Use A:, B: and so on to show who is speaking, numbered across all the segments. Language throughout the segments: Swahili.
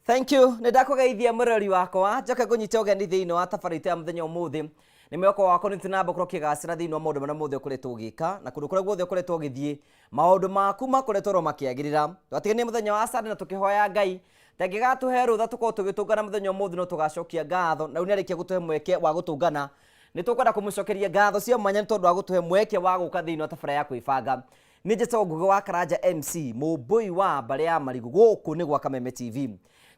A: Thank you. Nĩndakũgeithia mũrori wakwa njoke kũnyita ũgeni thĩinĩ wa tabarĩte ya mũthenya ũmũthĩ. Nĩ mwĩhoko wakwa nĩtũnamba kũrwo kĩgacĩra thĩinĩ wa maũndũ marĩa mothe ũkoretwo ũgĩka na kũndũ kũrĩa guothe ũkoretwo ũgĩthiĩ maũndũ maku makoretwo ro makĩagĩrĩra. Twatiganie mũthenya wa Sunday na tũkĩhoya Ngai tangĩgatũhe rũtha tũkorwo tũgĩtũngana mũthenya ũmũthĩ no tũgacokia ngatho na rĩu nĩarĩkia gũtũhe mweke wa gũtũngana. Nĩtũkwenda kũmũcokeria ngatho cia mwanya nĩ tondũ wa gũtũhe mweke wa gũka thĩinĩ wa tabarĩra ya kwĩbanga. Nĩ njĩtagwo Ngugi wa Karanja MC mũmbũi wa mbarĩ ya Marigũ gũkũ nĩ gwa Kameme TV.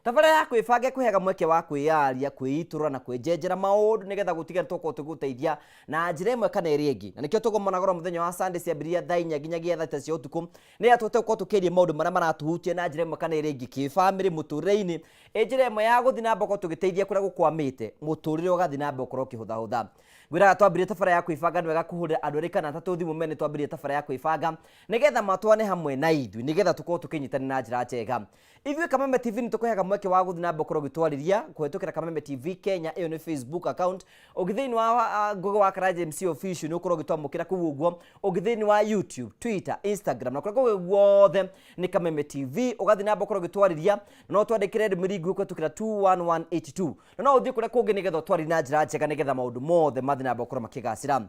A: Tabarĩra ya kwĩbanga kwĩhega mweke wa kwĩyaria kwĩitũra na kwĩnjenjera maũndũ nĩgetha gũtiga tũkorwo tũgũteithia na njĩra ĩmwe kana ĩrĩa ĩngĩ. Na nĩkĩo tũgũmonagora mũthenya wa Sunday ciambĩrĩria thaa 4 nginyagia thaa 6 cia ũtukũ nĩgetha tũkorwo tũkĩaria maũndũ marĩa maratũhutia na njĩra ĩmwe kana ĩrĩa ĩngĩ kĩbamĩrĩ mũtũrĩre-inĩ, njĩra ĩmwe ya gũthiĩ na mbere tũgĩteithia kũrĩa gũkwamĩte mũtũrĩre ũgathiĩ na mbere ũkorwo ũkĩhũthahũtha. Gwĩraga twambĩrĩrie tabarĩra ya kwĩbanga nĩ wega kũhũrĩra andũ arĩ kana atatũ thimũ mene twambĩrĩrie tabarĩra ya kwĩbanga nĩgetha matwane hamwe na ithuĩ nĩgetha tũkorwo tũkĩnyitana na njĩra njega. Ithuĩ Kameme TV nĩ tũkũheaga mweke wa gũthiĩ na mbere ũkorwo ũgĩtwarĩria kũhetũkĩra Kameme TV Kenya, ĩyo nĩ Facebook account. Ũgĩthĩinĩ wa Ngugi wa Karanja MC official nĩ ũkorwo ũgĩtwamũkĩra kũu ũguo. Ũgĩthĩinĩ wa YouTube, Twitter, Instagram na kũrĩa kũu guothe nĩ Kameme TV. Ũgathiĩ na mbere ũkorwo ũgĩtwarĩria no twandĩkĩre ndũmĩrĩri kũhetũkĩra 21182 na no ũthiĩ kũrĩa kũngĩ nĩgetha ũtwarĩrie na njĩra njega nĩgetha maũndũ mothe mathiĩ na mbere ũkorwo makĩgacĩra.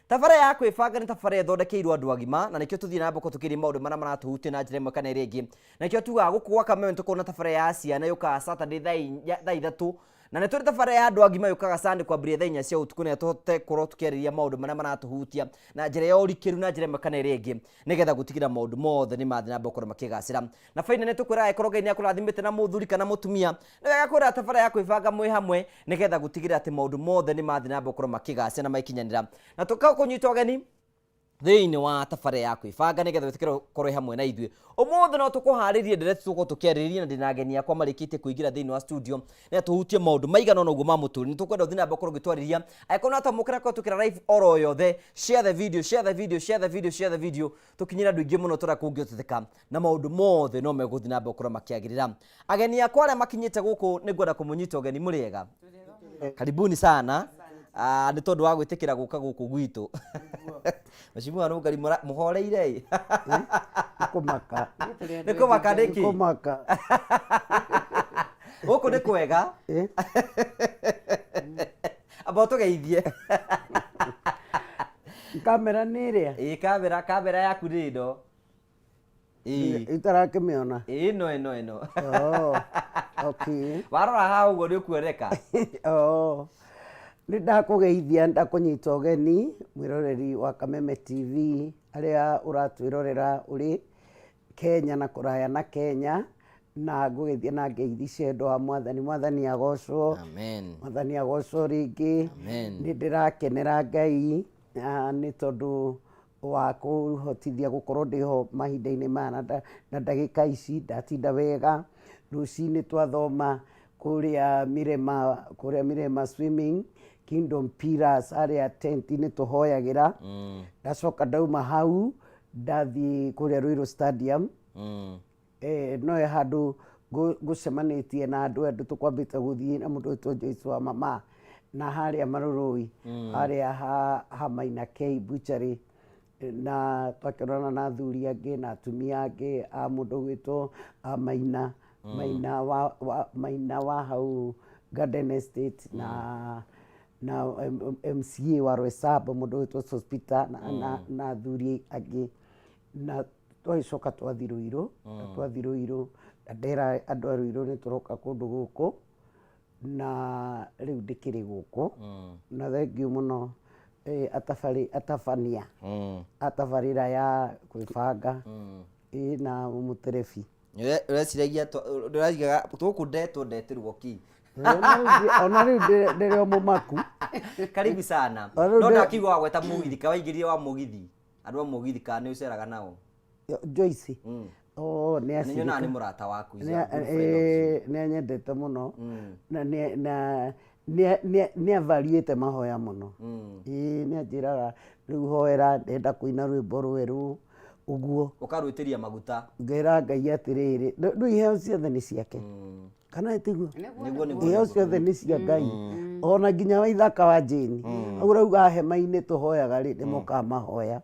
A: Tabarĩra ya kwĩbanga nĩ tabarĩra ĩthondekeirwo andũ agima na nĩkĩo tũthiĩ na mbere tũkĩria maũndũ marĩa maratũhutia na njĩra ĩmwe kana ĩrĩa ĩngĩ. Nakĩo tugaga gũkũ gwa Kameme tũkorwo na tabarĩra ya ciana yũkaga Saturday thaa 3 na nĩ tũrĩ tabarĩra ya andũ agima yũkaga Sunday kwambĩrĩria thaa 4 cia ũtukũ nĩgetha tũhote korwo tũkĩarĩrĩria maũndũ marĩa maratũhutia na njĩra ya ũrikĩru na njĩra ĩmwe kana ĩrĩa ĩngĩ nĩgetha gũtigĩra maũndũ mothe nĩ mathiĩ na mbere gũkorwo makĩgacĩra. Na faina nĩ tũkwĩraga ĩkorwo Ngai nĩ akũrathimĩte na mũthuri kana mũtumia nĩ wega kwĩra tabarĩra ya kwĩbanga mwĩ hamwe nĩgetha gũtigĩra atĩ maũndũ mothe nĩ mathiĩ na mbere gũkorwo makĩgacĩra na maikinyanĩra. Na tũkũnyita ũgeni thĩinĩ wa tabarĩra ya kwĩbanga nĩgetha wĩtĩkĩre korwo hamwe na ithuĩ. Ũmũthĩ no tũkũharĩrie ndereti tũkorwo tũkĩarĩrĩria na ndĩna ageni akwa marĩkĩtie kũingĩra thĩinĩ wa studio nĩgetha tũhutie maũndũ maigana ũna ũguo ma mũtũrĩre. Nĩ tũkwenda ũthiĩ na mbere ũkorwo ũgĩtwarĩria angĩkorwo no atamũkĩra korwo tũkĩra live oro yothe, share the video, share the video, share the video, share the video, tũkinyĩra andũ aingĩ mũno tũrĩa kũngĩhoteka na maũndũ mothe no megũthiĩ na mbere gũkorwo makĩagĩrĩra. Ageni akwa arĩa makinyĩte gũkũ nĩ ngwenda kũmũnyita ũgeni. Mũrĩega? Karibuni sana. Nĩ tondũ wa gwĩtĩkĩra gũka gũkũ gwitũ. Mheshimiwa Nũngari mũhoreire
B: kũmaka
A: nĩkĩ gũkũ nĩ kwega amba ũtũgeithie.
B: Kamera nĩ ĩrĩa?
A: Kamera yaku nĩ ĩno
B: itarakĩmĩona.
A: Ĩno
B: okay.
A: Warora haha ũguo nĩ ũkuoneka.
B: Nĩ ndakũgeithia ndakũnyita ũgeni mwĩroreri wa Kameme TV arĩa ũratwĩrorera ũrĩ Kenya na kũraya na Kenya, na ngũgeithia na ngeithi cia andũ a Mwathani agocwo.
A: Amen. Mwathani
B: agocwo rĩngĩ.
A: Amen.
B: Nĩ ndĩrakenera Ngai nĩ tondũ wa kũhotithia gũkorwo ndĩho mahinda-inĩ maya na ndagĩka ici. Ndatinda wega rũcinĩ twathoma kũrĩa Mirema swimming Kingdom Pillars arĩa tent-inĩ tũhoyagĩra. Ndacoka ndauma hau ndathiĩ kũrĩa Ruiru Stadium. No handũ ngũcemanĩtie na andũ tũkwambĩte gũthiĩ na mũndũ wĩtwo Joyce wa Mama na harĩa Marũrũi harĩa ha Maina K Butchery, na twakĩrana na athuri angĩ na atumia angĩ a mũndũ wĩtwo Maina wa hau Garden Estate na MCA wa Roysambu mũndũ wĩtwo Sospita na athuri angĩ, na twagĩcoka twathiĩ Ruiru ndera andũ a Ruiru nĩ tũroka kũndũ gũkũ na rĩu ndĩkĩrĩ gũkũ na thengiũ mũno atabarĩra ya kwĩbanga na mũterebi.
A: Ũreciragia tũkũ ndetĩrwo ki
B: ona rĩu ndĩrĩ o mũmaku.
A: Karibu sana. No ndakiuga wa gweta mũgithi ka waingĩrire wa mũgithi andũ a mũgithi ka nĩ ũceraga nao
B: Joyce?
A: Nĩnyonaga nĩ mũrata waku.
B: Nĩ anyendete mũno na nĩ avariĩte mahoya mũno. Nĩ anjĩraga rĩu hoera ndenda kũina rwĩmbo rwerũ ũguo
A: ũkarwĩtĩria maguta.
B: Ngera Ngai atĩrĩrĩ rĩu iheo ciothe nĩ ciake kana tiguo? Iheo ciothe nĩ cia Ngai, ona nginya wa ithaka wa Jane au rauga hema-inĩ tũhoyaga rĩ nĩ mokaga mahoya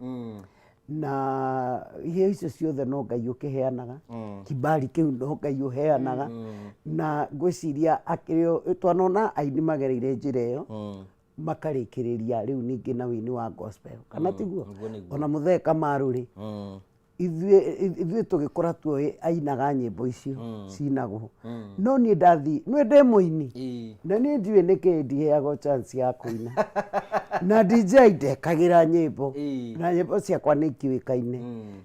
B: na iheo icio ciothe no Ngai ũkĩheanaga, kibali kĩu no Ngai ũheanaga, na ngwĩciria akĩrĩo twanona aini magereire njĩra ĩyo makarĩkĩrĩria rĩu ningĩ na wĩini wa gospel kana tiguo, ona Mũthee Kamarũ-rĩ ithuĩ tũgĩkora tuoĩ ainaga nyĩmbo icio cinagwo, no niĩ ndathi nĩ ndĩ mũini na niĩ ndiũĩ nĩkĩ ndiheagwo chance ya kũina na DJ ndekagĩra nyĩmbo na nyĩmbo ciakwa nĩ ikĩũĩkaine,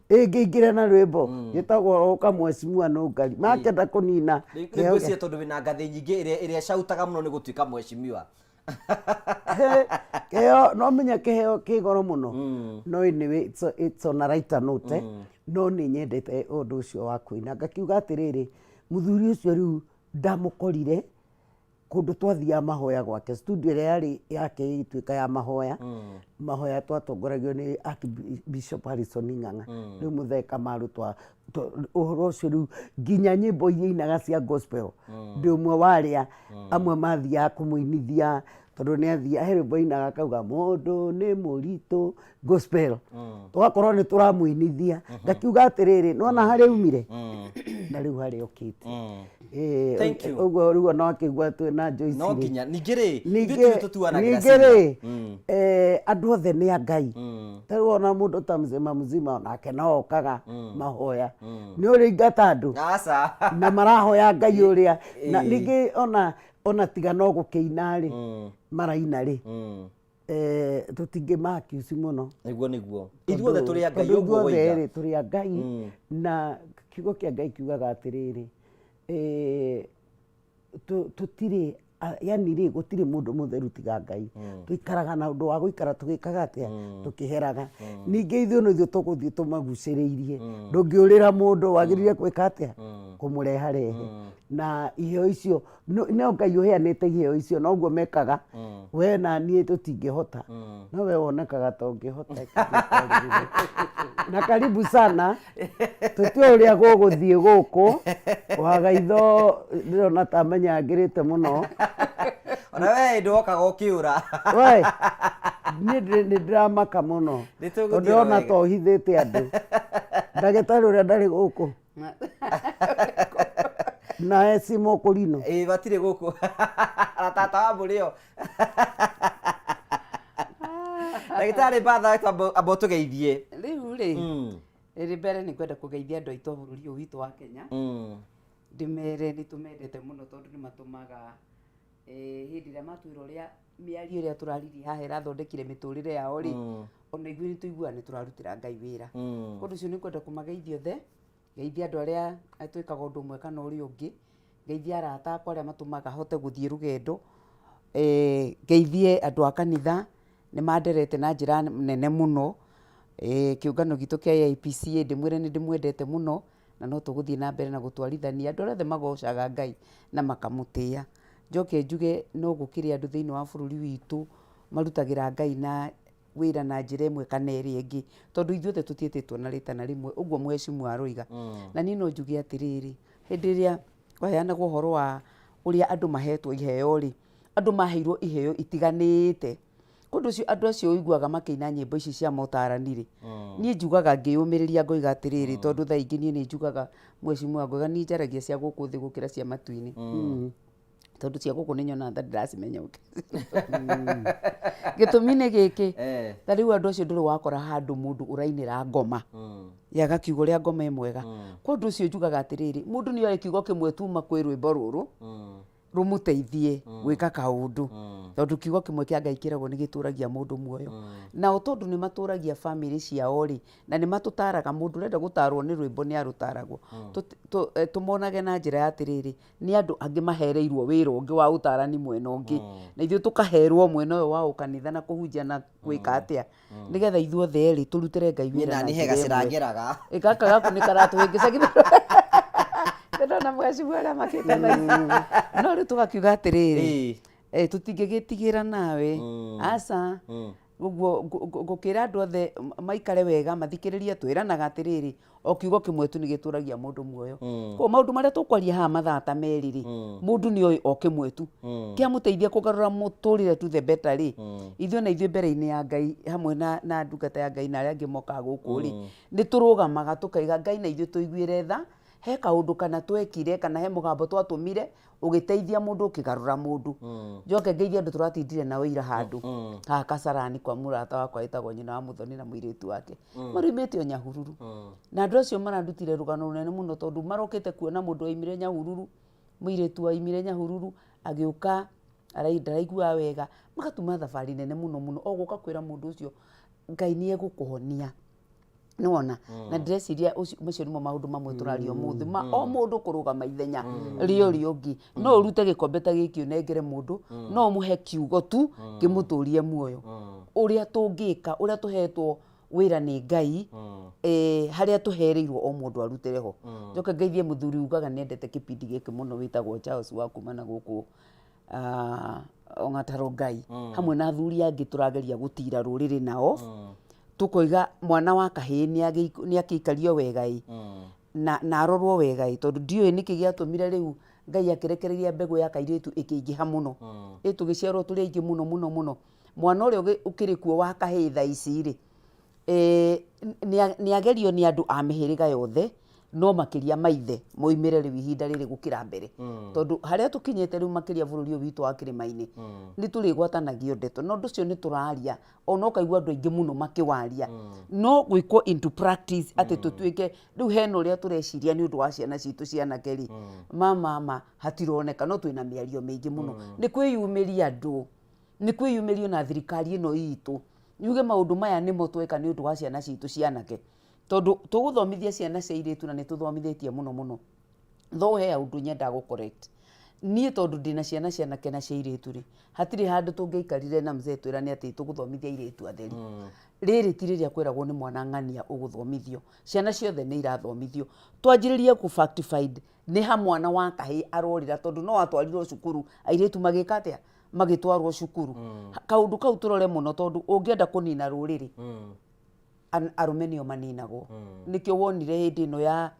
B: ĩngĩingĩra na rwĩmbo gĩtagwo ũka mheshimiwa Nũngari makenda kũnina
A: ngwĩciria tondũ wĩna ngathĩ nyingĩ ĩrĩa cautaga mũno nĩ gũtuĩka mheshimiwa.
B: Kĩheo no menya kĩheo kĩ goro mũno, no anyway it's on a lighter note, no nĩ nyendete ũndũ ũcio wa kũina, ngakiuga atĩrĩrĩ mũthuri ũcio rĩu ndamũkorire kũndũ twathiaga mahoya gwake, studio ĩrĩa yarĩ yake ĩgĩtuĩka ya mahoya, mahoya twatongoragio nĩ Archbishop Harrison Ng'ang'a, rĩu Mũthee Kamarũ ũhoro ũcio rĩu nginya nyĩmbo iria inaga cia gospel ndĩ ũmwe warĩa amwe mathiaga kũmũinithia tondũ nĩ athiaga he rwĩmbo ainaga akauga mũndũ nĩ mũritũ gospel, tũgakorwo nĩ tũramũinithia, ngakiuga atĩrĩrĩ nĩwona harĩa umire na rĩu harĩa ũkĩte. Ũguo rĩu ona wakĩigua twĩna Joyce
A: no nginya ningĩ-rĩ
B: ningĩ-rĩ andũ othe nĩ a Ngai, tarĩu ona mũndũ ta mzima onake no okaga mahoya nĩ ũrĩingata andũ na marahoya Ngai ũrĩa, na ningĩ ona tiga no gũkĩina-rĩ maraina-rĩ tũtingĩ accuse mũno,
A: nĩguo ithuothe tũrĩ a Ngai ũguo woiga,
B: tũrĩ a Ngai na kiugo kĩa Ngai kiugaga atĩrĩrĩ tũtirĩ yani-rĩ gũtirĩ mũndũ mũtheru tiga Ngai, tũikaraga na ũndũ wa gũikara tũgĩkaga atĩa tũkĩheraga, ningĩ ithuĩ no ithuĩ tũgũthiĩ tũmagucĩrĩirie, ndũngĩũrĩra mũndũ wagĩrĩire gwĩka atĩa kũmũreharehe, na iheo icio no Ngai ũheanĩte iheo icio noguo mekaga, we na niĩ tũtingĩhota, no we wonekaga ta ũngĩhota na karibu sana, tũtiũĩ ũrĩa gũgũthiĩ gũkũ, wagaitho ndĩrona ta menyangĩrĩte mũno
A: ona we ndwokaga ũkĩũra
B: we niĩ nĩ ndĩramaka mũno tondũ ndĩrona ta ũhithĩte andũ, ndagĩtarĩ ũrĩa ndarĩ gũkũ na eci Mũkũrinũ
A: batirĩ gũkũ na tata wa mũrĩo ndagĩtarĩ Batha amba ũtũgeithie
C: rĩu-rĩ rĩrĩ mbere nĩ kwenda kũgeithia andũ aitũ a bũrũri ũyũ witũ wa Kenya, ndĩmere nĩ tũmendete mũno tondũ nĩ matũmaga hĩndĩ ĩrĩa matwĩra ũrĩa mĩario ĩrĩa tũraririe haha ĩrathondekire mĩtũrĩre yao-rĩ, ona ithuĩ nĩ tũiguaga nĩ tũrarutĩra Ngai wĩra, ũndũ ũcio nĩ kwenda kũmageithia othe, geithia andũ arĩa twĩkaga ũndũ ũmwe kana ũrĩa ũngĩ, geithia arata akwa arĩa matũmaga hote gũthiĩ rũgendo, geithie andũ a kanitha nĩ manderete na njĩra nene mũno, kĩũngano gitũ kĩa AIPCA ndĩmwĩre nĩ ndĩmwendete mũno na no tũgũthiĩ na mbere na gũtwarithania andũ othe magocaga Ngai na makamũtĩĩa. Njoke njuge no gũkĩrĩ andũ thĩinĩ wa bũrũri witũ marutagĩra Ngai na wĩra na njĩra ĩmwe kana ĩrĩa ĩngĩ, tondũ ithuothe tũtiĩtĩtwo na rĩtana rĩmwe, ũguo mheshimiwa aroiga, na niĩ no njuge atĩrĩrĩ, hĩndĩ ĩrĩa kwaheanagwo ũhoro wa ũrĩa andũ mahetwo iheo-rĩ, andũ maheirwo iheo itiganĩte, kũndũ ũcio andũ acio ũiguaga makĩina nyĩmbo ici cia motarani-rĩ, niĩ njugaga ngĩyũmĩrĩria ngoiga atĩrĩrĩ, tondũ thaa ingĩ niĩ nĩ njugaga mheshimiwa ngoiga niĩ njaragia cia gũkũ thĩ gũkĩra cia matu-inĩ, tondũ cia gũkũ nĩ nyonaga ta ndĩracimenya gĩtũmi nĩ gĩkĩ, ta rĩu andũ acio ndũrĩ wakora handũ mũndũ ũrainĩra ngoma yaga kiugo rĩa ngoma ĩmwega, kũndũ ũcio njugaga atĩrĩrĩ, mũndũ nĩ oĩ kiugo kĩmwe tuma kwĩ rwĩmbo rũrũ rũmũteithie gwĩka kaũndũ, tondũ kiugo kĩmwe kĩa Ngai kĩragwo nĩ gĩtũragia mũndũ muoyo, nao tondũ nĩ matũragia bamĩrĩ ciao-rĩ, na nĩ matũtaraga, mũndũ ũrenda gũtarwo nĩ rwĩmbo nĩ arũtaragwo, tũmonage na njĩra ya atĩrĩrĩ, nĩ andũ angĩ mahereirwo wĩra ũngĩ wa ũtarani mwena ũngĩ, na ithuĩ tũkaherwo mwena ũyũ wa ũkanitha na kũhunjia na gwĩka atĩa, nĩgetha ithuothe erĩ tũrutĩre Ngai wĩra na njĩra ĩmwe. Gaka gaku nĩ karatũhĩngĩcagithia ndona mheshimiwa ũrĩa makĩte no rĩu tũgakiuga atĩrĩrĩ, tũtingĩgĩtigĩra nawe aca, Guo ngukira andu othe maikare wega mathikiririe twiranaga atiriri o kiugo kimwe tu nigituragia mundu muoyo ko maundu maria tukwaria haha mathaa ta meri ri mundu ni oi o kimwe tu kiamuteithia kugarura muturire tu the better ri ithuĩ na ithuĩ mbere-inĩ ya Ngai hamwe na ndungata ya Ngai na aria angĩ mokaga gũkũ ri nĩ tũrũgamaga tũkaiga Ngai na ithuĩ tũiguĩre tha he kaundu kana twekire kana he mugambo twatumire ugiteithia mundu ukigarura mundu njoke ngeithia andu turatindire na wira handu ha Kasarani kwa murata wakwa itagwo nyina wa Muthoni na muiritu wake marumite o Nyahururu na andu acio marandutire rugano runene muno tondu marokite kuona mundu oimire Nyahururu muiritu oimire Nyahururu agiuka araigua wega magatuma thabari nene muno muno o guka kwira mundu ucio Ngai ni egukuhonia nona na ndreciria macio nimo maundu mamwe turario muthi o mundu kurugama ithenya rio riongi no urute gikombe ta giki unengere mundu no muhe kiugo tu kimuturie muoyo uria tungika uria tuhetwo wira ni Ngai haria tuhereirwo o mundu arutire ho njoke ngeithie muthuri ugaga nendete kipindi giki muno witagwo Charles wa kumana guku Ongataro Ngai hamwe na athuri angi turageria gutira ruriri nao tukoiga mwana wa kahii ni akikario wega na arorwo wega tondu ndioi niki giatumire riu Ngai akirekereria mbegu ya kairitu ikiingiha muno tugiciarwo turi aingi muno muno muno mwana uria ukiri kuo wa kahii tha ici ri ni agerio ni andu a mihiriga yothe no makiria maithe moimire riu ihinda riri gukira mbere tondu haria tukinyete riu makiria bururi witu wa Kirimaini ni turi gwatanagio ndeto no ndu cio ni turaria ona ukaigua andu aingi muno makiwaria no gwiko into practice ati tutuike riu hena uria tureciria ni undu wa ciana citu cianake ri mama hatironeka no twina miario mingi muno ni kwiyumiria andu ni kwiyumirio na thirikari ino itu yuge maundu maya nimo tweka ni undu wa ciana citu cianake tondu tuguthomithia ciana cia iritu na nituthomithitie muno muno tho he undu nyenda go correct nie tondu ndina ciana cianake na cia iritu ri hatiri handu tungeikarire na mzee twira ni ati tuguthomithia iritu atheri riri tiriria kwiragwo ni mwana ng'ania uguthomithio ciana ciothe ni irathomithio twanjiririe ku factified ni ha mwana wa kahii arorira tondu no atwarirwo cukuru airitu magika atia magitwarwo cukuru kaundu kau turore muno tondu ungienda kunina ruriri arume nio maninagwo nikio wonire hindi ino ya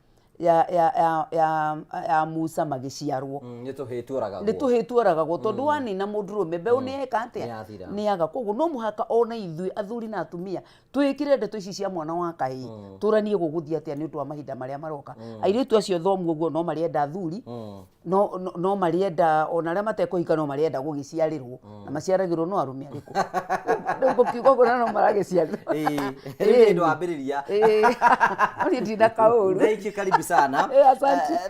C: Musa magiciarwo ni tuhitũragagwo tondu wanina mundurume mbeu ni eka atia ni aga koguo no muhaka ona ithui athuri na atumia twikire ndeto ici cia mwana wa kahii turanie guguthia atia ni undu wa mahinda maria maroka airitu acio thomu uguo no marienda athuri no marienda ona aria matekuhika no marienda gugiciarirwo na maciaragirwo no arume ariku ndugo kiugo gona no maragiciarirwo
A: ndio ambiriria
C: ari ndina kauru
A: thank you karibu sana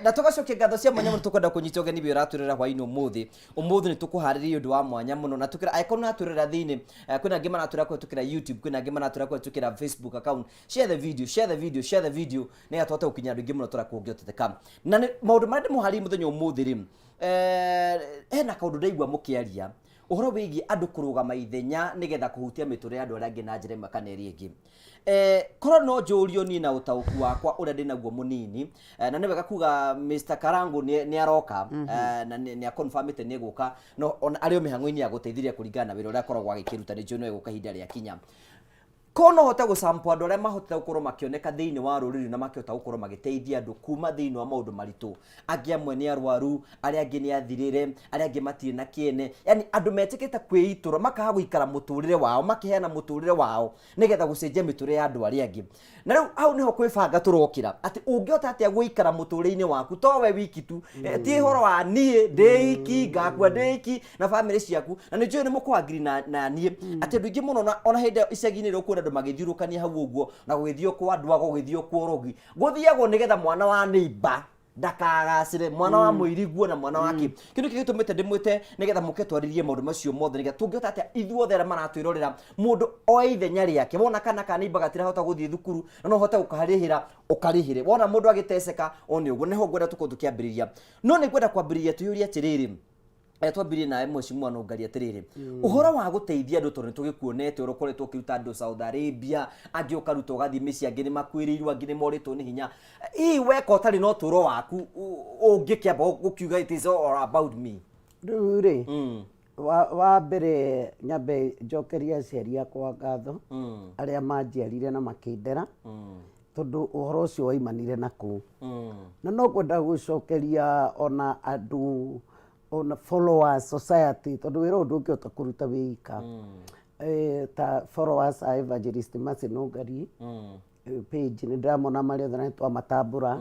A: na tugacokia ngatho cia mwanya muno tukwenda kunyita ugeni bi raturira hwaini umuthi ni tukuhariria undu wa mwanya muno na tukira icon raturira thini kwina ngima raturira kutukira YouTube kwina ngima raturira kutukira Facebook account share the video ni atote ukinya andu ngima turakuongea tutekam na maundu maria muhari muthenya umuthi ri ena kaundu ndaigua mukiaria uhoro wigi andu kurugama ithenya nigetha kuhutia miture andu aria angi na njira makaneri ingi korwo no njurio ni na utauku wakwa uria ndinaguo munini na ni wega kuga Mr Karangu ni aroka na ni a confirm ite ni guka no ario mihango-ini ya guteithiria kuringana na wira uria akoragwo agikiruta ni njuno guka hinda ria kinya kono hota gusampo andu aria mahotete gukorwo makioneka thiini wa ruriri na makihota gukorwo magiteithia andu kuma thiini wa maundu maritu angi amwe ni arwaru aria angi ni athirire aria angi matire na kiene yani andu metikite kwiitura makaha guikara muturire wao makiheana muturire wao nigetha gucenjia miture ya andu aria angi na riu au niho kwibanga turokira ati ungihota atia guikara muturire-ini waku to we wiki tu ti horo wa nie ndeiki ngakua ndeiki na family ciaku na ni njui ni mukwagiri na nie ati andu ingi muno ona hindi icagi-ini rokura andu magithiurukania hau uguo na gugithio kwa andu ago gugithio kwa rogi guthiagwo nigetha mwana wa neighbor ndakagacire mwana wa muiriguo na mwana wake kindu kigitumite ndimwite nigetha muke twaririe maundu macio mothe nigetha tungihota atia ithuothe aria maratwirorera mundu o ithenya riake wona kana neighbor gatirahota guthie thukuru na no hote ukarihira ukarihire wona mundu agiteseka oni uguo niho ngwenda tuko tukiambiriria no ni ngwenda kwambiriria tuyuria atiriri twambirie nawe mheshimiwa no ngari atiriri uhoro wa guteithia andu tondu tugikuonete urokoretwo ukiruta andu Saudi Arabia angi ukaruta ugathie mici angi ni makwiriirwo angi ni moritwo ni hinya weka utari no turo waku ungikiamba gukiuga it is all about me
B: ruri wa mbere nyambe njokeria aciari akwa ngatho arĩa manjiarire na makĩndera tondũ ũhoro ũcio waimanire na kũu na no kwenda gũcokeria ona andũ ona followers society tondũ wĩra ũndũ ũngĩhota kũruta wĩ ika ta followers a Evangelist Mercy Nũngari page nĩ ndĩramona marĩ othe na twamatambũra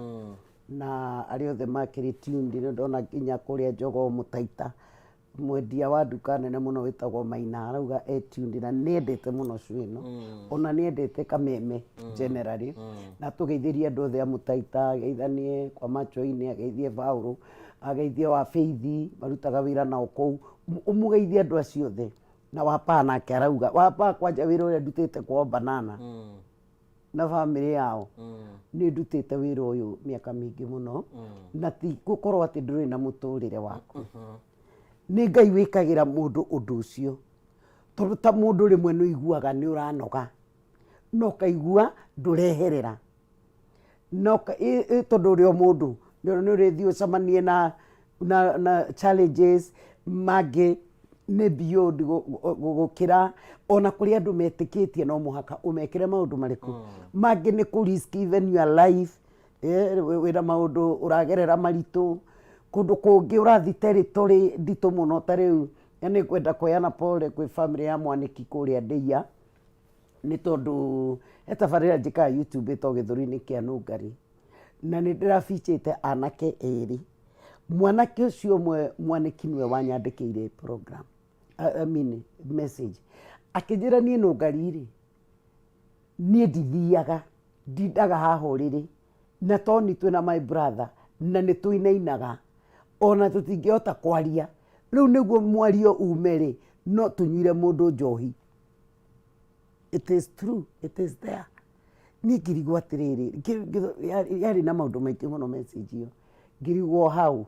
B: na arĩ othe makĩrĩ tuned nĩ ndona nginya kũrĩa Njogoo Mũtaita mwendia wa nduka nene mũno wĩtagwo Maina arauga tuned na nĩendete mũno show ĩno ona nĩendete kameme generally na tũgeithĩrie andũ othe a Mũtaita ageithanie kwa macho-inĩ ageithie Vaũrũ ageithie wa Feithi marutaga wĩra nao kũu ũmũgeithie andũ acio othe na Wapa nake arauga Wapa kwanja wĩra ũrĩa ndutĩte kwa Banana na family yao nĩ ndutĩte wĩra ũyũ mĩaka mĩingĩ mũno na ti gũkorwo atĩ ndũrĩ na mũtũrĩre waku nĩ Ngai wĩkagĩra mũndũ ũndũ ũcio tondũ ta mũndũ rĩmwe nĩ ũiguaga nĩ ũranoga no kaigua ndũreherera no tondũ ũrĩ o mũndũ nĩ ũrĩthiĩ ũcemanie na challenges mangĩ nĩ beyond gũkĩra ona kũrĩ andũ metĩkĩtie no mũhaka ũmekĩre maũndũ marĩkũ mangĩ nĩ kũ risk even your life wĩna maũndũ ũragerera maritũ kũndũ kũngĩ ũrathi territory nditũ mũno ta rĩu nĩ kwenda kũheana pole kwĩ family ya Mwanĩki kũrĩa Ndeiya nĩ tondũ tabarĩra njĩkaga YouTube ĩtagwo Gĩthũri-inĩ kĩa Nũngari na nĩ ndĩrabichĩte anake erĩ mwanake ũcio ũmwe Mwanĩki nĩwe wanyandĩkĩire program message akĩnjĩra niĩ Nũngari-rĩ niĩ ndithiaga ndindaga haha ũrĩrĩ na toni twĩna my brother na nĩ tũinainaga ona tũtingĩhota kwaria rĩu nĩguo mwario ume-rĩ no tũnyuire mũndũ njohi it is true it is there niĩ ngĩrigwo atĩrĩrĩ yarĩ na maũndũ maingĩ mũno message ĩyo ngĩrigwo hau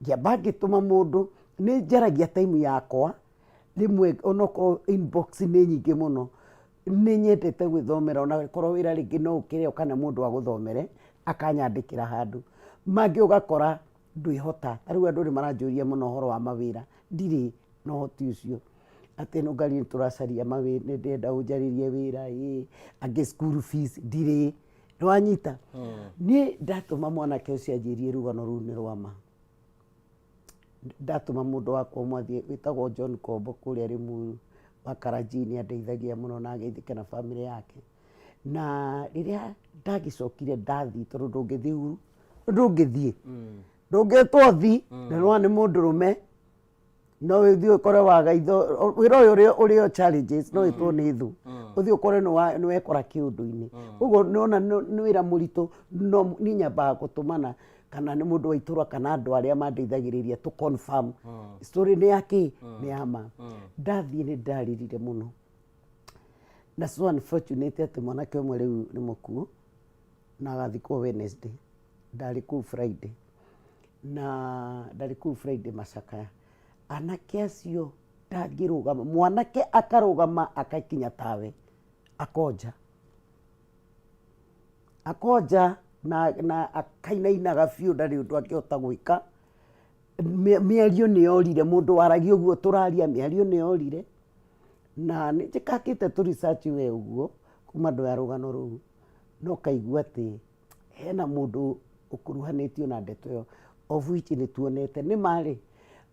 B: ngĩamba ngĩtũma mũndũ nĩ njaragia time yakwa rĩmwe onokorwo inbox nĩ nyingĩ mũno nĩ nyendete gwĩthomera ona korwo wĩra rĩngĩ no ũkĩre ũkana mũndũ agũthomere akanyandĩkĩra handũ mangĩ ũgakora ndwĩhota rĩu andũ nĩ maranjũria mũno ũhoro wa mawĩra ndirĩ na ũhoti ũcio atĩ Nũngari nĩ tũracaria mawĩra nĩ ndĩrenda ũnjarĩrie wĩra angĩ school fees ndirĩ nĩwanyita niĩ ndatũma mwanake ũcio anjĩrie rũgano rũu nĩ rwa ma ndatũma mũndũ wakwa mwathi wĩtagwo John Kombo kũrĩa Rĩmuru wa Karanjini andeithagia mũno na ageithĩke na family yake na rĩrĩa ndagĩcokire ndathi tondũ ndũngĩthiĩ ndũngĩtwo thi na nĩ mũndũrũme no wĩthiĩ ũkore wagaitho wĩra ũyũ ũrĩ o challenges no wĩtwo nĩ thũ ũthiĩ ũkore nĩ wekora kĩũndũ-inĩ ũguo nĩona nĩ wĩra mũritũ no niĩ nyambaga gũtũmana kana nĩ mũndũ wa itũra kana andũ arĩa mandeithagĩrĩria to confirm story nĩ yakĩ nĩ yama ndathiĩ nĩ ndaririre mũno na so unfortunate atĩ mwanake ũmwe rĩu nĩ mũkuũ na agathikwo Wednesday ndarĩ kũu Friday na ndarĩ kũu Friday Macakaya anake acio ndangĩrũgama mwanake akarũgama akakinya tawe akonja na akainainaga biũ ndarĩ ũndũ angĩhota gwĩka mĩario nĩ yorire mũndũ waragia ũguo tũraria mĩario nĩ yorire na nĩ njĩkakĩte tũ research we ũguo kuma andũ ya rũgano rũu no kaigua atĩ hena mũndũ ũkuruhanĩtio na ndeto ĩyo of which nĩ tuonete nĩ marĩ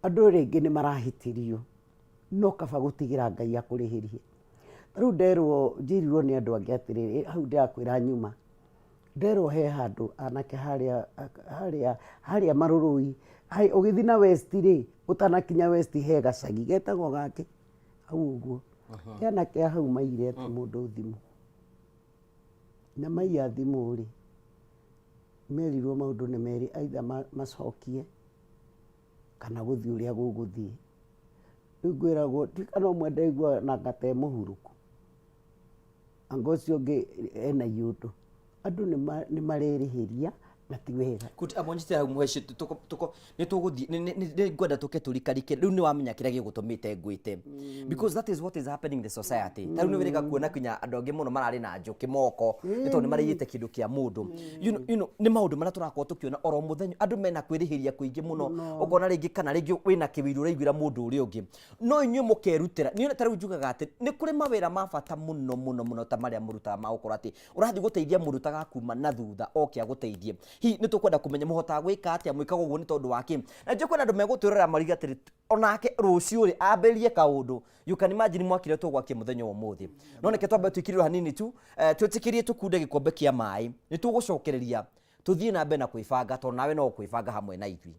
B: andũ rĩngĩ nĩ marahĩtĩrio no kaba gũtigĩra Ngai akũrĩhĩrie rĩu nderwo njĩrirwo nĩ andũ angĩ atĩrĩrĩ hau ndĩrakwĩra nyuma nderwo he handũ anake harĩa Marũrũi ũgĩthiĩ na West rĩ ũtanakinya West he gacagi getagwo gake hau ũguo he anake hau maiyire atĩ mũndũ thimũ na maiya thimũ rĩ merirwo maũndũ nĩ merĩ aitha macokie kana gũthiĩ ũrĩa gũgũthiĩ rĩu ngwĩragwo tikana ũmwe ndaigua na ngate mũhurũku anga ũcio ũngĩ ena iũndũ andũ nĩ marerĩhĩria na ti wega
A: kuti amonjite hau muheshi tuko ni tuguthi ni ngwenda tuke turikarike riu ni wamenya kira gigutumite ngwite because that is what is happening in the society ta riu ni wirika kuona kinya andu angi muno marari na njuki moko ni tondu mariyite kindu kia mundu you know ni maundu mara turakorwo tukiona oro muthenyo andu mena kwirihiria kuingi muno ukona ringi kana ringi wina kiwiru uraiguira mundu uri ungi no inyu mukerutira ni ta riu njugaga ati ni kuri mawira ma bata muno ta maria murutaga ma ukora ati urathi guteithia murutaga kuma na thutha okia guteithie hi ni tukwenda kumenya muhota gwika atia mwikaga uguo ni tondu waki na nje kwenda andu megutwirira marigatiri onake rucio ri amberie kaundu you can imagine mwakire tugwakie muthenya wa muthi no neke twambe twikiriro hanini tu twitikirie tukunde gikombe kia mai ni tugucokereria tuthie na mbere na kwibanga tondu nawe no kwibanga hamwe na ithui.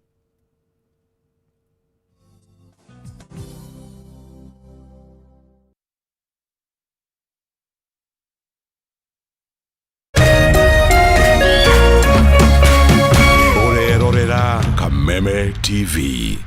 D: Kameme TV.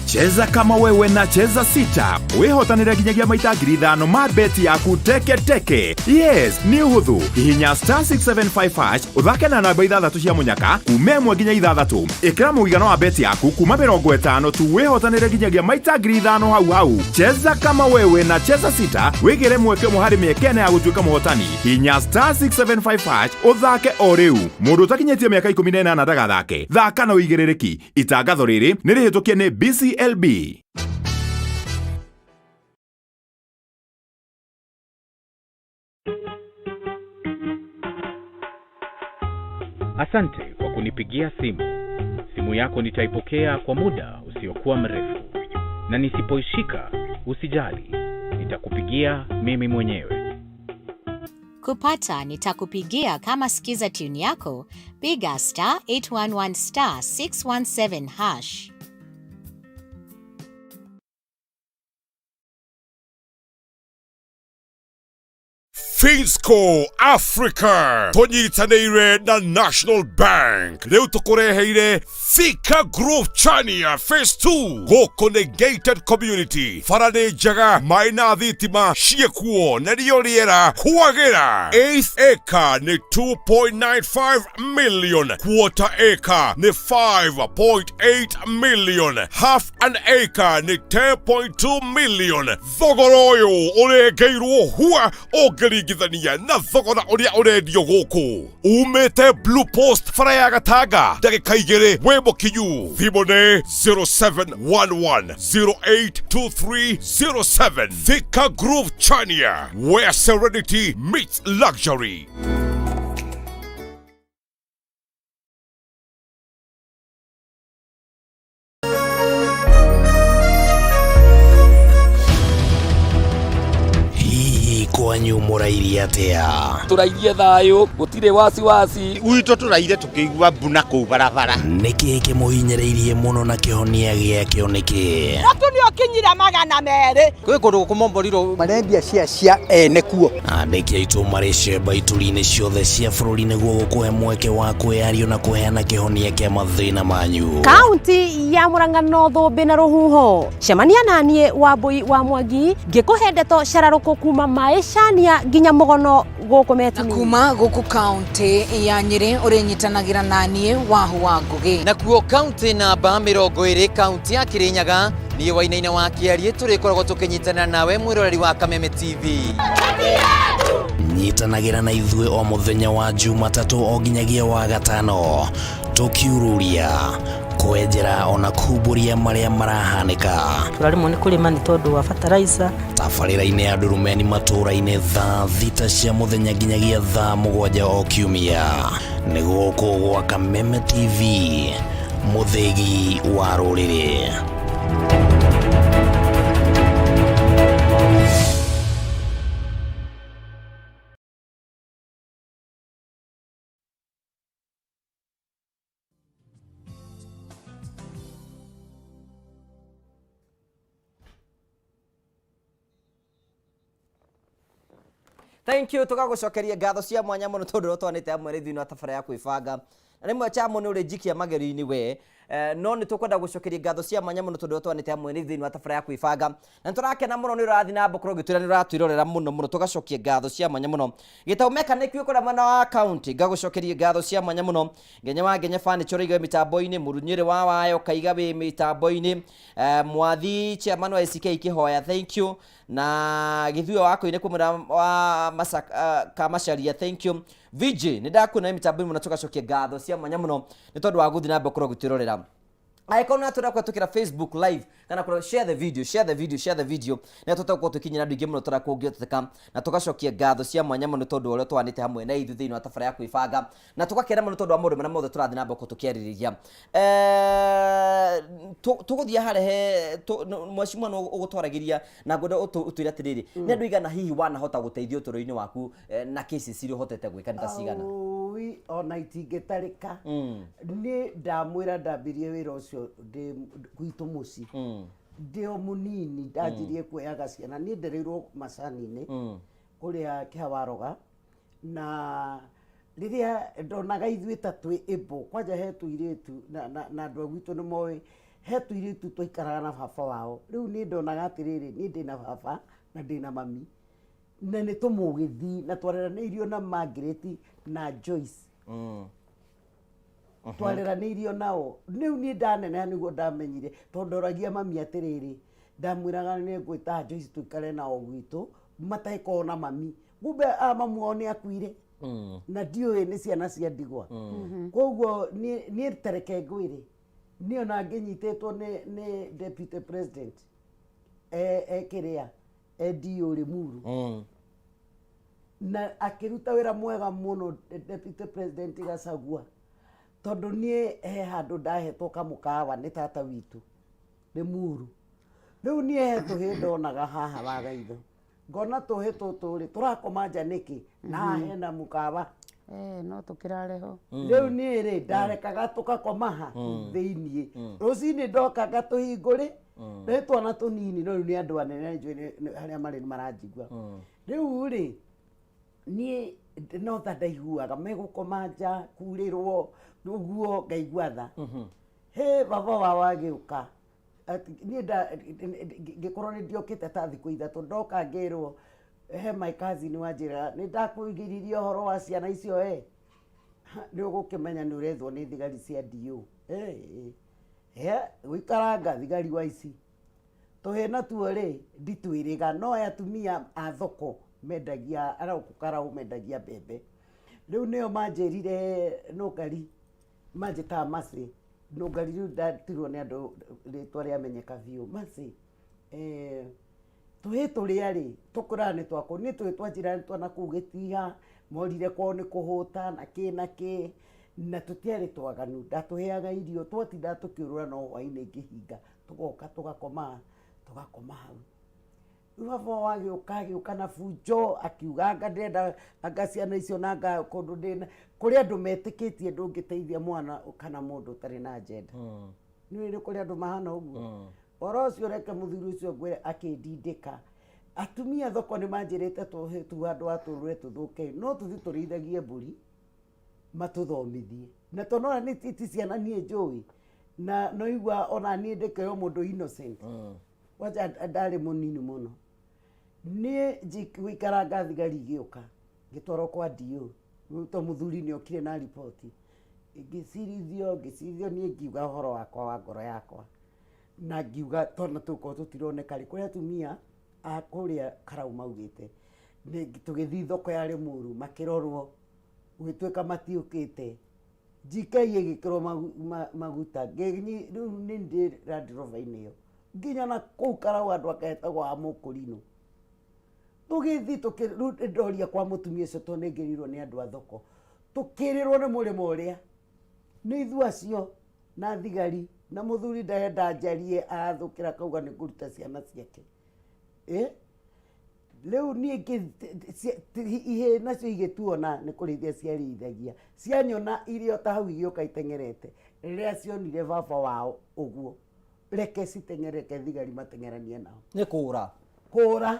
D: Cheza kama wewe na cheza sita. Wihotanira ginyagia maita 5,000 ma beti yaku teke. Yes, ni uhuthu. Hihinya *675# uthake na namba 6 cia munyaka umemwe ginya 6. Ikira muigano wa beti yaku kuma 50 tu wihotanira ginyagia maita 5,000 hau. Cheza kama wewe na cheza sita. Wigire mweke muhari miekene ya gutuika muhotani. Hihinya *675# uthake o riu. Mundu utakinyetie miaka 18 ndagathake. Thaka na uigirereki. Itangatho riri ni rihitukie ni BCLB.
E: Asante kwa kunipigia simu. Simu yako nitaipokea kwa muda usiokuwa mrefu. Na nisipoishika, usijali. Nitakupigia mimi mwenyewe.
F: Kupata nitakupigia kama sikiza tune yako, piga *811 *617#.
D: Finsco Africa tonyitanĩire na National Bank rĩu tũkũreheire Thika Grove Chania Phase 2 gũkũ nĩ gated community bara nĩ njega maĩ na thitima ciĩkuo na rĩo rĩera kwagĩra. 8th acre nĩ 2.95 million, quarter acre nĩ 5.8 million, half an acre nĩ 10.2 million. Thogora ũyũ ũrengeirwo hua ũngĩringithania na thogora ũrĩa ũrendio gũkũ. Umĩte Blue Post bara ya Gatanga ndagĩka 2 wĩ mũkinyu. Thimũ nĩ 0711082307. Thika Grove Chania, where serenity meets luxury.
G: Kwanyu murairie atia?
H: Turairie thayo, gutire wasiwasi.
I: Gwitũ tũraire tũkĩigua mbuna kũu barabara.
G: Nĩkĩ kĩmũhinyĩrĩirie mũno na kĩhonia gĩakĩo nĩkĩ?
J: Ratu nĩ ũkinyire 200.
I: Kwĩ kũndũ kũmomborirwo
B: marendia cia ene kuo.
G: Andĩki aitũ marĩ cemba ituri-inĩ ciothe cia bũrũri nĩguo gũkũhe mweke wa kwĩyaria na kũheana kĩhonia kĩa mathĩna manyu.
J: Kaunti ya Murang'a North Thũmbĩ na Rũhuho. Cemania naniĩ Wambui wa Mwangi ngĩkũhe ndeto cararũkũ kuma Maĩcania nginya Mũgono gũkũ Metumia.
K: Kuma gũkũ kaunti ya Nyĩrĩ ũrĩnyitanagira naniĩ Wahu wa Ngũgĩ.
L: Nakuo kaunti namba 20 kaunti ya Kirinyaga niĩ Wainaina wa Kĩarie tũrĩkoragwo tũkĩnyitanĩra nawe mwĩroreri wa Kameme TV.
G: Nyitanagĩra na ithuĩ o mũthenya wa Jumatatũ o nginyagia wa Gatano tũkiururia kwenjera ona kumbũria marĩa marahanĩka.
J: Tũrarĩmwo nĩ kũrĩma nĩ tondũ wa fertilizer.
G: Tabarĩra-inĩ ya Ndurumeni matũũra-inĩ thaa 6 cia mũthenya nginyagia thaa 7 o kiumia. Nĩ gũkũ gwa Kameme TV, mũthĩgi wa rũrĩrĩ.
A: Thank you, tukagucokeria ngatho cia mwanya muno tondu twanite amwe rithu na tabara ya kwibanga rimwe chamo ni uri jikia mageri-ini we no nĩ tũkwenda gũcokeria ngatho cia mwanya mũno tondũ twanĩte hamwe nĩ thĩinĩ wa tabara ya kwĩbanga na nĩtũrakena mũno nĩ ũrathi na mbũkorwo gĩtwĩra nĩ ũratwĩrorera mũno tũgacokia ngatho cia mwanya mũno gĩtau mechanic kũrĩa mwena wa county ngagũcokeria ngatho cia mwanya mũno Ngenya wa Ngenya furniture igwe mĩtambo-inĩ Mũrunyĩrĩ wa Wayo Kaiga wĩ mĩtambo-inĩ Mwathi chairman wa SK Kĩhoya thank you na Gĩthuo wako-inĩ kũmũra wa Masaka Macharia thank you VJ nĩ ndakuona mĩtambo-inĩ mũno tũgacokia ngatho cia mwanya mũno nĩ tondũ wa gũthiĩ na mbere gũkorwo gũtwĩrorera Aikona atura kwa tukira Facebook live kana kwa share the video na tutakuwa tukinyira andu ingi muno turakuongioteteka na tugacokia ngatho cia mwanya muno tondu uria twanite hamwe na ithu thiini wa tabara ya kwĩbanga na tugakena muno tondu wa maundu mana mothe turathi na mbere tukiaririria tuguthia harehe mwashimwa no ugutwaragiria na ngwenda utwira atiriri ni andu igana hihi wanahota guteithio toro-ini waku na cases iria hotete gwika nita cigana
B: ona itingitarika ni ndamwira ndambirie wira ucio ndi gwitu muci ndio munini ndanjirie kuoyaga ciana ni ndereirwo macani-ini kuria Kihawaroga na riria ndonaga ithuĩ ta twĩ ĩmbo kwanja he tũirĩtu na andũ agwitũ nĩ moĩ he tũirĩtu twaikaraga na baba wao rĩu nĩ ndonaga atĩrĩrĩ niĩ ndĩ na baba na ndĩ na mami na nĩ tũmũgĩthi na twareranĩirio na Margaret na Joyce twareranĩirio nao rĩu niĩ ndaneneha nĩguo ndamenyire tondũ ndoragia mami atĩrĩrĩ ndamwĩraga nĩ ngwĩta Joyce tũikare nao gwitũ mataĩkorwo na mami kumbe mamu wao nĩ akuire na ndiũĩ nĩ ciana cia ndigwa koguo niĩ tereke ngwĩre niĩ ona ngĩnyitĩtwo nĩ deputy president kĩrĩa Edio Limuru na akĩruta wĩra mwega mũno deputy president Gachagua tondu niĩ he handũ ndahetwo kamũkawa nĩ tata witũ Limuru rĩu niĩ he tũhĩ ndonaga haha Wagaitho ngona tũhĩ tũtũ rĩ tũrakoma nja nĩkĩ na hena mũkawa
C: no tũkĩrare ho
B: rĩu niĩ rĩ ndarekaga tũgakoma ha thĩiniĩ rũcinĩ ndoka ngatũhingũrĩ nĩ twana tũnini no rĩu nĩ andũ anene njũĩ harĩa marĩ maranjigua rĩu rĩ niĩ no ta ndaiguaga megũkoma nja kurĩrwo ũguo ngaigua tha he baba wao agĩũka niĩ ngĩkorwo nĩ ndiokĩte ta thikũ ithatũ ndoka ngĩrwo he my cousin wanjĩra nĩ ndakwĩgiririe ũhoro wa ciana icio nĩ ũgũkĩmenya nĩ ũrethwo nĩ thigari cia DO gũikaranga thigari wa ici tũhĩ natuo rĩ nditwĩrĩga no atumia a thoko mendagia araukukara mendagia mbembe rĩu nĩo manjĩrire nũngari manjĩtaga Mercy nũngari rĩu ndatirwo nĩ andũ rĩtwa rĩamenyeka biũ Mercy tũhĩ tũrĩa rĩ tũkũraga nĩ twakũ nĩ tũhĩ twanjĩra nĩ twana kũu Gĩtiha morire kwao nĩ kũhũta na kĩ na tũtiarĩ twaganu ndatũheaga irio twatindaga tũkĩũrũra no hwainĩ ngĩhinga tũgoka tũgakoma hau baba wagĩũka na bunjo akiuga ndĩrenda anga ciana icio na anga kũndũ ndĩna kũrĩ andũ metĩkĩtie ndũngĩteithia mwana kana mũndũ ũtarĩ na agenda nĩ kũrĩ andũ mahana ũguo ũhoro ũcio reke mũthuri ũcio ngwĩre akĩndindĩka atumia thoko nĩ manjĩrĩte tu andũ atũrũre tũthũke no tũthiĩ tũrĩithagie mbũri matũthomithie na tonora nĩ ti ciana niĩ njũĩ na no igua ona niĩ ndĩkĩrwo mũndũ innocent wacha ndarĩ mũnini mũno niĩ gũikaranga thigari igĩũka ngĩtwarwo kwa DO to mũthuri nĩ okire na riboti ngĩcirithio niĩ ngiuga ũhoro wakwa wa ngoro yakwa na ngiuga tona tũkorwo tũtironeka rĩ kũrĩa atumia a kũrĩa Karau maugĩte tũgĩthiĩ thoko ya Limuru makĩrorwo gwĩtuĩka matiũkĩte GK ĩgĩkĩrwo maguta rĩu nĩ ndĩ Land Rover-inĩ ĩyo nginya na kũu Karau andũ agetagwo a Mũkũrinũ tũgĩthiĩ tũkĩndoria kwa mũtumia ũcio tondũ nĩ ngĩrirwo nĩ andũ a thoko tũkĩrĩrwo nĩ mũrĩmo ũrĩa nĩ ithuĩ acio na thigari na mũthuri ndarenda njarie arathũkĩra kauga nĩ kũruta ciana ciake rĩu niĩ ihĩ nacio igĩtuona nĩ kũrĩithia ciarĩithagia cianyona irio ta hau igĩũka iteng'erete rĩrĩa cionire baba wao ũguo reke citeng'ereke thigari mateng'eranie nao
A: nĩ kũra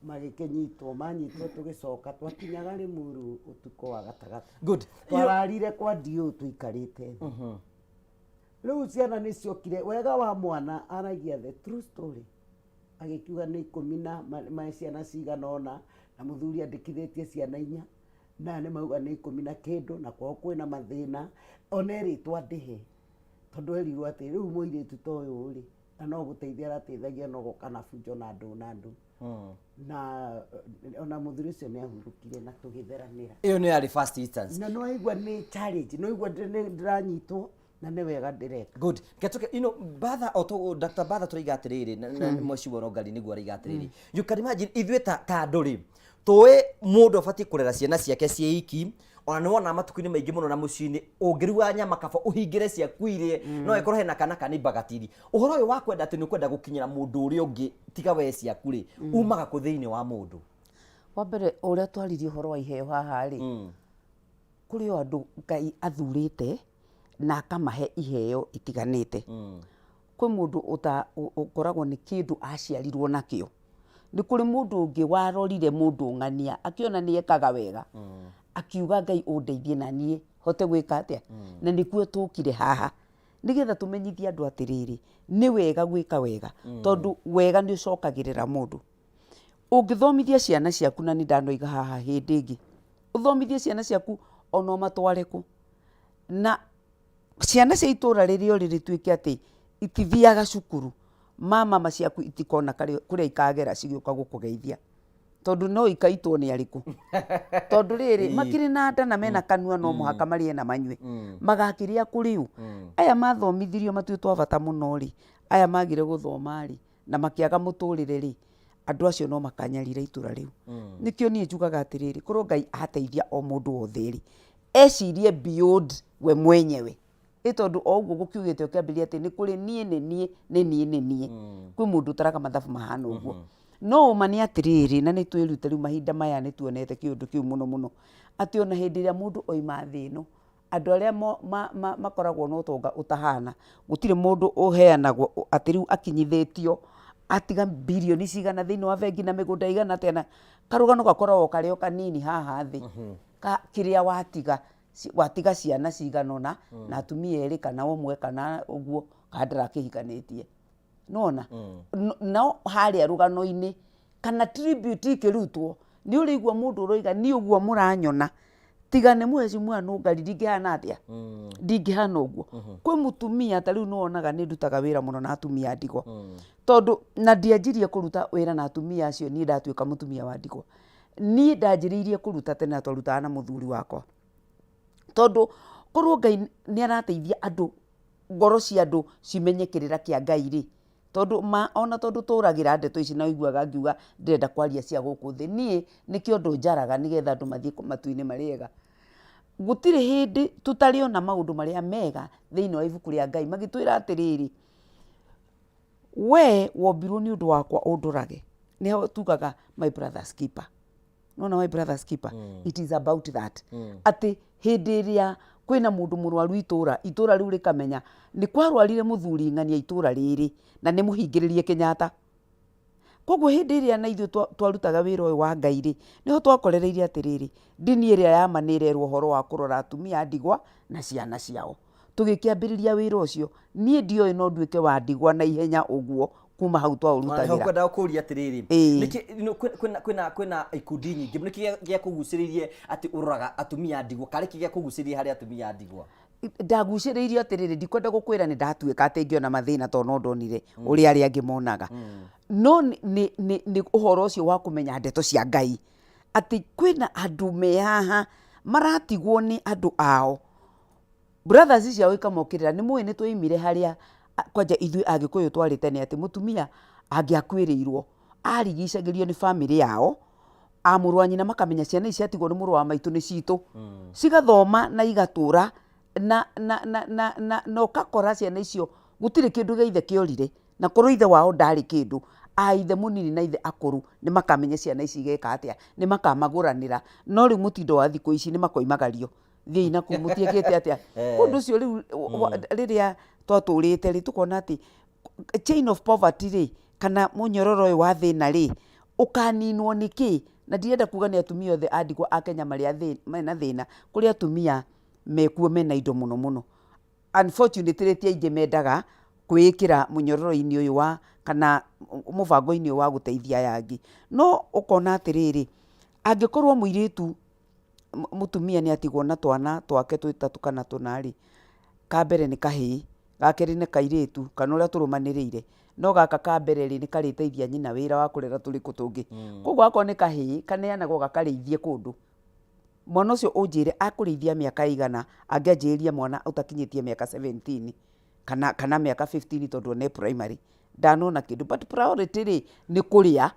B: magĩkĩnyitwo manyitwo tũgĩcoka twakinyaga Limuru ũtukũ wa gatagatĩ.
A: Good.
B: Twararire kwa ndiũ tũikarĩte. Rĩu ciana nĩ ciokire, wega wa mwana aragia the true story. Agĩkiuga nĩ 10 na ciana cigana ũna, na mũthuri andĩkithĩtie ciana 4 na nĩ mauga nĩ 10 na kĩndũ, na kwao kwĩna mathĩna ona erĩtwo andĩhe, tondũ erirwo atĩ rĩu mũirĩtu ta ũyũ rĩ, na no gũteithia arateithagia no gũka na bunjo na andũ na ona mũthuri ũcio nĩ ahurũkire na tũgĩtheranĩra.
A: Ĩyo nĩ yarĩ first instance.
B: Na no aigua nĩ challenge, no aigua ndĩranyitwo na nĩ wega ndĩreka.
A: Good. Ketuke, Batha oto Dr. Batha tũraiga atĩrĩrĩ na Mheshimiwa Rongali nĩguo araiga atĩrĩrĩ. You can imagine ithuĩ ta andũ rĩ, tũĩ mũndũ abatie kũrera ciana ciake cia iki, ona nĩ wona matuku-inĩ maingĩ mũno na mũciĩ-inĩ ũngĩruga nyama kaba ũhingĩre ciaku irie, no ĩkorwo hena kana kanĩmbagatiri. Ũhoro ũyũ wa kwenda atĩ nĩ kwenda gũkinyĩra mũndũ ũrĩa ũngĩ tiga we ciaku rĩ, umaga kũ thĩinĩ wa mũndũ?
C: Wa mbere ũrĩa twaririe ũhoro wa iheo haha rĩ, kũrĩ o andũ Ngai athurĩte na akamahe iheo itiganĩte. Kwĩ mũndũ ũkoragwo nĩ kĩndũ aciarirwo nakĩo. Nĩ kũrĩ mũndũ ũngĩ warorire mũndũ ng'ania akĩona nĩ ekaga wega, akiuga Ngai ũndeithie na niĩ hote gwĩka atĩa, na nĩkuo tũkire haha nĩgetha tũmenyithie andũ atĩrĩrĩ, nĩ wega gwĩka wega, tondũ wega nĩ ũcokagĩrĩra mũndũ. Ũngĩthomithia ciana ciaku, na nĩ ndanoiga haha hĩndĩ ĩngĩ, ũthomithie ciana ciaku ona ũmatware kũ, na ciana cia itũra rĩrĩa ũrĩ rĩtuĩke atĩ itithiaga cukuru, mama ciaku itikona kũrĩa ikagera cigĩũka gũkũgeithia, tondũ no ikaitwo nĩ arĩkũ. Tondũ rĩrĩ makĩrĩ na nda na mena kanua no mũhaka marĩe na manyue, magakĩrĩa kũrĩu. Aya mathomithirio matuĩtwo a bata mũno rĩ, aya magire gũthoma rĩ, na makĩaga mũtũrĩre rĩ, andũ acio no makanyarire itũra rĩu. Nĩkĩo niĩ njugaga atĩrĩrĩ, korwo Ngai ateithia o mũndũ wothe rĩ, ecirie beyond we mwenyewe. Tondũ o ũguo gũkiugĩte ũkĩambĩrĩria atĩ nĩ kũrĩ niĩ nĩ niĩ. Kwĩ mũndũ ũtaraga mathabu mahana ũguo. No ũma nĩ atĩrĩrĩ, na nĩ twĩrute rĩu mahinda maya nĩ tuonete kĩũndũ kĩu mũno, atĩ ona hĩndĩ ĩrĩa mũndũ oima thĩ ĩno, andũ arĩa makoragwo na ũtonga ũtahana, gũtirĩ mũndũ ũheanagwo atĩ rĩu akinyithĩtio atiga bilioni cigana thĩinĩ wa bengi na mĩgũnda igana atĩa, karũgano gakoragwo karĩ o kanini haha thĩ, kĩrĩa watiga ciana cigana ũna na atumia erĩ kana ũmwe kana ũguo kana ndarakĩhikanĩtie. Nona no harĩa rũgano-inĩ kana tribute ikĩrutwo, nĩ ũrĩigua mũndũ ũroiga nĩ ũguo mũranyona, tiga nĩ Mheshimiwa Rongali ndingĩhana atĩa, ndingĩhana ũguo. Kwĩ mũtumia ta rĩu nĩwonaga nĩ ndutaga wĩra mũno na atumia a ndigwa, tondũ na ndianjirie kũruta wĩra na atumia acio niĩ ndatuĩka mũtumia wa ndigwa. Niĩ ndanjĩrĩirie kũruta tene na twarutaga na mũthuri wakwa, tondũ korwo Ngai nĩ arateithia andũ, ngoro cia andũ cimenye kĩrĩra kĩa Ngai rĩ, tondũ ona tondũ tũragĩra ndeto ici na ũiguaga ngiuga ndĩrenda kwaria cia gũkũ thĩ, niĩ nĩkĩo ũndũ njaraga nĩgetha andũ mathiĩ matu-inĩ marĩega. Gũtirĩ hĩndĩ tũtarĩona maũndũ marĩa mega thĩinĩ wa ibuku rĩa Ngai magĩtwĩra atĩrĩrĩ, we wombirwo nĩ ũndũ wakwa ũndũrage. Nĩho tugaga my brother's keeper. Nona my brother's keeper, it is about that. Atĩ hĩndĩ ĩrĩa kwĩna mũndũ mũrwaru itũra rĩu rĩkamenya nĩ kwarwarire mũthuri ng'ania itũra rĩrĩ na nĩ mũhingĩrĩrie Kenyatta. Koguo hĩndĩ ĩrĩa na ithuĩ twarutaga wĩra ũyũ wa Ngai rĩ, nĩho twakorereirie atĩrĩrĩ, ndini ĩrĩa ya manĩrerwo ũhoro wa kũrora atumia a ndigwa na ciana ciao. Tũgĩkĩambĩrĩria wĩra ũcio, niĩ ndioĩ no nduĩke wa ndigwa na ihenya ũguo kuma hau twaũrutagĩra.
A: Kwenda kũria atĩrĩrĩ, kwĩna ikundi nyingĩ, nĩkĩ gĩa kũgucĩrĩirie atĩ ũroraga atumia a ndigwa, karĩ kĩ gĩa kũgucĩrĩirie harĩ atumia a ndigwa?
C: Ndagucĩrĩirio atĩrĩrĩ, ndikwenda gũkwĩra nĩ ndatuĩka atĩ ngĩona mathĩna tondũ no ndonire ũrĩa arĩa angĩ monaga. No nĩ ũhoro ũcio wa kũmenya ndeto cia Ngai, atĩ kwĩna andũ me haha maratigwo nĩ andũ ao. Brothers ciao ikamokĩrĩra, nĩ mũĩ nĩ twoimire harĩa kwanja ithuĩ Agĩkũyũ twarĩ tene atĩ mũtumia angĩakuĩrĩirwo arigicagĩrio nĩ bamĩrĩ yao, a mũrũ wa nyina makamenya ciana ici ciatigwo nĩ mũrũ wa maitũ nĩ citũ, cigathoma na igatũra na ũkakora ciana icio gũtirĩ kĩndũ gĩa ithe kĩorire, na korwo ithe wao ndarĩ kĩndũ, a ithe mũnini na ithe akũrũ nĩ makamenya ciana ici igeka atĩa, nĩ makamagũranĩra. No rĩu mũtindo wa thikũ ici nĩ makoimagario, thiĩ na kũu mũtiĩkĩte atĩa. Ũndũ ũcio rĩu rĩrĩa twatũrĩte rĩ, tũkona atĩ chain of poverty rĩ, kana mũnyororo ũyũ wa thĩna rĩ, ukaninwo niki na ndirenda kuga ni atumia othe andigwa a Kenya mena thina kuri atumia mekuo mena indo muno muno. Unfortunately ti aingĩ mendaga kwĩkĩra mũnyororo-inĩ ũyũ wa kana mũbango-inĩ ũyũ wa gũteithia aya angĩ. No ũkona atĩrĩrĩ, angĩkorwo mũirĩtu mũtumia nĩ atigwo na twana twake tũtatũ kana tũna-rĩ, ka mbere nĩ kahĩĩ, ga kerĩ nĩ kairĩtu kana ũrĩa tũrũmanĩrĩire, no gaka ka mbere-rĩ nĩ karĩteithia nyina wĩra wa kũrera tũrĩkũ tũngĩ. Koguo akorwo nĩ kahĩĩ kaneanagwo gakarĩithie kũndũ, mwana ũcio ũnjĩre akũrĩithia mĩaka ĩigana angĩanjĩrĩria mwana ũtakinyĩtie mĩaka 17 kana mĩaka 15 tondũ nĩ primary, ndanona kĩndũ. But priority-rĩ nĩ kũrĩa,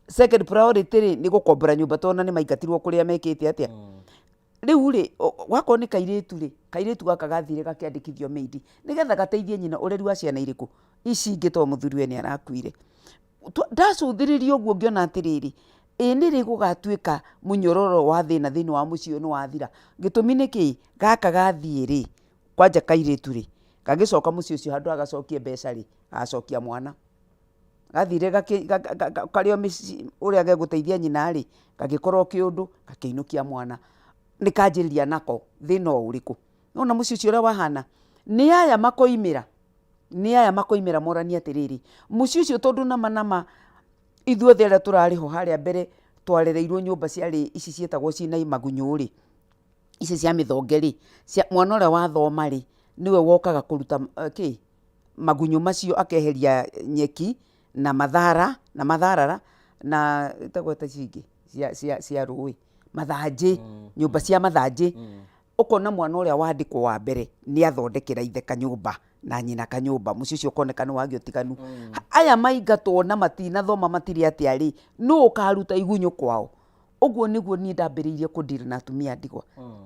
C: second priority-rĩ nĩ gũkombora nyũmba tondũ nĩ maingatirwo kũrĩa mekĩte atĩa. Rĩu-rĩ wakorwo nĩ kairĩtu-rĩ, kairĩtu gaka gathire gakĩandĩkithio maid nĩgetha gateithie nyina ũreri wa ciana irĩkũ ici ingĩ to mũthuri we nĩ arakuire. Ndacũthĩrĩria ũguo ngĩona atĩrĩrĩ, ĩ nĩrĩ gũgatuĩka mũnyororo wa thĩna thĩinĩ wa mũciĩ nĩ wathira. Gĩtũmi nĩkĩ? Gaka gathiĩ-rĩ, kwanja kairĩtu-rĩ, gagĩcoka mũciĩ ũcio handũ agacokie mbeca-rĩ, agacokia mwana. Gathire karĩo ũrĩa gegũteithia nyina-rĩ, gagĩkorwo kĩũndũ gakĩinũkia mwana. Nĩ kanjĩrĩria nako thĩna ũrĩkũ? Nona mũciĩ ũcio ũrĩa wahana, nĩ aya makoimĩra morani atĩrĩrĩ, mũciĩ ũcio tondũ nama ithuothe arĩa tũrarĩ ho harĩa mbere twarereirwo nyũmba ciarĩ ici ciĩtagwo ciĩna magunyũ-rĩ, ici cia mĩthonge-rĩ, mwana ũrĩa wathoma-rĩ niwe wokaga kũruta magunyũ macio, akeheria nyeki na matharara na itagweta ici ingĩ cia rũĩ, mathanjĩ, nyũmba cia mathanjĩ. Ũkona mwana ũrĩa wandĩkwo wa mbere nĩ athondekera ithe kanyũmba na nyina kanyũmba, mũciĩ ũcio ũkoneka nĩ wagĩa ũtiganu. Aya maingatwo na matinathoma matirĩ atĩa-rĩ, nũ ũkaruta igunyũ kwao? Ũguo nĩguo niĩ ndambĩrĩirie kũdeal na atumia ndigwa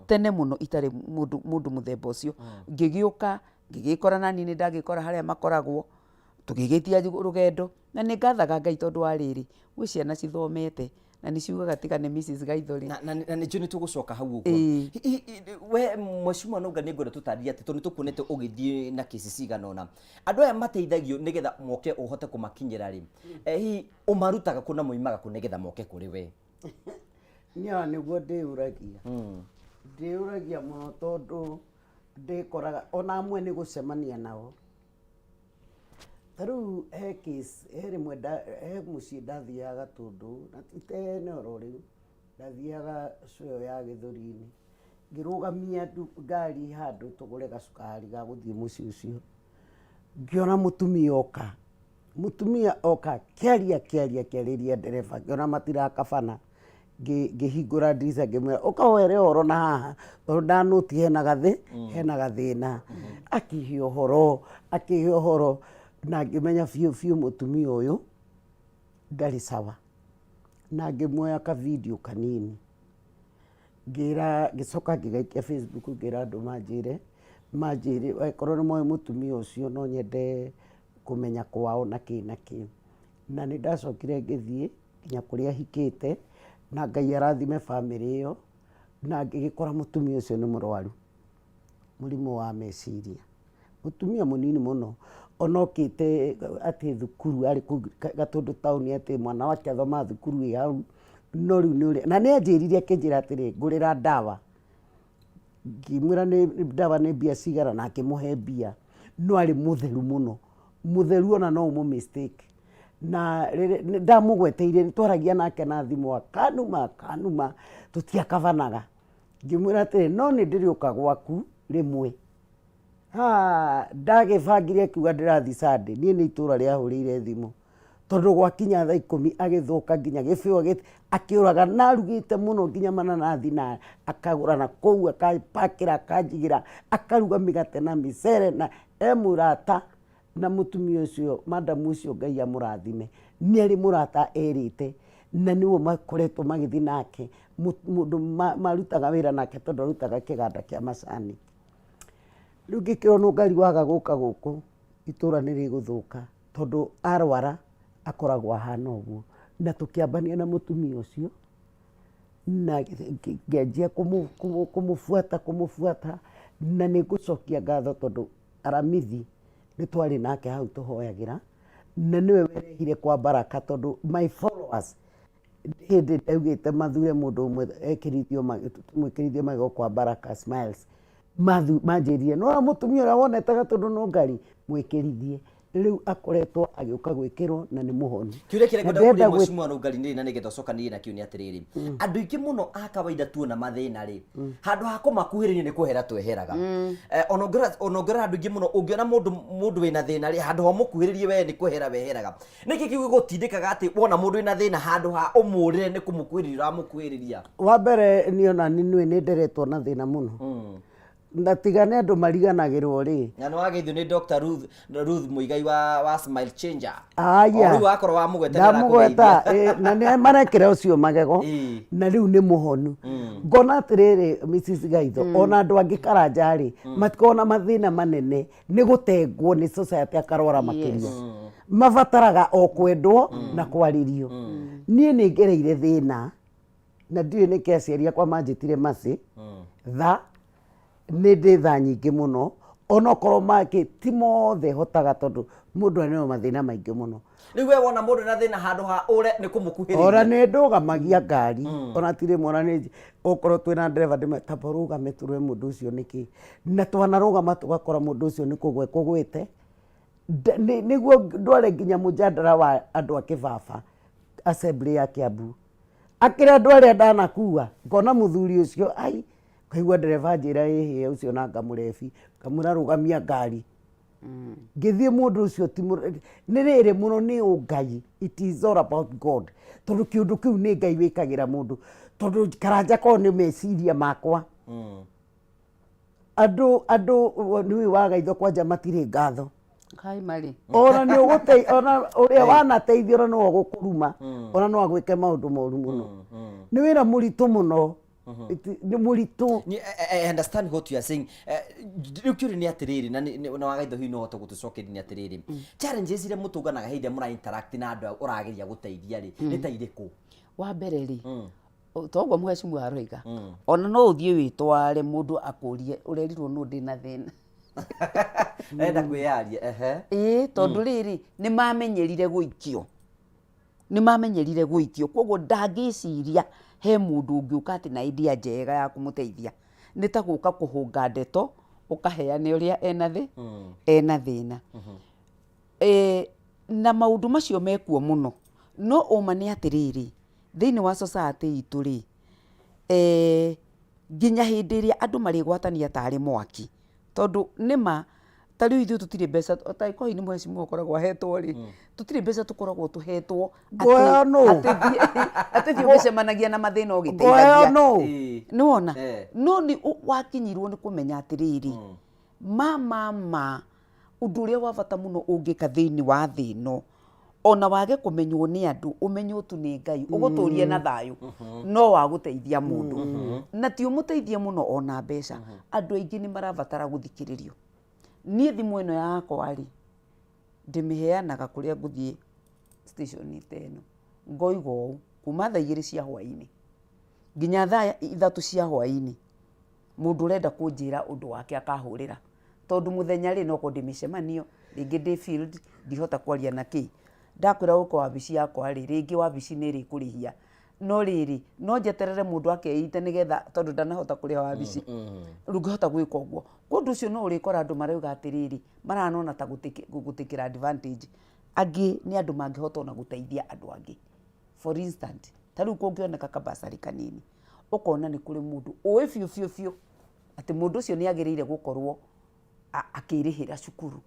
C: tene mũno itarĩ mũndũ mũthemba ũcio. Ngĩgĩũka ngĩgĩkora nani nĩ ndagĩkora harĩa makoragwo, tũgĩgĩtia rũgendo na nĩ ngathaga Ngai tondũ wa rĩrĩ, gwĩ ciana cithomete na nĩ ciugaga tiga nĩ Mrs. Gaithori.
A: Na nĩnjũ nĩ tũgũcoka hau ũguo. We mheshimiwa Nũnga nĩ ngwenda tũtarĩrie atĩ tondũ nĩ tũkuonete ũgĩthiĩ na kesi cigana ũna. Andũ aya mateithagio nĩgetha moke ũhote kũmakinyĩra-rĩ, hihi ũmarutaga kũ na moimaga kũ nĩgetha moke kũrĩ we?
B: Niĩ nĩguo ndĩũragia mũno tondũ ndĩkoraga ona amwe nĩ gũcemania nao. Tarĩu he case rĩmwe he mũciĩ ndathiaga Gatũndũ na ti tene oro rĩu, ndathiaga show ya Gĩthũri-inĩ, ngĩrũgamia ngari handũ tũgũre gacukari ga gũthiĩ mũciĩ ũcio, ngĩona mũtumia oka kĩarĩria ndereba, ngĩona matirakabana, ngĩhingũra ndirica ngĩmwĩra ũkahoere ũhoro na haha tondũ ndanũti hena gathĩna. Akĩhe ũhoro na ngĩmenya biũ mũtumia ũyũ ndarĩ sawa, na ngĩmuoya ka video kanini, ngĩcoka ngĩgaikia Facebook, ngĩra andũ manjĩre angĩkorwo nĩ moĩ mũtumia ũcio no nyende kũmenya kwao na kĩ. Na nĩ ndacokire ngĩthiĩ nginya kũrĩa ahikĩte, na Ngai arathime bamĩrĩ ĩyo, na ngĩgĩkora mũtumia ũcio nĩ mũrwaru mũrimũ wa meciria, mũtumia mũnini mũno, ona okĩte atĩ thukuru arĩ kũu Gatũndũ taũni atĩ mwana wake athoma thukuru ĩ hau, no rĩu nĩ ũrĩa, na nĩ anjĩrire akĩnjĩra atĩrĩ ngũrĩra ndawa, ngĩmwĩra ndawa nĩ mbia cigana na akĩmũhe mbia, no arĩ mũtheru mũno, mũtheru ona no ũmũ mistake. Na ndamũgweteire nĩ twaragia nake na thimũ akanuma tũtiakabanaga, ngĩmwĩra atĩrĩ no nĩ ndĩrĩũka gwaku rĩmwe. Ndagĩbangire akiuga ndĩrathi Sunday, niĩ nĩ itũra rĩahũrĩire thimũ tondũ gwakinya thaa 10 agĩthũka nginya gĩbĩo akĩũraga, na arugĩte mũno nginya mananathi na akagũra na kũu akapakĩra akanjigĩra, akaruga mĩgate na mĩcere na mũrata. Na mũtumia ũcio madamu ũcio Ngai amũrathime nĩ arĩ mũrata erĩte, na nĩguo makoretwo magĩthiĩ nake, mũndũ marutaga wĩra nake tondũ arutaga kĩganda kĩa macani. Rĩu ngĩkĩrwo Ngai waga gũka gũkũ itũra nĩ rĩgũthũka tondũ arwara akoragwo ahana ũguo, na tũkĩambania na mũtumia ũcio na ngĩanjia kũmũbuata, na nĩ ngũcokia ngatho tondũ aramithi nĩ twarĩ nake hau tũhoyagĩra, na nĩwe werehire kwa Baraka tondũ my follow followers hindi ndaugite mathure mundu umwe ekirithio magego kwa Baraka Smiles manjĩrire no mũtumia ũrĩa wonetaga tondũ no ngari mwĩkĩrithie rĩu akoretwo agĩũka gwĩkĩrwo na nĩ mũhonu
A: kiuria kĩrĩa ngwenda kũria mheshimiwa Nũngari na nĩgetha ũcokanie na kiunia atĩrĩrĩ andũ aingĩ mũno a kawaida tuona mathĩna rĩ handũ ha kũmakuhĩrĩria nĩ kwehera tweheraga onongera andũ aingĩ mũno ũngĩona mũndũ wĩna thĩna rĩ handũ ha mũkuhĩrĩrie we nĩ kwehera weheraga nĩkĩ kiugo gũtindĩkaga atĩ wona mũndũ wĩna thĩna handũ ha ũmũrĩre nĩ kũmũkuhĩrĩria ũramũkuhĩrĩria
B: wa mbere niĩ ona niĩ nĩ nderetwo na thĩna mũno ndatigane andũ mariganagĩrwo rĩ
A: na nĩ wageithio nĩ Dr. Ruth Muigai wa Smile Changer
B: aya
A: rĩu wakorwo
B: ndamũgweta na nĩ marekĩra ũcio magego na rĩu nĩ mũhonu ngona atĩrĩrĩ Mrs. Gaitho ona andũ angĩ karanja rĩ matikoragwo na mathĩna manene nĩ gũtengwo nĩ society akarwara makĩria mabataraga o kwendwo na kwarĩrio niĩ nĩ ngereire thĩna na ndiũĩ nĩkĩ aciari akwa manjĩtire macĩ nĩ ndĩ tha nyingĩ mũno onokorwo make ti mothe hotaga tondũ mũndũ arĩ na mathĩna maingĩ mũno
A: rĩu we wona mũndũ na thĩna handũ ha ũre nĩ kũmũkuhĩrĩria
B: ona nĩ ndũgamagia ngari ona tirĩ mwana nĩ okorwo twĩna ndereba ndĩmetamba rũgame tũrwe mũndũ ũcio nĩkĩ na twanarũgama tũgakora mũndũ ũcio nĩ kũgwe kũgwĩte nĩguo ndware nginya mũjadara wa andũ a Kĩbaba assembly ya Kiambu akĩrĩ andũ arĩa ndanakua ngona mũthuri ũcio ai kaigua ndereba njĩra ĩhĩ ũcio na ngamũrebi ngamũrarũgamia ngari ngĩthiĩ mũndũ ũcio ti nĩ rĩrĩ mũno nĩ ũngai it is all about God tondũ kĩũndũ kĩu nĩ Ngai wĩkagĩra mũndũ tondũ karanja korwo nĩ meciria makwa andũ nĩ wa Gaitho kwanja matirĩ ngatho
C: kai mari
B: ona nĩ ona ũrĩa wanateithio ona no gũkũruma ona no agwĩke maũndũ moru mũno nĩ wĩra mũritũ mũno nĩ mũritũ
A: I understand what you are saying rĩu kĩũria nĩ atĩrĩrĩ na wa Gaitho hihi no ũhote gũtũcokeria nĩ atĩrĩrĩ challenges iria mũtũnganaga hĩndĩ ĩrĩa mũra interact na andũ ũrageria gũteithia rĩ nĩ ta irĩkũ
C: wa mbere rĩ toguo mheshimiwa aroiga ona no ũthiĩ wĩtware mũndũ akũrie ũrerirwo no ndĩ na thĩna
A: enda kwĩyaria
C: tondũ rĩrĩ nĩ mamenyerire gũikio koguo ndangĩciria he mũndũ ũngĩũka atĩ na idea njega ya kũmũteithia nĩ ta gũka kũhũnga ndeto ũkaheane ũrĩa ena thĩna na maũndũ macio mekuo mũno no ũma nĩ atĩrĩrĩ thĩinĩ wa society itũ rĩ nginya hĩndĩ ĩrĩa andũ marĩgwatania tarĩ mwaki tondũ nĩma ta rĩu ithuĩ tũtirĩ mbeca taĩko nĩ mheshimiwa ũkoragwo ahetwo rĩ tũtirĩ mbeca tũkoragwo tũhetwo atĩ thiĩ ũgĩcemanagia na mathĩna ũgĩteithagia nĩwona no nĩ wakinyirwo nĩ kũmenya atĩrĩrĩ ma ũndũ ũrĩa wa bata mũno ũngĩka thĩinĩ wa thĩ ĩno ona wage kũmenywo nĩ andũ ũmenywo tu nĩ Ngai ũgũtũrie na thayũ no wa gũteithia mũndũ na ti ũmũteithie mũno ona mbeca andũ aingĩ nĩ marabatara gũthikĩrĩrio niĩ thimũ ĩno yakwa rĩ ndĩmĩheanaga kũrĩa ngũthiĩ station ta ĩno ngoiga ũũ kuma thaa 2 cia hwaĩ-inĩ nginya thaa 3 cia hwaĩ-inĩ mũndũ ũrenda kũnjĩra ũndũ wake akahũrĩra tondũ mũthenya rĩ noko ndĩmĩcemanio rĩngĩ ndĩ field ndihota kwaria na kĩ ndakwĩra gũka wabici yakwa rĩ rĩngĩ wabici nĩ ĩrĩ kũrĩhia no rĩrĩ no njeterere mũndũ akeite nĩgetha tondũ ndanahota kũrĩha wabici rĩu ngĩhota gwĩka ũguo kũndũ ũcio no ũrĩkora andũ marauga atĩrĩrĩ maranona ta gũtĩkĩra advantage angĩ nĩ andũ mangĩhota ona gũteithia andũ angĩ for instance ta rĩu kũngĩoneka kabasarĩ kanini ũkona nĩ kũrĩ mũndũ ũĩ biũ atĩ mũndũ ũcio nĩ agĩrĩire gũkorwo akĩrĩhĩra cukuru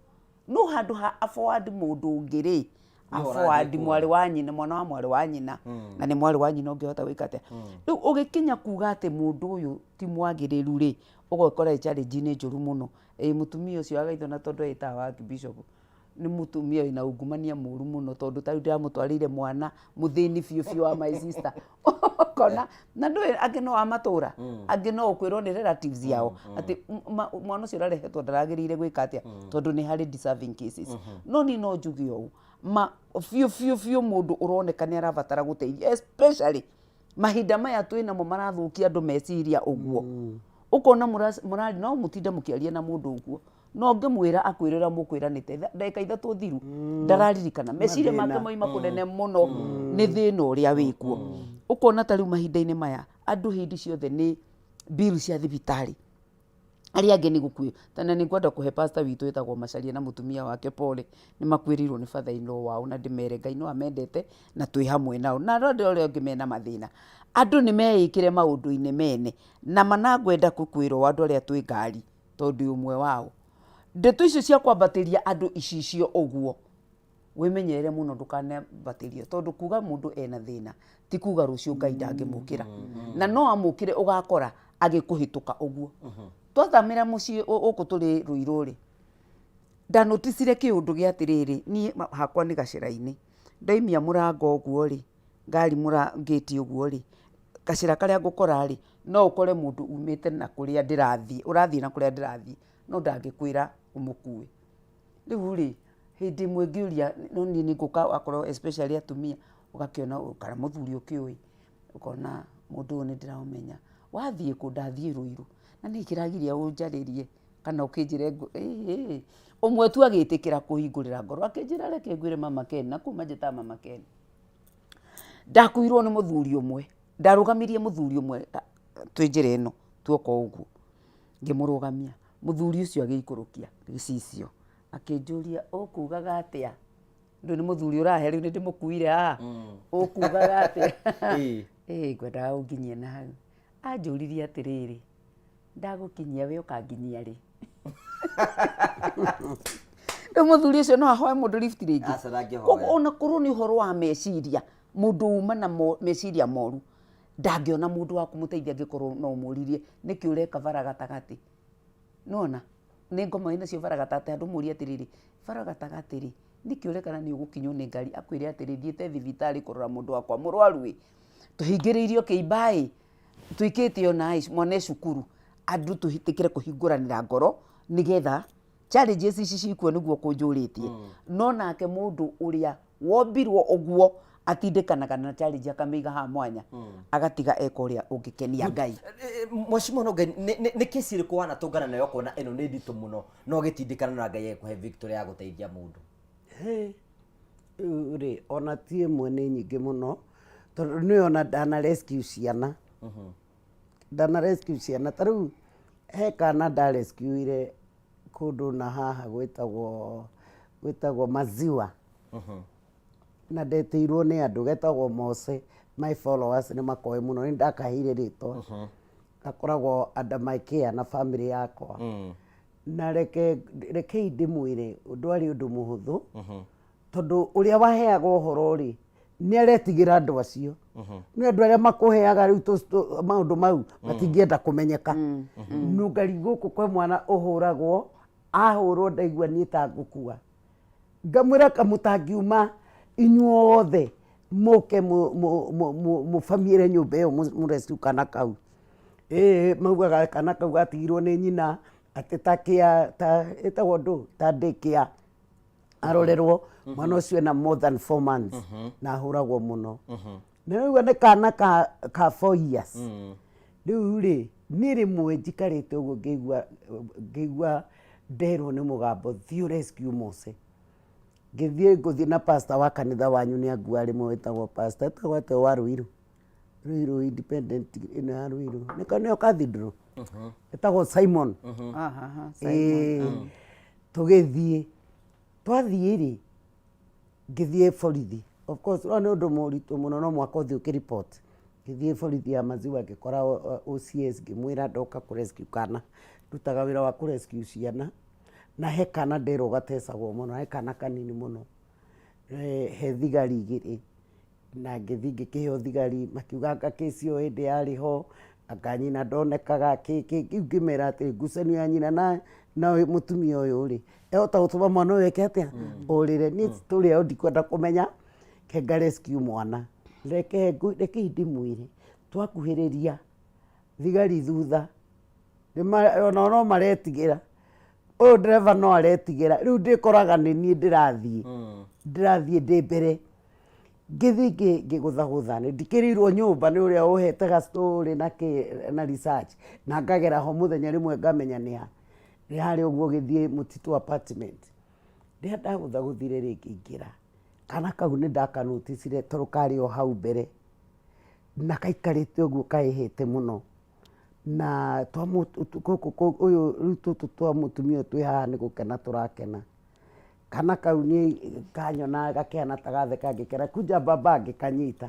C: no handũ ha afford mũndũ ũngĩ rĩ afford mwarĩ wa nyina mwana wa mwarĩ wa nyina na nĩ mwarĩ wa nyina ũngĩhota gwĩka atĩa rĩu ũgĩkinya kuga atĩ mũndũ ũyũ ti mwagĩrĩru rĩ ũgakora challenge nĩ njũru mũno mũtumia ũcio Agaitho na tondũ etaga wa Bishop nĩ mũtumia wĩna ungumania mũru mũno tondũ ta rĩu ndĩramũtwarĩire mwana mũthĩni biũ wa my sister kona na ndũĩ angĩ no amatũra angĩ no ũkwĩrwo nĩ relatives yao atĩ mwana ũcio ũrarehetwo ndaragĩrĩire gwĩka atĩa tondũ nĩ harĩ deserving cases no ni no njuge ũũ biũ mũndũ ũroneka nĩ arabatara gũteithia especially mahinda maya twĩnamo marathũkia andũ meciria ũguo ũkona mũrari no mũtinde mũkĩaria na mũndũ ũguo no ngĩmwĩra akwĩrĩra mũkwĩranĩte ndagĩka ithatũ thiru ndararirikana meciria make moima kũnene mũno nĩ thĩna ũrĩa wĩkuo. Ũkona ta rĩu mahinda-inĩ maya andũ hĩndĩ ciothe nĩ bill cia thibitarĩ, arĩa angĩ nĩ gũkuĩ. Tana nĩ ngwenda kũhe pastor witũ wĩtagwo Macharia na mũtumia wake Pole nĩ makuĩrĩirwo nĩ father-in-law wao, na ndĩmere Ngai no amendete na twĩ hamwe nao, na arĩa angĩ mena mathĩna. Andũ nĩ meĩkĩre maũndũ-inĩ mene na manangwenda gũkwĩrwo andũ arĩa twĩ ngari tondũ ũmwe wao. Ndeto icio cia kwambatĩria andũ icicio ũguo wĩmenyerere mũno ndũkanambatĩrie, tondũ kuga mũndũ ena thĩna ti kuga rũciũ Ngai ndangĩmũkĩra, na no amũkĩre ũgakora agĩkũhĩtũka ũguo. Twathamĩra mũciĩ ũkũ tũrĩ Ruiru-rĩ, ndanoticire kĩũndũ gĩa atĩrĩrĩ, niĩ hakwa nĩ gacĩra-inĩ, ndaimia mũrango ũguo-rĩ, ngari gate ũguo-rĩ, gacĩra karĩa ngũkora-rĩ, no ũkore mũndũ umĩte na kũrĩa ndĩrathiĩ, ũrathiĩ na kũrĩa ndĩrathiĩ, no ndangĩkwĩra ũmũkue. Rĩu-rĩ, hĩndĩ ĩmwe ngĩũria, no niĩ nĩ ngũka akorwo especially atumia, ũgakĩona kana mũthuri ũkĩũĩ, ũkona mũndũ ũyũ nĩ ndĩramenya, wathiĩ kũ? Ndathiĩ Ruiru. Na nĩ kĩragiria ũnjarĩrie kana ũkĩnjĩre ũmwe tu agĩtĩkĩra kũhingũrĩra ngoro, akĩnjĩra reke ngwĩre Mama Ken, na kuma njĩta Mama Ken. Ndakuirwo nĩ mũthuri ũmwe, ndarũgamirie mũthuri ũmwe twĩ njĩra ĩno tuoka ũguo, ngĩmũrũgamia, mũthuri ũcio agĩikũrũkia gĩcicio akĩnjũria ũkugaga atĩa? Ndũ nĩ mũthuri ũrahe rĩu nĩ ndĩmũkuire haha, ũkugaga atĩa? Ngwendaga ũnginyie na hau. Anjũririe atĩrĩrĩ, ndagũkinyia we ũkanginyia rĩ? Rĩu mũthuri ũcio no ahoe mũndũ lift rĩngĩ. Koguo ona korwo nĩ ũhoro wa meciria, mũndũ uma na meciria moru ndangĩona mũndũ wa kũmũteithia angĩkorwo no ũmũririe nĩkĩ ũreka bara gatagatĩ. Nona nĩ ngoma inacio bara gatagatĩ, andũ mũria atĩrĩrĩ, bara gatagatĩ-rĩ nĩkĩ ũreka na nĩ ũgũkinywo nĩ ngari akwĩre atĩrĩ thiĩte thibitarĩ kũrora mũndũ wakwa mũrwaru-ĩ, tũhingĩrĩirio kĩimba-ĩ, twĩkĩte ona mwana cukuru, andũ tũhĩtĩkĩre kũhingũranĩra ngoro nĩgetha challenges ici cikuo nĩguo kũnjũrĩtie. No nake mũndũ ũrĩa wombirwo ũguo atindĩkanaga na challenge akamĩiga ha mwanya agatiga eka ũrĩa ũngĩkenia Ngai.
A: Mwacimo no Ngai nĩ kesi ĩrĩkũ wanatũngana nayo kuona ĩno nĩ nditũ mũno no gĩtindĩkana na Ngai ekũhe victory ya gũteithia mũndũ?
B: Rĩ, ona ti ĩmwe nĩ nyingĩ mũno, tondũ nĩ ona ndana rescue ciana, ndana rescue ciana. Ta rĩu he kana nda rescue-ire kũndũ na haha gwĩtagwo Maziwa, na ndetĩirwo nĩ andũ getagwo Mose. My followers nĩ makoĩ mũno, nĩ ndakaheire rĩtwa, gakoragwo under my care na family yakwa. Na rekei ndĩmwĩre ũndũ arĩ ũndũ mũhũthũ, tondũ ũrĩa waheaga ũhoro-rĩ nĩ aretigĩra andũ acio, nĩ andũ arĩa makũheaga rĩu maũndũ mau matingĩenda kũmenyeka. Nũngari gũkũ kwĩ mwana ũhũragwo, ahũrwo ndaigua niĩ ta ngũkua, ngamwĩra kamũtangiuma inyuothe mũke mũbamĩre nyũmba ĩyo mũrescue kana kau. Maugaga kana kau gatigirwo nĩ nyina atĩ ĩtagwo ndũ ta daycare arorerwo, mwana ũcio ena more than 4 months na ahũragwo mũno. Na rĩu nĩ kana ka 4 years. Rĩu-rĩ niĩ rĩmwe njikarĩte ũguo ngĩigua nderwo nĩ mũgambo thiĩ rescue Mose. Ngũthiĩ na pastor wa kanitha wanyu nĩ angua rĩmwe wĩtagwo pastor ĩtagwo atĩ wa Ruiru, Ruiru independent ĩno ya Ruiru, nĩyo cathedral ĩtagwo Simon. Tũgĩthiĩ, twathiĩ-rĩ ngĩthiĩ borithi, of course nĩ ũndũ mũritũ mũno, no mwaka ũthiĩ ũkĩreport. Ngĩthiĩ borithi ya Maziwa ngĩkora OCS, ngĩmwĩra ndoka kũrescue kana, ndutaga wĩra wa kũrescue ciana, na he kana nderwo gatecagwo mũno, he kana kanini mũno, he thigari igĩrĩ, na ngĩthiĩ ngĩkĩheo thigari, makiuga anga kĩci ĩyo hĩndĩ yarĩ-ho, anga nyina ndonekaga, kĩu ngĩmera atĩ ngucanio ya nyina na mũtumia ũyũ-rĩ ehota gũtũma mwana ũyũ eke atĩa ũrĩre. Niĩ tũrĩ ao ndikwenda kũmenya, kenga rescue mwana. Rekei ndĩmwĩre, twakuhĩrĩria thigari thutha, ona no maretigĩra, ũyũ ndereba no aretigĩra, rĩu ndĩkoraga nĩ niĩ ndĩrathiĩ ndĩ mbere, ngĩthiĩ ngĩgũthagũtha, ndikĩrĩirwo nyũmba nĩ ũrĩa ũhete ga story na research, na ngagera ho mũthenya rĩmwe ngamenya nĩ ha. nĩ harĩ ũguo gĩthiĩ Mũtitũ apartment rĩrĩa ndagũtha gũthire rĩngĩ ingĩra kana kau nĩ ndakanoticire tondũ karĩ o hau mbere na kaikarĩte ũguo kaĩhĩte mũno na ũyũ rĩu tũtũ twa mũtumia twĩ haha nĩ gũkena tũrakena kana kau nĩ kanyona gakĩhana ta gatheka ngĩkera kunja baba ngĩkanyita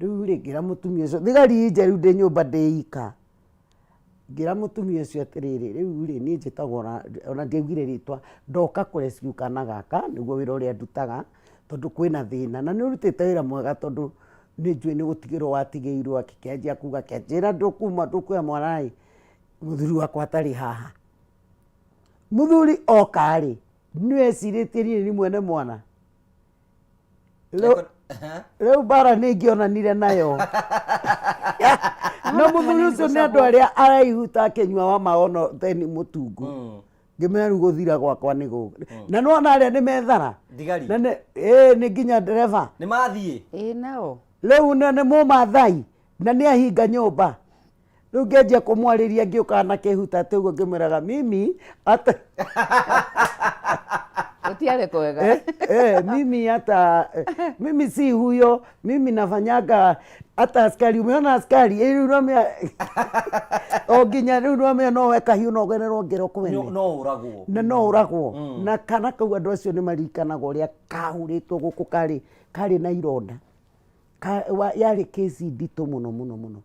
B: rĩu rĩ ngĩra mũtumia ũcio thigari nje rĩu ndĩ nyũmba ndĩika ngĩra mũtumia ũcio atĩrĩrĩ rĩu rĩ niĩ njĩtagwo ona ndiaugire rĩtwa ndoka kũrescue kana gaka nĩguo wĩra ũrĩa ndutaga tondũ kwĩna thĩna na nĩ ũrutĩte wĩra mwega tondũ nĩ njũĩ nĩ gũtigĩrwo watigĩirwo akĩkĩanjia kuga kĩanjĩra ndũkuma ndũkuoya mwana-ĩ mũthuri wakwa atarĩ haha mũthuri oka-rĩ nĩ ecirĩtie niĩ nĩ mwene mwana rĩu mbara nĩ ingĩonanire nayo na mũthuri ũcio nĩ andũ arĩa araihuta akĩnyua wa maono theni mũtungu ngĩmenya rĩu gũthira gwakwa nĩ gũkũ na nĩ wona arĩa nĩ methara nĩ nginya ndereba
A: nĩ mathiĩ
C: nao
B: rĩu nĩ mũmathai na nĩ ahinga nyũmba rĩu ngĩanjia kũmwarĩria ngĩũka na kĩhuta atĩ ũguo ngĩmwĩraga mimi
C: utiare kwega
B: mimi hata mimi si huyo mimi nafanyanga hata askari umeona askari rĩu o nginya rĩu no weka hiũ no ũgenerwo ngero kwene no ũragwo na kana kau andũ acio nĩ maririkanagwo ũrĩa kahurĩtwo gũkũ karĩ na ironda yarĩ kesi nditũ mũno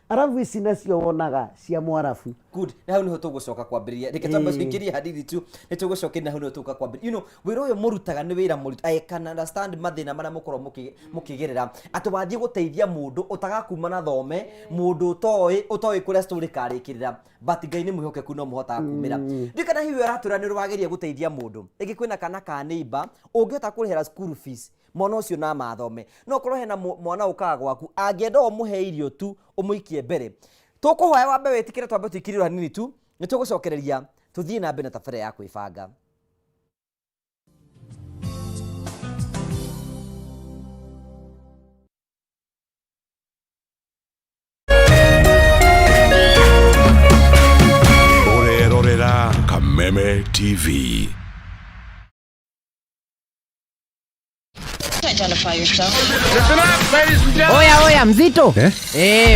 B: arabu ici nacio wonaga cia Mwarabu
A: good na hau niho tũgũcoka kwambĩrĩria reke twambĩrĩrie hadithi tu nĩ tũgũcokia na hau niho tũgũka kwambĩrĩria wĩra ũyũ mũrutaga nĩ wĩra mũritũ I can understand mathĩna marĩa mũkorwo mũkĩgerera atĩ wathiĩ gũteithia mũndũ ũtagakuma na thome mũndũ ũtoĩ kũrĩa story karĩkĩrĩra but Ngai nĩ mwĩhokeku no mũhotaga kumĩra ndikana hihi ũratwĩra nĩ ũrwageria gũteithia mũndũ ĩngĩ kwĩna kana ka neighbor ũngĩhota kũrĩhĩra school fees mwana ũcio na mathome no korwo hena mwana ũkaga gwaku angĩenda ũmũhe irio tu ũmũikie mbere tũkũhoya wambe wĩtĩkĩre twambe tũikirĩrwo hanini tu nĩ tũgũcokereria tũthiĩ na mbere na tabarĩra ya kwĩbanga
D: Ũrerorera Kameme TV.
M: Oya mzito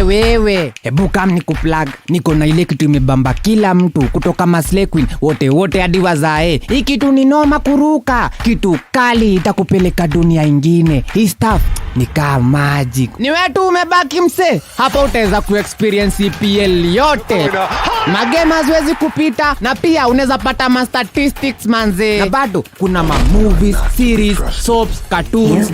M: wewe hebu kam nikuplug niko na ile kitu imebamba kila mtu kutoka Maslay Queen wote hadi wazae. Hii kitu ni noma kuruka, kitu kali itakupeleka dunia ingine. Hii stuff ni kama magic. Ni wewe tu umebaki mse hapa, utaweza kuexperience EPL yote, magame haziwezi kupita, na pia unaweza pata ma statistics manze, na bado kuna ma movies, series, soaps, cartoons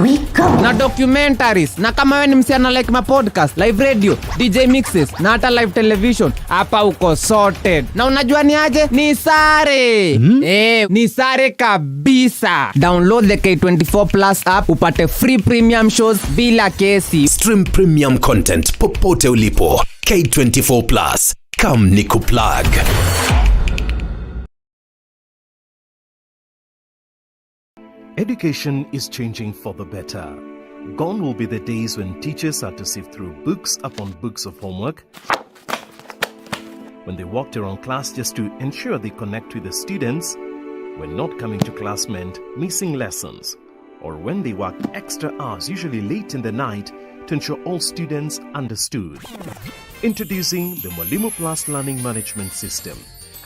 M: na documentaries. Na kama wewe ni msichana like ma podcast, live radio, DJ mixes na hata live television, hapa uko sorted. Na unajua ni aje? Ni sare. Ni sare kabisa. Download the K24 Plus app upate free premium shows bila kesi.
G: Stream premium content popote ulipo. K24 Plus. Come nikuplug.
N: Education is changing for the better. Gone will be the days when teachers had to sift through books upon books of homework, when they walked around class just to ensure they connect with the students, when not coming to class meant missing lessons, or when they worked extra hours, usually late in the night, to ensure all students understood. Introducing the Mwalimu Plus Learning Management System,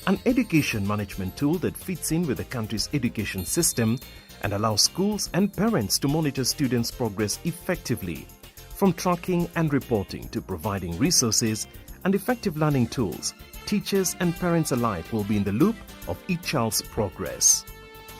N: an education management tool that fits in with the country's education system and allows schools and parents to monitor students' progress effectively. From tracking and reporting to providing resources and effective learning tools, teachers and parents alike will be in the loop of each child's progress.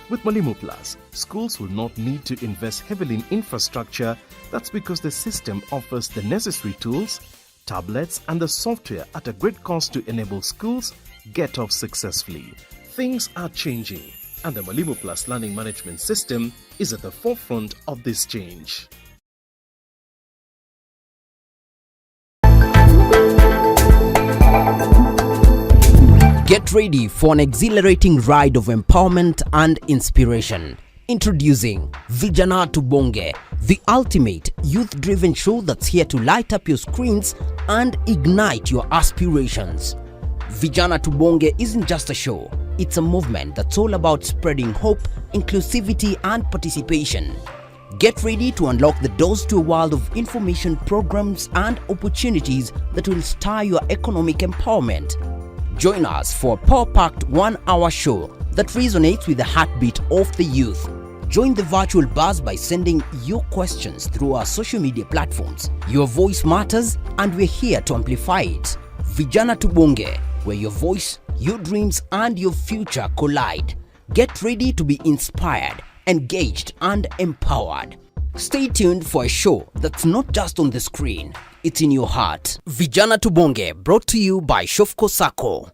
N: With Mwalimu Plus, schools will not need to invest heavily in infrastructure. That's because the system offers the necessary tools, tablets, and the software at a great cost to enable schools get off successfully. Things are changing, and the Mwalimu Plus Learning Management System is at the forefront of this change.
O: Get ready for an exhilarating ride of empowerment and inspiration. Introducing Vijana Tubonge, the ultimate youth-driven show that's here to light up your screens and ignite your aspirations. Vijana Tubonge isn't just a show, it's a movement that's all about spreading hope, inclusivity and participation. Get ready to unlock the doors to a world of information programs and opportunities that will stir your economic empowerment. Join us for a power-packed 1-hour show that resonates with the heartbeat of the youth. Join the virtual buzz by sending your questions through our social media platforms. Your voice matters and we're here to amplify it. Vijana Tubonge, where your voice, your dreams and your future collide. Get ready to be inspired, engaged and empowered. Stay tuned for a show that's not just on the screen, it's in your heart. Vijana Tubonge, brought to you by Shofco Sacco.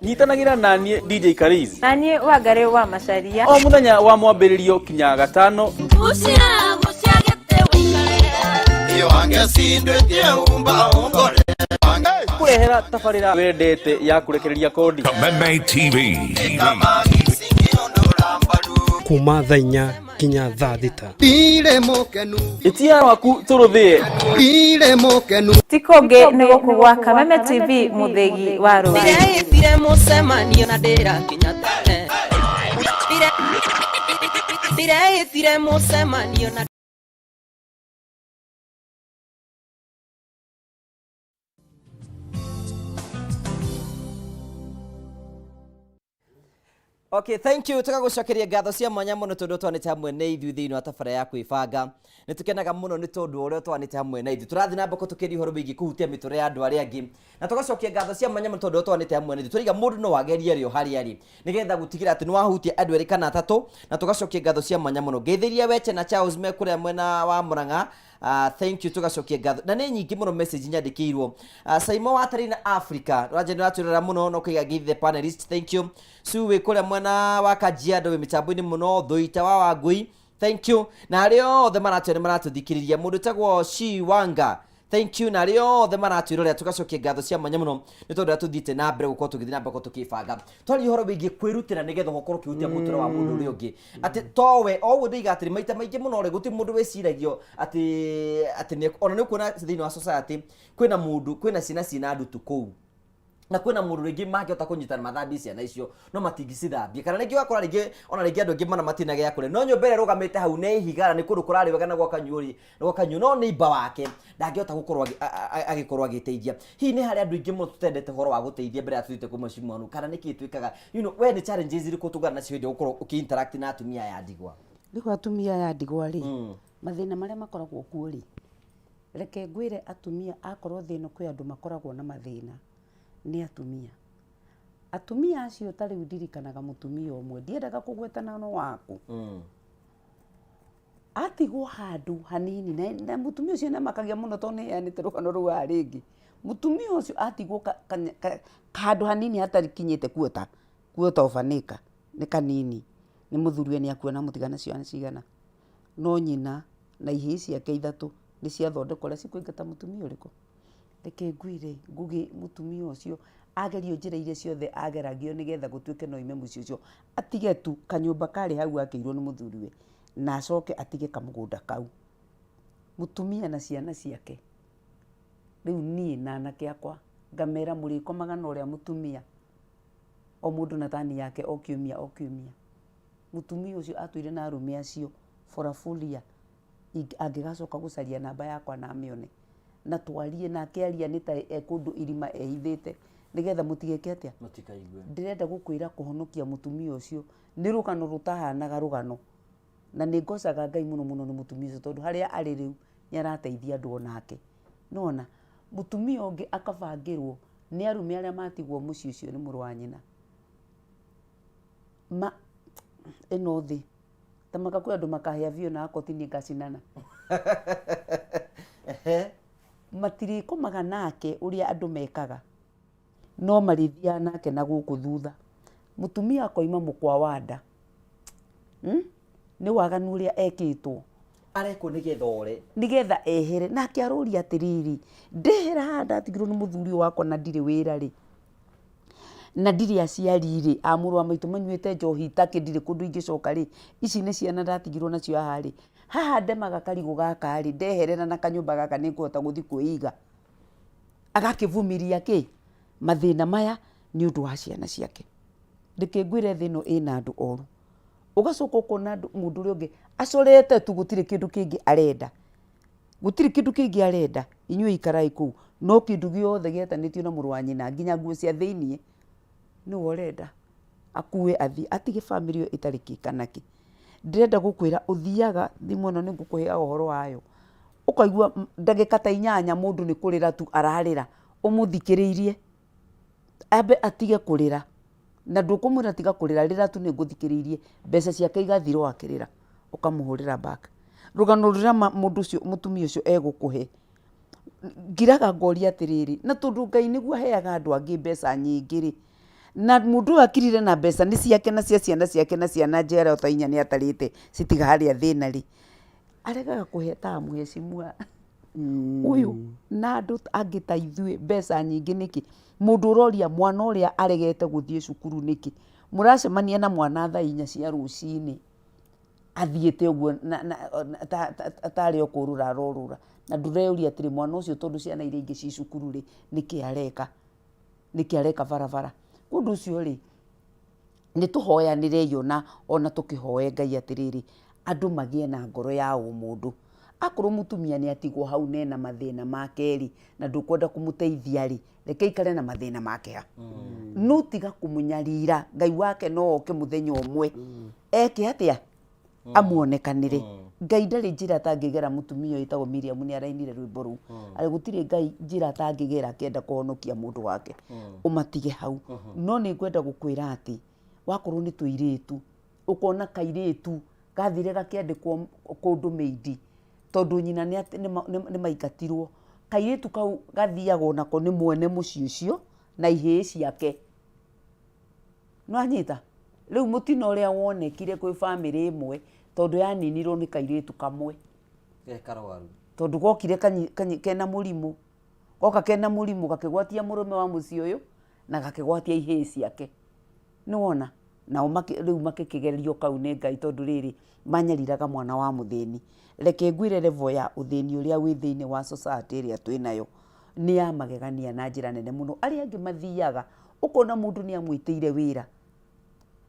P: Nyitanagira nanie DJ Kariz.
Q: Nanie Wangari wa Macharia.
P: O muthenya wa mwambĩrĩrio kinya gatano. Kurehera tabarĩra wendete ya kurekereria kodi.
D: Kameme TV.
R: Kuma thaa 4 kinya thaa 6.
P: Ire mukenu. Itia waku turuthie. Ire mukenu.
Q: Tikonge nĩgo kugwa Kameme TV muthegi wa Rũĩ.
S: Ndĩreĩthire mũcemanio na ndĩrakinya tene. Ndĩreĩthire mũcemanio na
A: Okay, thank you. Tukagucokeria ngatho cia mwanya muno tondu twanite hamwe na ithuĩ thĩinĩ wa tabara ya kwĩbanga. Nĩ tukenaga muno nĩ tondu ũrĩa twanite hamwe na ithuĩ. Tũrathiĩ na mbere tũkĩria ũhoro wĩgiĩ kũhutia mĩtũrĩre ya andũ arĩa angĩ. Na tugacokia ngatho cia mwanya muno tondu twanite hamwe na ithuĩ. Tũraiga mũndũ no agerie rĩo harĩa arĩ. Nĩgetha gũtigĩra atĩ nĩ wahutia andũ erĩ kana atatũ. Na tugacokia ngatho cia mwanya muno. Ngeithĩria Weche na Charles me kũrĩa mwena wa Mũrang'a. Thank you tugacokia ngatho. Na nĩ nyingĩ muno message nyandĩkĩirwo. Saimo Watari na Africa. Rwanje nĩ ratwĩrĩra muno no kũiga give the panelist. Thank you. Suwe kũrĩa mwena wa Kajiado wĩ mĩtambo-inĩ muno. Thũita wa Wangui. Thank you. Na arĩa othe maratũthikĩrĩria mũndũ tagwo Shiwanga. Thank you. Na arĩa othe maratwĩrorera tugacokia ngatho cia mwanya muno nĩ tondũ tũthiĩte na mbere gũkorwo tũgĩthiĩ na mbere tũkĩbanga. Twaria ũhoro wĩgiĩ kwĩrutĩra nĩgetha ũkorwo ũkĩhutia mũtũrĩre wa mũndũ ũrĩa ũngĩ. Atĩ towe o ũguo ndĩiga atĩ maita maingĩ mũno rĩ gũtirĩ mũndũ wĩciragio atĩ ona nĩ ũkuona thĩinĩ wa society kwĩna mũndũ kwĩna ciana ndutu kũu. Na kwĩna mũndũ rĩngĩ mangĩhota kũnyitana mathambie ciana icio no matingĩcithambia kana rĩngĩ wakora rĩngĩ ona rĩngĩ andũ angĩ mana matina gĩa kũrĩa no nyũmba ĩrĩa ĩrũgamĩte hau nĩ ihiga na nĩ kũndũ kũrarĩ wega na gwakanyũri no nĩ imba wake ndangĩhota gũkorwo agĩkorwo agĩteithia. Hihi nĩ harĩ andũ aingĩ mũno tũtendete ũhoro wa gũteithia mbere ya tũthiĩte kwĩ macimano kana nĩkĩ twĩkaga we nĩ challenges irĩkũ tũgana nacio hĩndĩ gũkorwo ũkĩ-interact na atumia ya ndigwa?
C: Rĩu atumia ya ndigwa rĩ mathĩna marĩa makoragwo kuo rĩ reke ngwĩre atumia akorwo thĩna kwĩ andũ makoragwo na mathĩna nĩ atumia acio ta rĩu ndirikanaga mũtumia ũmwe ndiendaga kũgwetana no waku atigwo handũ hanini na mũtumia ũcio nĩamakagia mũno tondũ nĩheanĩte rũgano rũu haha rĩngĩ. Mũtumia ũcio atigwo handũ hanini hatarĩ kinyĩte kuota ofanĩka nĩ kanini nĩ mũthuriwe nĩakuona mũtigana ciana cigana no nyina na ihĩĩ ciake ithatũ nĩ ciathondekwo ũrĩa cikũingata mũtumia ũrĩkũ. Reke ngwĩre ngugi mũtumia ũcio agerio njĩra iria ciothe ageragio nĩgetha gũtuĩke no ime mũciĩ ũcio atige tu kanyũmba karĩ hau akĩirwo nĩ mũthuriwe na acoke atige kamũgũnda kau. Mũtumia na ciana ciake rĩu niĩ na anake akwa ngamera mũrĩkomaga na ũrĩa mũtumia o mũndũ na tani yake o kiumia. Mũtumia ũcio atũire na arũme acio for a full year angĩgacoka gũcaria namba yakwa na amĩone na twarie na akĩaria nĩ ta kũndũ irima ehithĩte nĩgetha mũtigeke atĩa ndĩrenda gũkwĩra kũhonokia mũtumia ũcio nĩ rũgano rũtahanaga rũgano na nĩ ngocaga Ngai mũno mũno nĩ mũtumia ũcio tondũ harĩa arĩ rĩu nĩ arateithia andũ onake. Nona mũtumia ũngĩ akabangĩrwo nĩ arũme arĩa matigwo mũciĩ ũcio nĩ mũrũ wa nyina ĩno thĩ ta makakwĩ andũ makahĩa biũ na akotini ngacinana matirĩkomaga nake ũrĩa andũ mekaga no marithia nake na guku thutha mutumia akoima mukwa wa nda ni waganu uria ekitwo
A: areko
C: nigetha ehere nake aroria atiriri ndehera handa atigirwo ni muthuri wakwa na ndire wira ri na ndire aciari ri amurwa maitu manyuite njohi take ndire kundu ingicoka ri ici ni ciana ndatigirwo nacio haha ri haha ndemaga karigo gaka ri ndeherera na kanyumba gaka ni kuhota guthi kuiga agakivumiria ki mathina maya ni undu wa ciana ciake ndikingwire thino ina andu oru ugacoka ukona mundu uri ungi acorete tu gutire kindu kingi arenda inyue ikarai kuu no kindu giothe gietanitio na muru wa nyina nginya nguo cia thiini ni worenda akue athi atige family yo itariki kanaki ndirenda gukwira uthiaga thimu no ningukuhea uhoro wayo ukaigua ndagika ta 8 mundu ni kurira tu ararira umuthikiriirie abe atige kurira na ndukumwira tiga kurira rira tu ninguthikiriirie mbeca ciake igathirwo akirira ukamuhurira back rugano rura mundu ucio mutumia ucio egukuhe ngiraga ngoria atiriri na tundu Ngai niguo aheaga andu angi mbeca nyingi ri na mundu akirire na mbeca ni ciake na cia ciana ciake na ciana njera utainya ni atarite citiga haria thina ri aregaga kuhe ta muheshimua uyu na andu angi ta ithue mbeca nyingi niki mundu uroria mwana uria aregete guthie cukuru niki muracemania na mwana thaa 4 cia rucini athiete uguo atari okurura arorura na ndureuria atiri mwana ucio tondu ciana iria ingi ci cukuru ri niki areka barabara kundu ucio ri ni tuhoyanire yona ona tukihoe Ngai atiriri andu magie na ngoro ya umundu akuru mutumia ni atigwo hau nena mathina make ri na ndukwenda kumuteithia ri reke ikare na mathina make ha no tiga kumunyarira Ngai wake no oke muthenya umwe eke atia amuonekanire Ngai ndari njira tangigera mutumia itagwo Miriam ni arainire rwimbo ru ari gutire Ngai njira tangigera kenda kuhonokia mundu wake umatige hau no ni ngwenda gukwira ati wakorwo ni tuiritu ukona kairitu gathire gakiandikwo kundu meidi tondu nyina ni maingatirwo kairitu kau gathiago nako ni mwene muci ucio na ihii ciake no anyita riu mutino uria wonekire kwi family imwe tondu yaninirwo ni kairitu kamwe
A: gekarwaru
C: tondu gokire kena murimu goka kena murimu gakigwatia murume wa muci uyu na gakigwatia ihii ciake ni wona na riu makikigererio kau ni Ngai tondu riri manyariraga mwana wa muthini reke ngwire level ya uthini uria wi thiini wa society iria twinayo ni ya magegania na njira nene muno aria angi mathiaga ukona mundu ni amwitire wira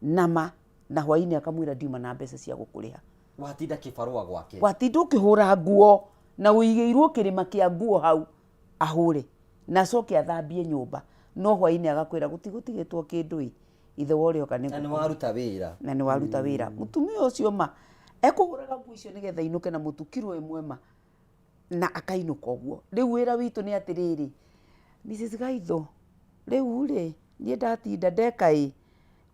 C: nama na hwaini akamwira ndiuma na mbeca cia gukuriha
A: watinda kibarua gwake
C: watinda ukihura nguo na uigeirwo kirima kia nguo hau ahure na coke athambie nyumba no hwaini agakwira gutigetwo kindu ithe worio kana
A: na ni waruta wira
C: mutumia ucio ma ekuguraga nguo icio nigetha inuke na mutukirwo imwe na akainuka uguo riu wira witu ni atiriri Mrs. Gaitho riu ri nie ndatinda ndekai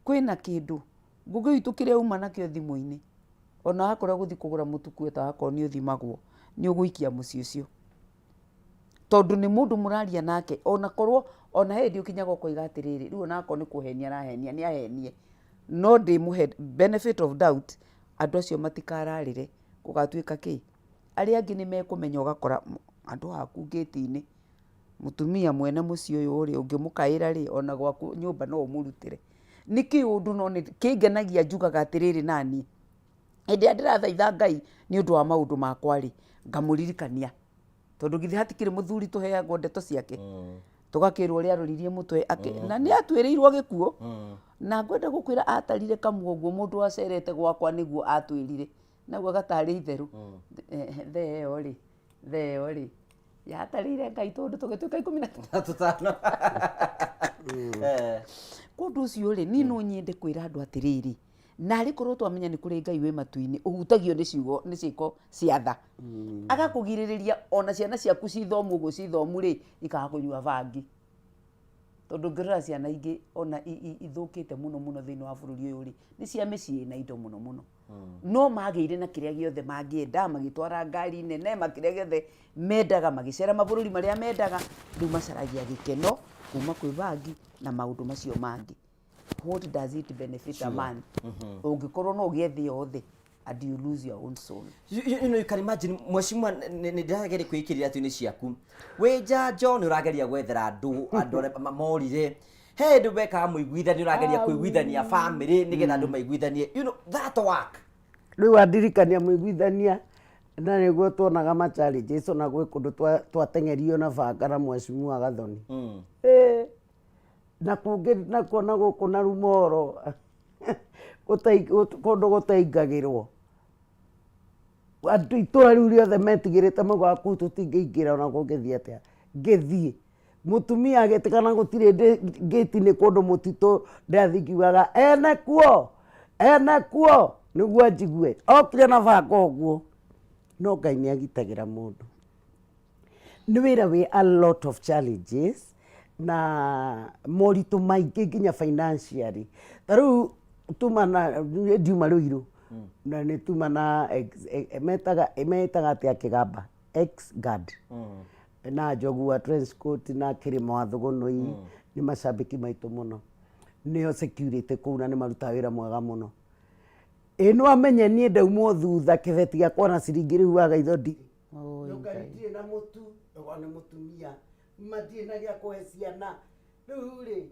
C: kwina kindu ngugu itu kire uma nakio thimu-ini ona akora guthi kugura mutuku eta akoro ni uthimagwo ni uguikia muci ucio tondu ni mundu muraria nake ona korwo ona hendi ukinyaga ukoiga atiriri riu ona akoro ni kuhenia arahenia ni ahenie no ndi muhe benefit of doubt andu acio matikararire gugatuika ki aria angi ni mekumenya ugakora andu aku ngeti-ini mutumia mwene muci uyu uri ungimukaira ri ona gwaku nyumba no umurutire niki undu no ni kingenagia njugaga atiriri nani indi ndirathaitha Ngai ni undu wa maundu makwa ri ngamuririkania tondu githi hatikire muthuri tuheagwo ndeto ciake tugakirwo ria ruririe mutwe na ni atwirirwo gikuo na ngwenda gukwira atarire kamuoguo mundu acerete gwakwa niguo atwirire naguo gatari itheru theo ri yatarire Ngai tondu tugituika 15 kundu ucio ri ni no nyende kwira andu atiriri na ri korwo twamenya ni kuri Ngai wi matu-ini uhutagio ni ciugo ni ciiko ciatha agakugiririria ona ciana ciaku cithomu uguo cithomu ri ikakunyua bangi tondu ngirira ciana ingi ona ithukite muno thiini wa bururi uyu ri ni cia micii na indo muno no magire na kiria giothe mangienda magitwara ngari nene makiria giothe mendaga magicera mabururi maria mendaga riu macaragia gikeno kuma kwĩ bangi na maũndũ macio mangĩ. What does it benefit a man? Ũngĩkorwo no ũgĩe yothe and you lose your own soul.
A: You know, you can imagine mheshimiwa nĩ ndĩrageria kwĩkĩrĩra tu-inĩ ciaku wĩ njanjo nĩ ũrageria gwethera andũ arĩa morire he ndũ bekaga mũiguithania ũrageria kũiguithania family nĩgetha andũ maiguithanie, you know that work.
B: Rĩu andirikania mũiguithania na nĩguo tuonaga ma-challenges ona gwĩ kũndũ twateng'erio na banga na mheshimiwa Gathoni. Na kũngĩ na kuona gũkũ na Rumoro kũndũ gũtaingagĩrwo andũ itũra rĩu rĩothe metigĩrĩte mauga kũu tũtingĩingĩra ona kũngĩthiĩ atĩa. Ngĩthiĩ mũtumia agĩtĩkana gũtirĩ gate-inĩ kũndũ mũtitũ ndathi ngiugaga ene kuo nĩguo njigue okire na banga ũguo. No Ngai nĩ agitagĩra mũndũ. Nĩ wĩra wĩ a lot of challenges na moritũ maingĩ nginya financially. Ta rĩu tuma na ndiuma Ruiru na nĩ tuma na metaga atĩa Kĩgamba ex-guard na Njogua Transcourt na Kĩrĩma wa Thũgũnũi nĩ macambĩki maitũ mũno. Nĩo security kũu na nĩ marutaga wĩra mwega mũno. No amenye niĩ ndaumwo thutha kĩbeti gĩakwa na ciringi rĩu waga itho ndirĩ. Ndirĩ na mũtu nĩ mũtumia matirĩ na gĩa kũhe ciana. Rĩu rĩ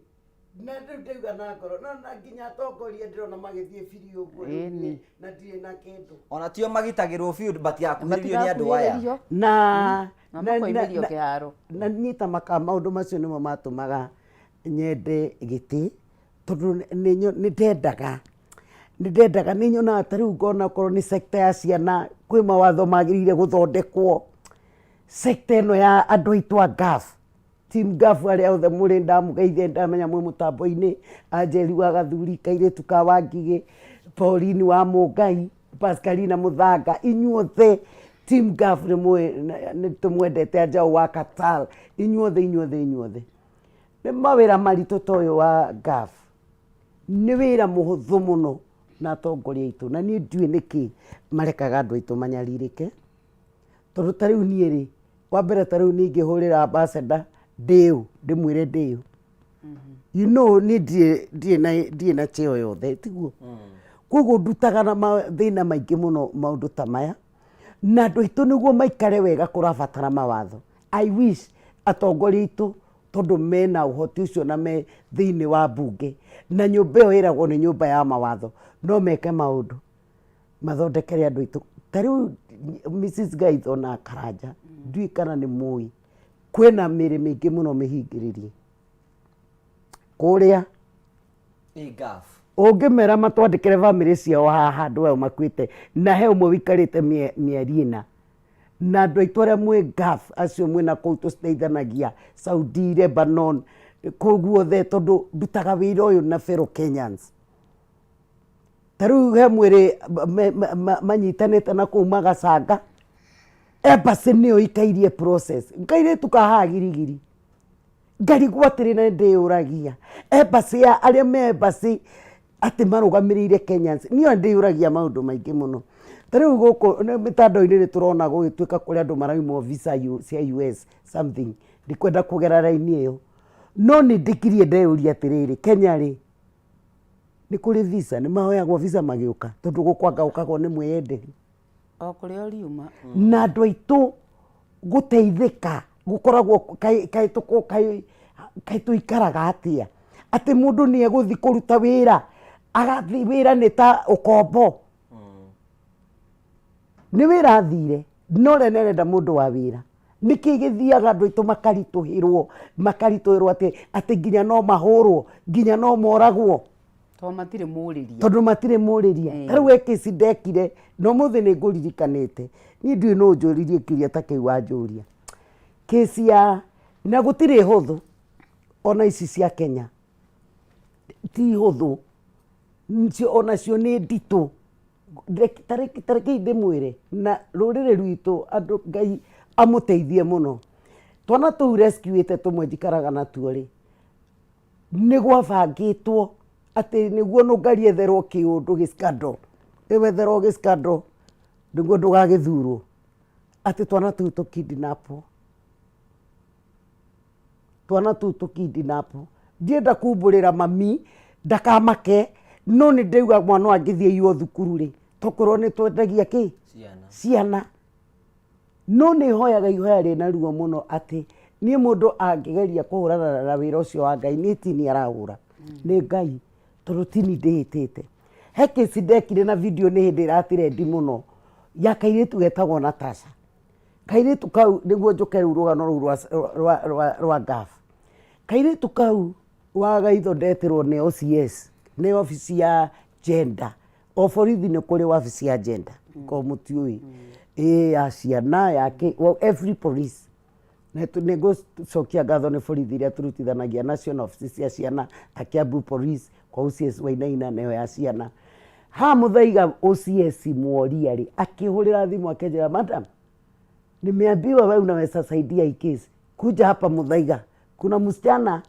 B: na rĩu ndauga na ngoro no na nginya atongoria ndĩrona magĩthiĩ biri ũguo na ndirĩ na kĩndũ. Ona tio magitagĩrwo biũ matigakuhĩrĩrio nĩ andũ aya. Na niĩ ta maũndũ macio nĩmo matũmaga nyende gĩtĩ tondũ nĩ ndendaga nĩ nyonaga ta rĩu ngona korwo nĩ sector ya ciana kwĩ mawatho magĩrĩire gũthondekwo. Sector ĩno ya andũ aitũ a GAF, team GAF arĩa othe mũrĩ ndamũgeithia ndamenya mwĩ mũtambo-inĩ, Anjeri wa Gathuri, Kairĩtu ka Wangigĩ, Pauline wa Mũngai, Pascalina Mũthanga, inyuothe team GAF nĩ tũmwendete Anjaũ wa Katal, inyuothe. Nĩ mawĩra maritũ ta ũyũ wa GAF nĩ wĩra mũhũthũ mũno na atongoria aitũ na niĩ ndiũĩ nĩkĩ marekaga andũ aitũ manyarirĩke. Tondũ ta rĩu niĩ rĩ wa mbere ta rĩu niĩ ingĩhũrĩra ambassador ndĩmwĩre ndĩũ. You know niĩ ndirĩ na cheo yothe tiguo. Koguo ndutaga na thĩna maingĩ mũno maũndũ ta maya na andũ aitũ nĩguo maikare wega kũrabatara mawatho. I wish atongoria aitũ tondũ mena ũhoti ũcio na me thĩinĩ wa mbunge na nyũmba ĩyo ĩragwo nĩ nyũmba ya mawatho no meke maũndũ mathondekere andũ aitũ. Ta rĩu Mrs. Gaitho na Karanja ndiũĩ kana nĩ mũĩ kwĩna mĩrĩ mĩingĩ mũno mĩhingĩrĩrie kũrĩa ũngĩmera matwandĩkĩre bamĩrĩ ciao haha handũ hau makuĩte na he ũmwe wĩikarĩte mĩeri ĩna na andũ aitũ arĩa mwĩ GAF acio mwĩ na kũu tũciteithanagia Saudi, Lebanon kũu guothe tondũ ndutaga wĩra ũyũ na fellow Kenyans. Ta rĩu he mwĩrĩ manyitanĩte na kũu magacanga embassy nĩyo ikairie process. Kairĩtu ka haha Girigiri ngarigwo atĩrĩ na ndĩyũragia embassy ya arĩa me embassy atĩ marũgamĩrĩire Kenyans niyo ndĩyũragia maũndũ maingĩ mũno. Ta rĩu gũkũ mĩtandao-inĩ nĩ tũrona gũgĩtuĩka kũrĩ andũ maraimwo visa cia US something ndikwenda kũgera raini ĩyo no nĩ ndĩkirie ndeyũria atĩrĩrĩ Kenya rĩ nĩ kũrĩ visa nĩ mahoyagwo visa magĩũka tondũ gũkwanga ũkagwo nĩ mwĩyenderi
C: o kũrĩa ũriuma
B: na andũ aitũ gũteithĩka gũkoragwo kaĩ tũikaraga atĩa atĩ mũndũ nĩ egũthiĩ kũruta wĩra agathiĩ wĩra nĩ ta ũkombo nĩ wĩra athire no rĩu nĩarenda mũndũ wa wĩra nĩkĩ gĩthiaga andũ aitũ makaritũhĩrwo atĩ nginya no mahũrwo nginya no moragwo tondũ matirĩ mũrĩria. Ta rĩu kĩci ndekire no mũthĩ nĩ ngũririkanĩte niĩ ndiũĩ no njũririe kĩũria ta kĩu wanjũria kĩci ya na gũtirĩ hũthũ ona ici cia Kenya ti hũthũ onacio nĩ nditũ. Tarĩkĩ ndĩmwĩre na rũrĩrĩ rwitũ andũ Ngai amũteithie mũno twana tũu rescuĩte tũmwe njikaraga natuo rĩ nĩ gwabangĩtwo atĩ nĩguo nũngari etherwo kĩũndũ gĩcikando ĩwetherwo gĩcikando nĩguo ndũgagĩthurwo atĩ twana tũu tũkidnapwo twana tu tukindinapo ndienda kumbũrĩra mami ndakamake no nĩ ndauga mwana angĩthiĩ iyo thukuru rĩ tokorwo nĩ twendagia kĩ ciana no nĩ hoyaga ihoya rĩna ruo mũno atĩ niĩ mũndũ angĩgeria kũhũrana na wĩra ũcio wa Ngai nĩ tini arahũra nĩ Ngai tondũ tini ndĩhĩtĩte he kĩci ndekire na video nĩ hĩndĩ ĩratirendi mũno ya kairĩtu getagwo Natasha kairĩtu kau nĩguo njoke rĩu rũgano rũu rwa GAF kairĩtu kau wagaitho ndetirwo nĩ OCS nĩ obici ya gender o borithi nĩ kũrĩ wabici ya gender ko mũtiũĩ ya ciana yake every police nĩ ngũcokia ngatho nĩ borithi iria turutithanagia national office cia ciana ta Kiambu police kwa OCS Wainaina nayo ya ciana ha mũthaiga OCS Mworia rĩ akĩhũrĩra thimũ akĩnjĩra madam nimeambiwa wewe unaweza saidia hii kesi kuja hapa Muthaiga kuna msichana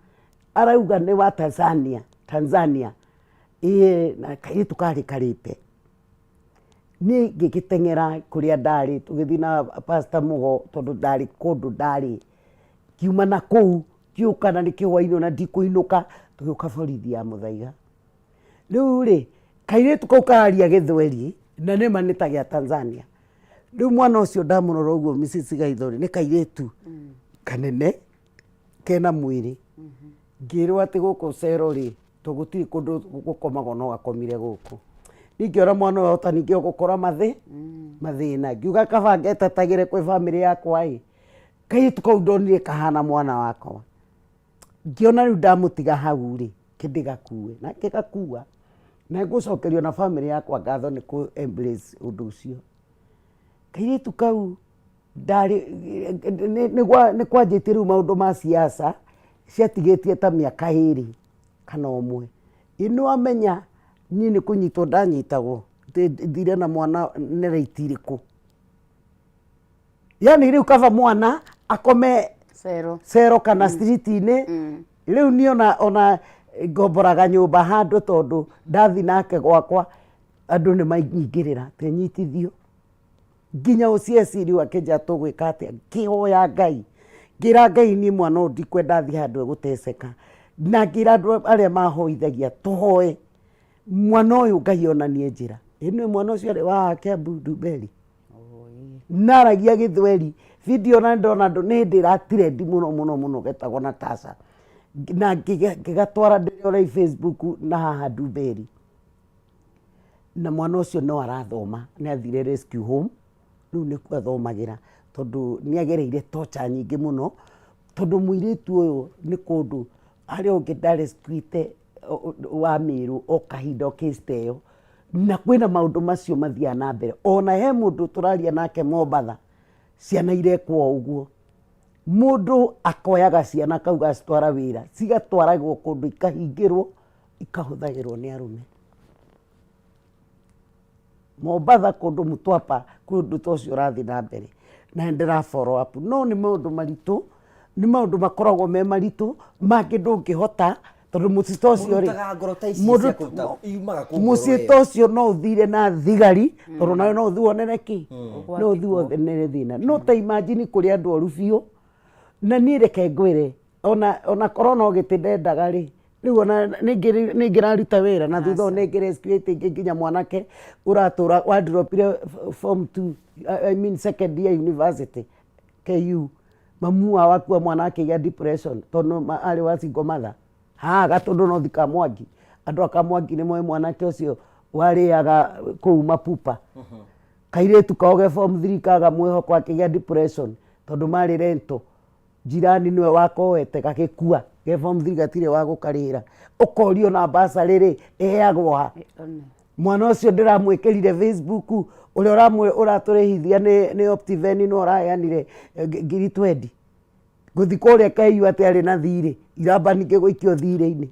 B: arauga ni wa Tanzania na kairitu kari karipe ni ngigitengera kuria ndari tugithi na pastor Mugo tondu ndari kundu ndari kiuma na kuu kiuka na nikiwaino na ndikuinuka tugiuka borithi ya Muthaiga riu ri kairitu kau karia githweri na nĩ manĩtagia Tanzania riu mwana ũcio ndamũrora ũguo Mrs. Gaithori nĩ kairitu kanene kena mwĩrĩ ngĩrwo atĩ gũkũ cero rĩ tũgũtirĩ kũndũ gũkomagwo no gakomire gũkũ ningĩora mwana ũyũ ta ningĩ gũkora mathĩna ngiuga kaba ngetatagĩre kwĩ bamĩrĩ yakwa ĩ kairitu kau ndonire kahana mwana wakwa ngĩona rĩu ndamũtiga hau rĩ kĩndĩgakue na kĩgakua na ngũcokerio na bamĩrĩ yakwa ngatho nĩ kũ embrace ũndũ ũcio kairitu kau ndarĩ nĩ kwanjĩtie rĩu maũndũ ma siasa ciatigĩtie ta mĩaka 2 kana 1 ĩno amenya niĩ nĩ kũnyitwo ndanyitagwo thire na mwana nĩ raiti irĩkũ yani rĩu kaba mwana akome cero kana street-inĩ rĩu niĩ ona ngomboraga nyũmba handũ tondũ ndathi nake gwakwa andũ nĩ maingĩrĩra tenyitithio nginya OCS rĩu akĩnja tũgwĩka atĩa ngĩhoya Ngai ngĩra Ngai niĩ mwana ũyũ ndikwenda thiĩ handũ egũteceka na ngĩra andũ arĩa mahoithagia tũhoe mwana ũyũ Ngai onanie njĩra ĩno mwana ũcio arĩ wa Kiambu Ndumberi naragia gĩthweri video na ndona andũ nĩ hĩndĩ ĩratirendi mũno getagwo Natasha na ngĩgatwara ndĩrĩ Facebook na haha Ndumberi na mwana ũcio no arathoma nĩ athire rescue home rĩu nĩkuo athomagĩra tondũ nĩ agereire torture nyingĩ mũno tondũ mũirĩtu ũyũ nĩ kũndũ harĩa ũngĩ ndarescuite wa Mĩrũ o kahinda case ta ĩyo na kwĩna maũndũ macio mathiaga na mbere ona he mũndũ tũraria nake Mombatha ciana irekwo ũguo mũndũ akoyaga ciana kauga citwara wĩra cigatwaragwo kũndũ ikahingĩrwo ikahũthagĩrwo nĩ arũme Mombatha kũndũ Mtwapa kũndũ tocio ũrathi na mbere na ndĩra follow up no nĩ maũndũ maritũ nĩ maũndũ makoragwo me maritũ mangĩ ndũngĩhota tondũ mũtito ũcio mũtito ũcio no ũthire na thigari tondũ nayo no ũthiĩ wonere kĩ no ũthiĩ wonere thĩna no ta imagine kũrĩ andũ oru biũ na niĩ reke ngwĩre ona korona ũgĩtĩ ndendaga rĩ rĩu ona nĩ ngĩraruta wĩra na thutha nĩ ngĩrescuĩte ingĩ nginya mwanake ũratũra wandropire form 2 I mean second year university KU mamu wao akua mwana akĩgĩa depression tondũ arĩ wa single mother gatũndũ no thika Mwangi andũ aka Mwangi nĩ moĩ mwanake ũcio warĩaga kũu Mapupa kairĩtu kaoge form 3 kaga mwĩhoko akĩgĩa depression tondũ marĩ rento jirani niwe wakoete gagĩkua ge form 3 gatirĩ wa gũkarĩra ũkorio na bursary rĩ ĩheagwo ha mwana ũcio ndĩramwĩkĩrire Facebook ũrĩa ũratũrĩhithia nĩ Optiven no ũraheanire 20 gũthi kũrĩa KU atĩ arĩ na thirĩ iramba ningĩ gũikio thirĩ-inĩ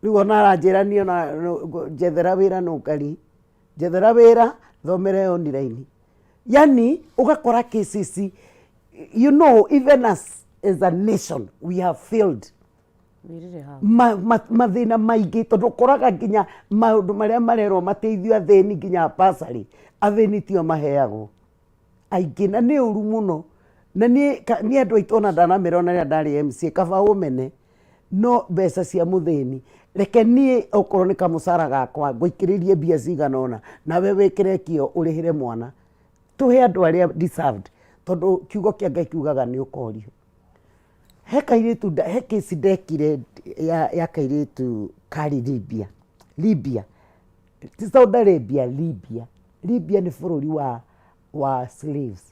B: rĩu ona aranjĩra niĩ ona njethera wĩra no ngari njethera wĩra thomere online yani ũgakora cases you know even as a nation we have failed mathĩna maingĩ tondũ ũkoraga nginya maũndũ marĩa marerwo mateithio athĩni nginya bursary athĩni tio maheagwo aingĩ na nĩ ũru mũno na ni andå aitå na ndanamerona rä a ndarä MC kaba å mene no mbeca cia må thä reke niä okorwo nä kamå cara gakwa ngåikä rä rie mbia cigana ona nawe wä kä re kä o å rä hä re mwana tå he andå arä a tondå kiugo kä a Ngai kiugaga nä å korio he kairä he kĩci ndekire ya kairä tu kari Libya ti Saudi Arabia Libya nä bå rå ri wa slaves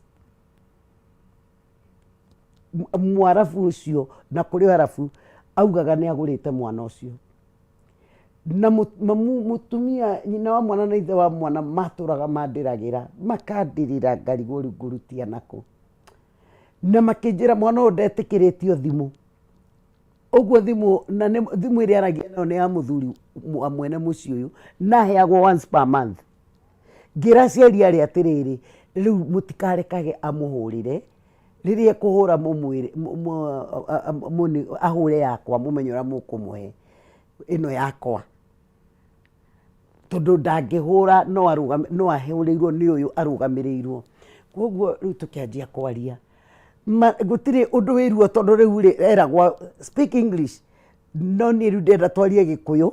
B: mwarabu ũcio na kũrĩ arabu augaga nĩ agũrĩte mwana ũcio na mũtumia nyina wa mwana na ithe wa mwana matũraga mandĩragĩra makandĩrĩra ngarigwo rĩu ngũrutia nakũ na makĩnjĩra mwana ũyũ ndetĩkĩrĩtio thimũ ũguo thimũ ĩrĩa aragia nayo nĩ ya mũthuri wa mwene mũciĩ ũyũ na heagwo once per month ngĩra aciari arĩa atĩrĩrĩ rĩu mũtikarekage amũhũrĩre rĩrĩa ekũhũra ahũre yakwa mũmenye ũrĩa mũkũmũhe ĩno yakwa tondũ ndangĩhũra no ahũrĩirwo nĩ ũyũ arũgamĩrĩirwo koguo rĩu tũkĩanjia kwaria gũtirĩ ũndũ wĩruo tondũ rĩu eragwo speak English no niĩ rĩu ndenda twarie Gĩkũyũ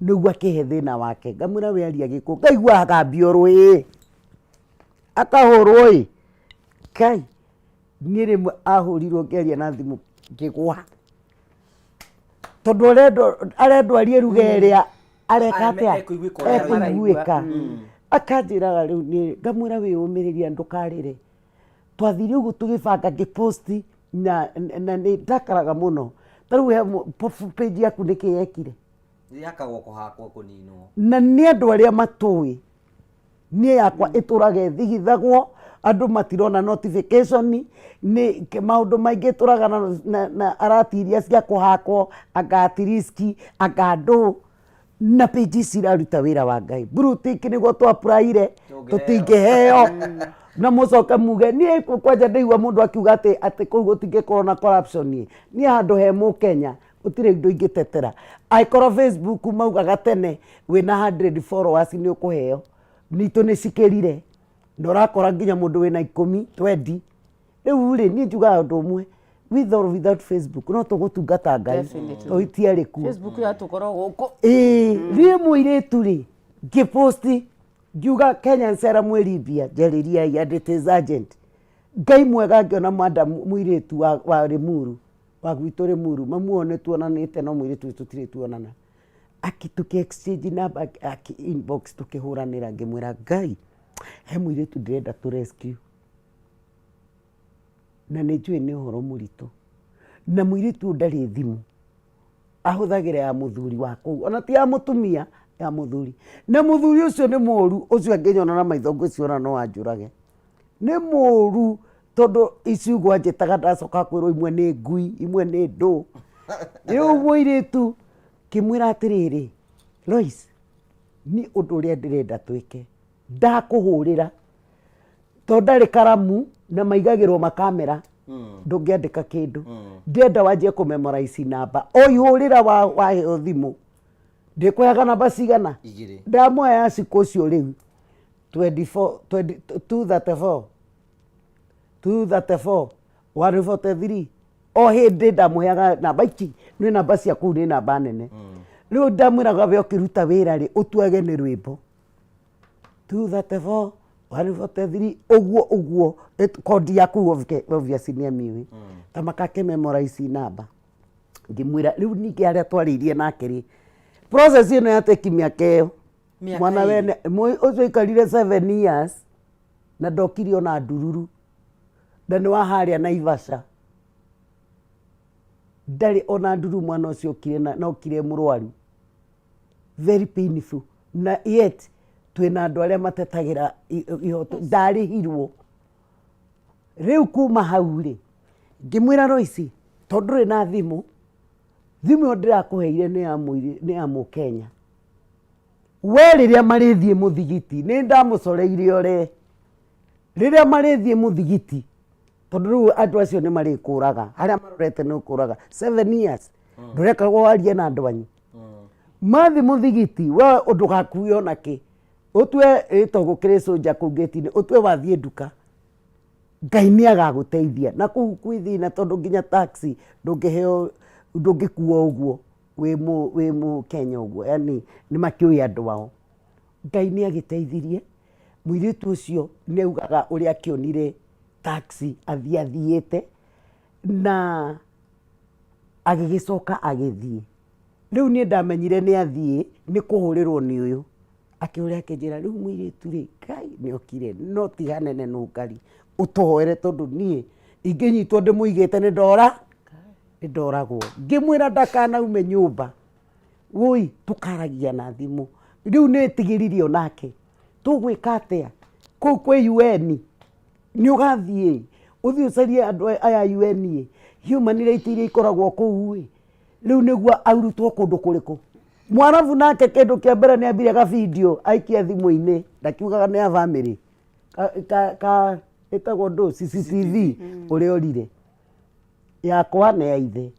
B: nĩguo akĩhe thĩna wake ngamwĩra we aria Gĩkũyũ ngaigua agambio rũĩ akahũrwo Kai niĩ rĩmwe ahũrirwo ngĩaria na thimũ ngĩgwa tondũ arendwo arie ruga ĩrĩa areka atĩa ekũiguĩka akanjĩraga rĩu niĩ ngamwĩra wĩyũmĩrĩria ndũkarĩre twathire ũguo tũgĩbanga ngĩposti na nĩ ndakaraga mũno tarĩu he page yaku nĩkĩ yekire
A: yakagwo kũhakwo kũninwo
B: na nĩ andũ arĩa matũĩ niĩ yakwa ĩtũraga ĩthigithagwo andũ matirona notification nĩ maũndũ maingĩ tũraga na arati iria cia kũhakwo anga atiriski anga andũ na page ciraruta wĩra wa Ngai Bluetick nĩguo twapraire tũtingĩheo na mũcoke muge niĩ kwanja ndaigua mũndũ akiuga atĩ kũu gũtingĩkorwo na corruption niĩ handũ he Mũkenya gũtirĩ indo ingĩtetera angĩkorwo Facebook maugaga tene wĩna 100 followers nĩ ũkũheo nitũ nĩ cikĩrire na ũrakora nginya mũndũ wĩna 10 20 rĩu rĩ niĩ njugaga ũndũ ũmwe with or without Facebook no tũgũtungata Ngai to itiarĩ kuo
C: Facebook yatũkorwo gũkũ
B: niĩ mũirĩtu rĩ ngĩposti ngiuga Kenya ncera mwĩ Libya njarĩriai andĩte sergeant Ngai mwega ngĩona madam mũirĩtu wa Rĩmuru wa gwitũ Rĩmuru mamuone tuonanĩte no mũirĩtu tũtirĩ tuonana akĩtũkĩ exchange number inbox tũkĩhũranĩra ngĩmwĩra Ngai he mũirĩtu ndĩrenda tũ rescue na nĩ njũĩ nĩ ũhoro mũritũ na mũirĩtu ndarĩ thimũ ahũthagĩra ya mũthuri wa kũu ona ti ya mũtumia ya mũthuri na mũthuri ũcio nĩ mũũru ũcio angĩnyona na maitho ngwĩciona no anjũrage nĩ mũũru tondũ iciugo anjĩtaga ndacoka kwĩrwo imwe nĩ ngui imwe nĩ ndũ rĩu mũirĩtu kĩmwĩra atĩrĩrĩ Lois nĩ ũndũ ũrĩa ndĩrenda twĩke ndakũhũrĩra tondũ ndarĩ karamu na maigagĩrwo makamera ndũngĩandĩka kĩndũ ndĩrenda wanjie kũmemorize namba oihũrĩra waheo thimũ ndĩkũheaga namba cigana ndamuoya ya cikũ ũcio rĩu 234 143 o hĩndĩ ndamũheaga namba iki nĩ namba cia kũu nĩ namba nene rĩu ndamwĩraga we ũkĩruta wĩra rĩ ũtuage nĩ rwĩmbo 234 143 ũguo kodi yaku obviously nĩ amiũĩ ta makake memorize namba ngĩmwĩra rĩu ningĩ arĩa twarĩirie nake rĩ process ĩno yateki mĩaka ĩyo mwana wene ũcio aikarire 7 years na ndokire ona ndururu na nĩ wa harĩa Naivasha ndarĩ ona nduru mwana ũcio okire mũrwaru very painful na yet twĩna andũ arĩa matetagĩra ihoto ndarĩhirwo rĩu kuma hau rĩ ngĩmwĩra Royce tondũ ndũrĩ na thimũ ĩyo ndĩrakũheire nĩ ya Mũkenya we rĩrĩa marĩthiĩ mũthigiti nĩ ndamũcoreire ore rĩrĩa marĩthiĩ mũthigiti tondũ rĩu andũ acio nĩ marĩkũraga harĩa marorete nĩ ũkũraga 7 years ndũrekagwo warie na andũ anyu mathi mũthigiti we ũndũ gakuĩ ona kĩ ũtue ĩtagwo kĩrĩ soja kũu gate-inĩ ũtue wathiĩ nduka Ngai nĩ agagũteithia na kũu kwĩthina tondũ nginya taxi ndũngĩheo ndũngĩkuo ũguo wĩ mũ Kenya ũguo, yani nĩ makĩũĩ andũ ao. Ngai nĩ agĩteithirie mũirĩtu ũcio nĩ augaga ũrĩa akĩonire taxi athiĩte na agĩgĩcoka agĩthiĩ. Rĩu niĩ ndamenyire nĩ athiĩ nĩ kũhũrĩrwo nĩ ũyũ akĩũrĩa akĩnjĩra rĩu mũirĩtu rĩ Ngai nĩ okire no ti hanene nũ Ngai ũtũhoere tondũ niĩ ingĩnyitwo ndĩmũigĩte nĩ ndoragwo. Ngĩmwĩra ndakanaume nyũmba wũi tũkaragia na thimũ. Rĩu nĩ tigĩririe onake tũgwĩka atĩa kũu kwĩ UN nĩ ũgathiĩ ũthiĩ ũcarie andũ aya UN human rights iria ikoragwo kũu ĩ. Rĩu nĩguo arutwo kũndũ kũrĩkũ. Mwarabu nake kĩndũ kĩa mbere nĩ ambire ga video aikia thimũ-inĩ ndakiugaga nĩ ya family ĩtagwo ndũ CCTV ũrĩa orire yakwa na ya ithe.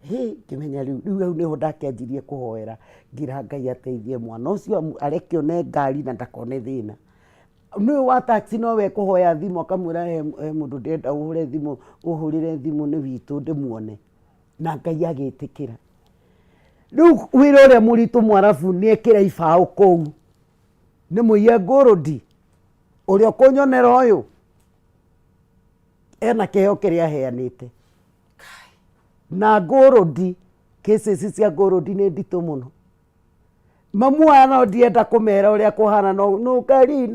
B: Ngĩmenya rĩu nĩho ndakĩanjirie kũhoera ngira Ngai ateithie mwana ũcio arekio nĩ ngari na ndakone thĩna. Nĩwe wa taxi nowe kũhoya thimũ akamwĩra he mũndũ ndĩrenda ũhũre thimũ ũhũrĩre thimũ nĩ witũ ndĩmuone na Ngai agĩtĩkĩra. Rĩu wĩra ũrĩa mũritũ Mwarabu nĩ ekĩra ibaũ kũu nĩ mũiye ngũrũndi ũrĩa ũkũnyonera ũyũ ena kĩheo kĩrĩa aheanĩte na ngũrũndi cases cia ngũrũndi nĩ nditũ mũno. Mamu aya no ndienda kũmera ũrĩa kũhana nũkari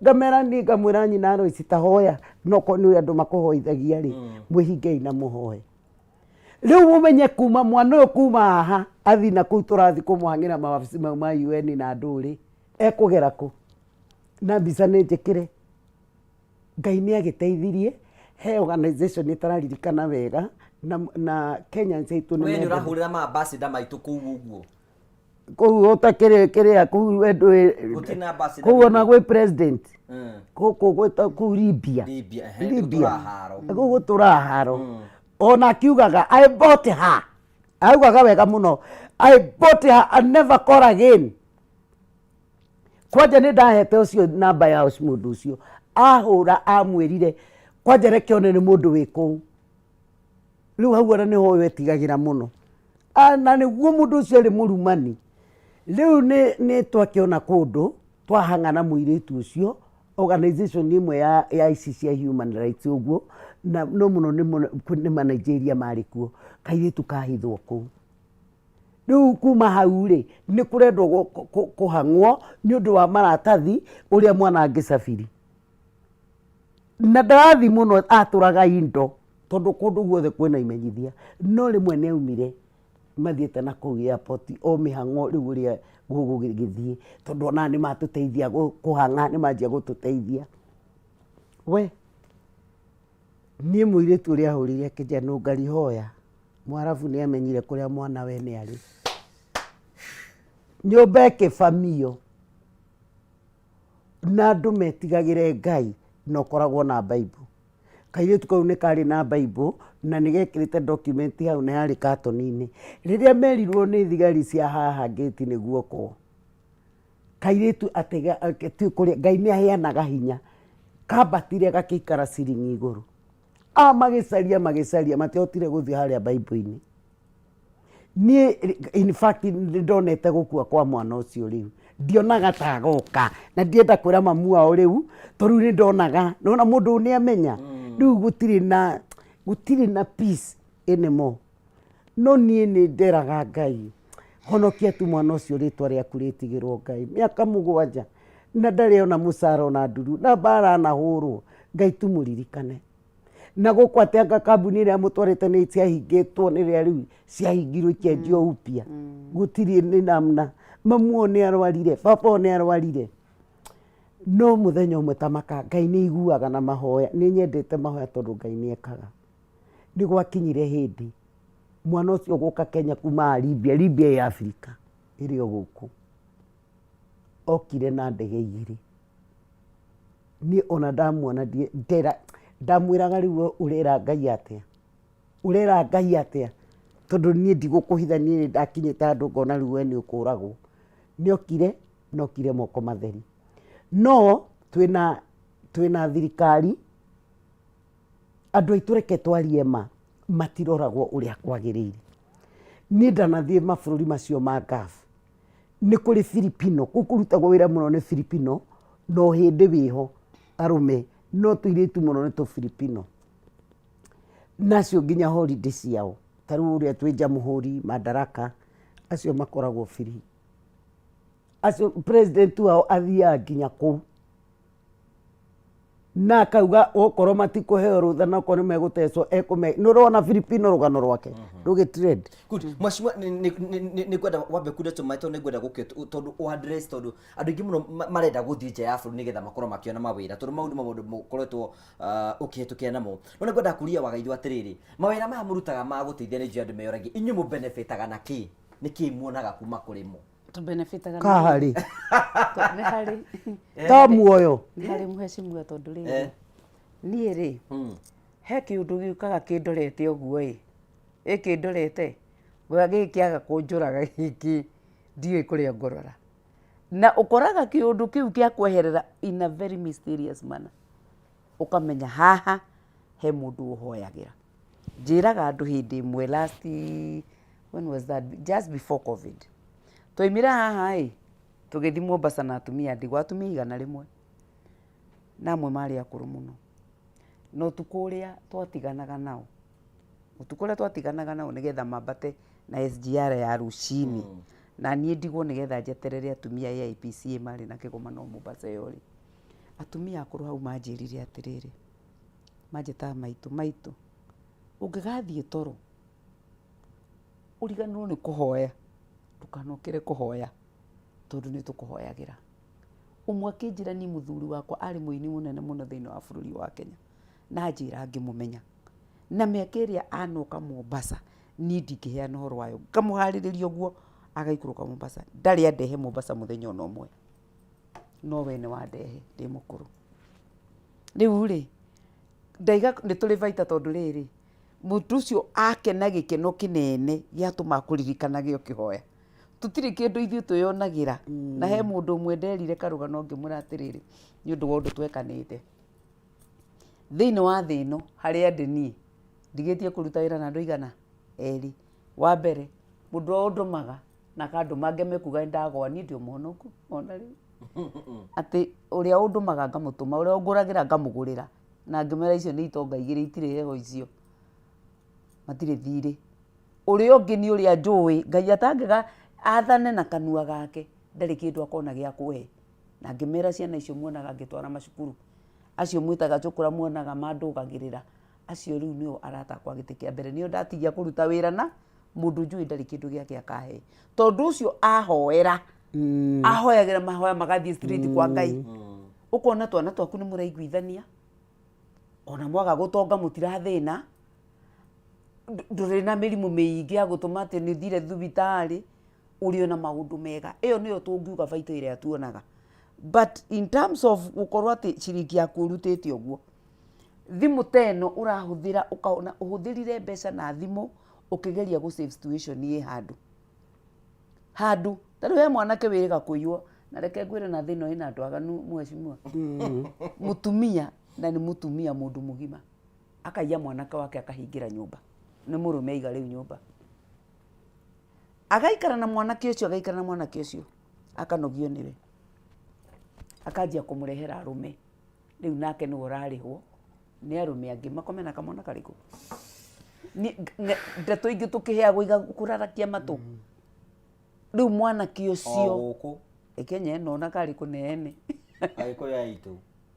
B: ngamera niĩ ngamwĩra nyina Royce tahoya no nĩ andũ makũhoithagia rĩ mwĩhingei na mũhoe. Rĩu mũmenye kuma mwana ũyũ kuma haha athi na kũu tũrathi kũmũhang'ĩra mawabici mau ma UN na andũ rĩ ekũgera kũ na mbica nĩ njĩkĩre. Ngai nĩ agĩteithirie he organization ĩtararirikana wega na Kenya ncitũ
A: nĩ ũrahũrĩra maambassador maitũ kũu ũguo
B: kũu ũtakĩrĩa kũu kũu ona gwĩ president kũu Libya kũu tũraharo ona akiugaga I bought her augaga wega mũno I bought her and never call again. Kwanja nĩ ndahete ũcio namba ya mũndũ ũcio ahũra amwĩrire kwanja reke one nĩ mũndũ wĩ kũu. Rĩu hau ona nĩho wetigagĩra mũno na nĩguo mũndũ ũcio arĩ mũrumani. Rĩu nĩ twakĩona kũndũ twahang'ana mũirĩtu ũcio organization ĩmwe ya ici cia human rights ũguo na no mũno nĩ ma Nigeria marĩ kuo kairĩtu kahithwo kũu. Rĩu kuma hau rĩ nĩ kũrendwo kũhang'wo nĩ ũndũ wa maratathi ũrĩa mwana angĩcabiri na ndarathi mũno atũraga indo tondũ kũndũ guothe kwĩna imenyithia no rĩmwe nĩ aumire mathiĩte na kũu airport o mĩhang'o rĩu ũrĩa gũgũgĩthiĩ tondũ ona nĩ matũteithia kũhang'a nĩ manjia gũtũteithia. We niĩ mũirĩtu ũrĩa ahũrire akĩnjĩra nũ Ngai hoya. Mwarabu nĩ amenyire kũrĩa mwana we nĩ arĩ nyũmba ĩkĩbamio na andũ metigagĩre Ngai na ũkoragwo na Bible. Kairĩtu kau nĩ karĩ na Bible na nĩ gekĩrĩte document hau nĩ harĩ katoni-inĩ. Rĩrĩa merirwo nĩ thigari cia haha gate nĩ guoko kairĩtu atega kũrĩa Ngai nĩ aheanaga hinya kambatire gakĩikara ciringi igũrũ magĩcaria matiahotire gũthiĩ harĩa Bible-inĩ. Niĩ in fact ndonete gũkua kwa mwana ũcio rĩu ndionaga ta agoka na ndienda kwĩra mamu wao rĩu tondũ nĩ ndonaga nona mũndũ nĩ amenya rĩu gũtirĩ na peace anymore. No niĩ nĩ nderaga Ngai honokia tu mwana ũcio rĩtwa rĩaku rĩtigĩrwo Ngai mĩaka 7 na ndarĩ ona mũcara ona nduru na bara na hũrwo Ngai tu mũririkane. Na gũkũ atĩ anga kambuni ĩrĩa mũtwarĩte nĩ ciahingĩtwo nĩ rĩrĩa rĩu ciahingirwo ikendio upya gũtirĩ nĩ namna. Mamu o nĩ arwarire baba o nĩ arwarire no mũthenya ũmwe ta maka Ngai nĩ iguaga na mahoya. Nĩ nyendete mahoya tondũ Ngai nĩ ekaga. Nĩ gwakinyire hĩndĩ mwana ũcio gũka Kenya kuma Libya ya Afrika ĩrĩ o gũkũ okire na ndege 2. Niĩ ona ndamuona ndamwĩraga rĩu ũrera Ngai atĩa tondũ niĩ ndigũkũhitha niĩ ndakinyĩte handũ ngona rĩu we nĩ ũkũragwo. Nĩokire moko matheri no twina thirikari andå aitå reke twarie ma matiroragwo ũrĩa kwagĩrĩire. Niĩ ndanathiĩ mabũrũri macio ma Gulf, nĩ kũrĩ Filipino, kũu kũrutagwo wĩra mũno nĩ Filipino, no hĩndĩ wĩho arũme no tũirĩtu mũno nĩ tũ-Filipino, nacio nginya holiday ciao ta rĩu ũrĩa twĩ Jamhuri, Madaraka, acio makoragwo free. Acio president wao athiaga nginya kũu na akauga okorwo matikũheo rũtha na okorwo nĩ megũtecwo nĩ ũrona Filipino rũgano rwake rũgĩtrend.
A: Mwacimwa nĩ ngwenda wambe kunde tũmaĩ tondũ nĩ ngwenda gũkĩ tondũ ũaddress tondũ andũ aingĩ mũno marenda gũthiĩ nja ya bũrũri nĩgetha makorwo makĩona mawĩra tondũ maũndũ mũkoretwo ũkĩhĩtũkĩra namo. No nĩ ngwenda kũria Wagaithũ atĩrĩrĩ, mawĩra maya mũrutaga ma gũteithia nĩ andũ meyoragia, inyuĩ mũbenefitaga na kĩ? Nĩ kĩ muonaga kuma kũrĩ mo?
C: Tũbenefitaga
B: kahari
C: nĩ harĩ
B: ta muoyo
C: nĩ harĩ mheshimiwa tondũ rĩrĩ niĩ rĩ he kĩũndũ gĩũkaga kĩndorete ũguo kĩndorete gwa gĩkĩaga kũnjũraga gĩkĩ ndiũĩ kũrĩa ngorora na ũkoraga kĩũndũ kĩu kĩa kweherera in a very mysterious manner ũkamenya haha he mũndũ ũhoyagĩra. Njĩraga andũ hĩndĩ ĩmwe last when was that, just before COVID, twaimira haha tũgĩthiĩ Mombasa na atumia ndigwa atumia 100 na amwe marĩ akũrũ mũno, no ũtukũ ũrĩa twatiganaga nao nĩgetha mambate na SGR ya rũcinĩ na niĩ ndigwo nĩgetha njeterere atumia ya IPCA marĩ na kĩgomano Mombasa ĩyo rĩ, atumia akũrũ hau manjĩrire atĩrĩrĩ, manjĩtaga maitũ ũngĩgathiĩ toro ũriganĩrwo nĩ kũhoya ndũkanokĩre kũhoya tondũ nĩ tũkũhoyagĩra. Ũmwe akĩnjĩra niĩ mũthuri wakwa arĩ mũini mũnene mũno thĩinĩ wa bũrũri wa Kenya na njĩra ngĩmũmenya na mĩaka ĩrĩa anoka Mombasa niĩ ndingĩheana ũhoro wayo, ngamũharĩrĩria ũguo agaikũrũka Mombasa, ndarĩ andehe Mombasa mũthenya ona ũmwe, no we nĩ wandehe ndĩ mũkũrũ. Rĩu rĩ ndaiga nĩ tũrĩ baita tondũ rĩrĩ mũndũ ũcio akena gĩkeno kĩnene gĩatũma kũririkanage ũkĩhoya. Tũtirĩ kĩndũ ithuĩ twĩyonagĩra na he mũndũ ũmwe nderire karũgano ngĩmwĩra atĩrĩrĩ, nĩ ũndũ wa ũndũ twekanĩte thĩinĩ wa thĩ ĩno harĩa ndĩ niĩ ndigĩtie kũruta wĩra na andũ aigana 2. Wa mbere mũndũ o ndũmaga na kandũma ngĩmekuga ndagwa niĩ ndĩ mũhonoku ona rĩu atĩ ũrĩa ũndũmaga ngamũtũma, ũrĩa ũngũragĩra ngamũgũrĩra na ngĩmera icio nĩ itonga igĩrĩ itirĩ heho icio matirĩ thirĩ. Ũrĩa ũngĩ nĩ ũrĩa njũĩ Ngai atangĩga athane na kanua gake ndarĩ kĩndũ akona gĩa kũhe, na ngĩmera ciana icio muonaga ngĩtwara macukuru, acio mwĩtaga cũkũra muonaga mandũgagĩrĩra, acio rĩu nĩo arata kwa gĩtĩ kĩa mbere, nĩo ndatigia kũruta wĩra na mũndũ njũĩ ndarĩ kĩndũ gĩake akahe, tondũ ũcio ahoera ahoyagĩra mahoya magathiĩ straight kwa Ngai. Ũkona twana twaku nĩ mũraiguithania ona mwaga gũtonga mũtirathĩna, ndũrĩ na mĩrimũ mĩingĩ ya gũtũma atĩ nĩ ũthire thibitarĩ ũrĩ na maũndũ mega. Ĩyo nĩyo tũngiuga baita ĩrĩa tuonaga, but in terms of gũkorwo atĩ ciringi yaku ũrutĩte ũguo, thimũ teno ũrahũthĩra ũkaona ũhũthĩrire mbeca na thimũ ũkĩgeria gũ save situation ĩ handũ tarĩ we mwanake wĩrĩga kũiywo na reke ngwĩre na thĩno ĩna andũ aganu mheshimiwa mũtumia na nĩ mũtumia mũndũ mũgima akaiya mwanake wake akahingĩra nyũmba, nĩ mũrũme aiga rĩu nyũmba agaikara na mwanake ũcio akanogio nĩwe akanjia kũmũrehera arũme, rĩu nake nĩwe ũrarĩhwo nĩ arũme angĩ makome na kamwana karĩkũ. Ndeto ingĩ tũkĩheagwo kũrarakia matũ, rĩu mwanake ũcio Kenya ĩno ona karĩ kũneene